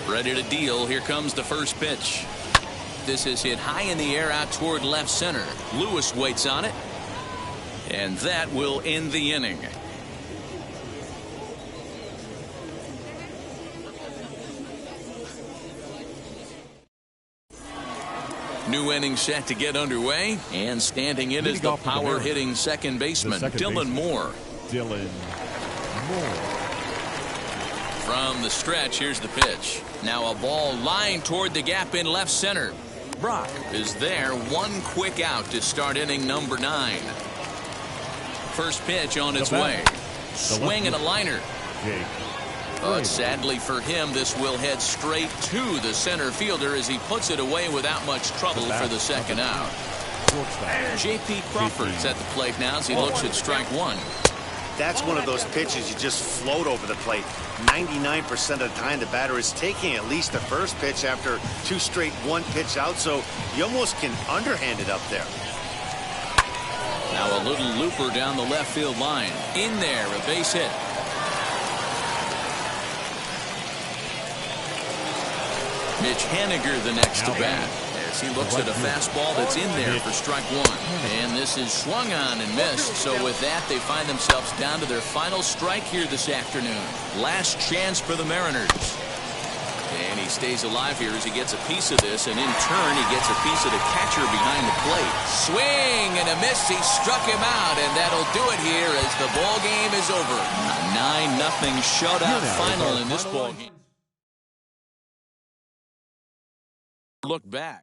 Ready to deal. Here comes the first pitch. This is hit high in the air out toward left center. Lewis waits on it. And that will end the inning. New inning set to get underway. And standing in is the power hitting second baseman, Dylan Moore. From the stretch, here's the pitch. Now a ball lined toward the gap in left center. Brock is there. One quick out to start inning number 9. First pitch on its way. Swing and a liner. But sadly for him, this will head straight to the center fielder as he puts it away without much trouble for the second out. J.P. Crawford's at the plate now as he looks at strike 1.
That's one of those pitches you just float over the plate. 99% of the time the batter is taking at least the first pitch after 2 straight 1-pitch out, so you almost can underhand it up there.
Now a little looper down the left field line. In there, a base hit. Mitch Haniger the next to bat as he looks at a fastball that's in there for strike 1. And this is swung on and missed. So with that, they find themselves down to their final strike here this afternoon. Last chance for the Mariners. And he stays alive here as he gets a piece of this, and in turn he gets a piece of the catcher behind the plate. Swing and a miss. He struck him out, and that'll do it here as the ball game is over. A 9-0 shutout final in this ball game. Look back.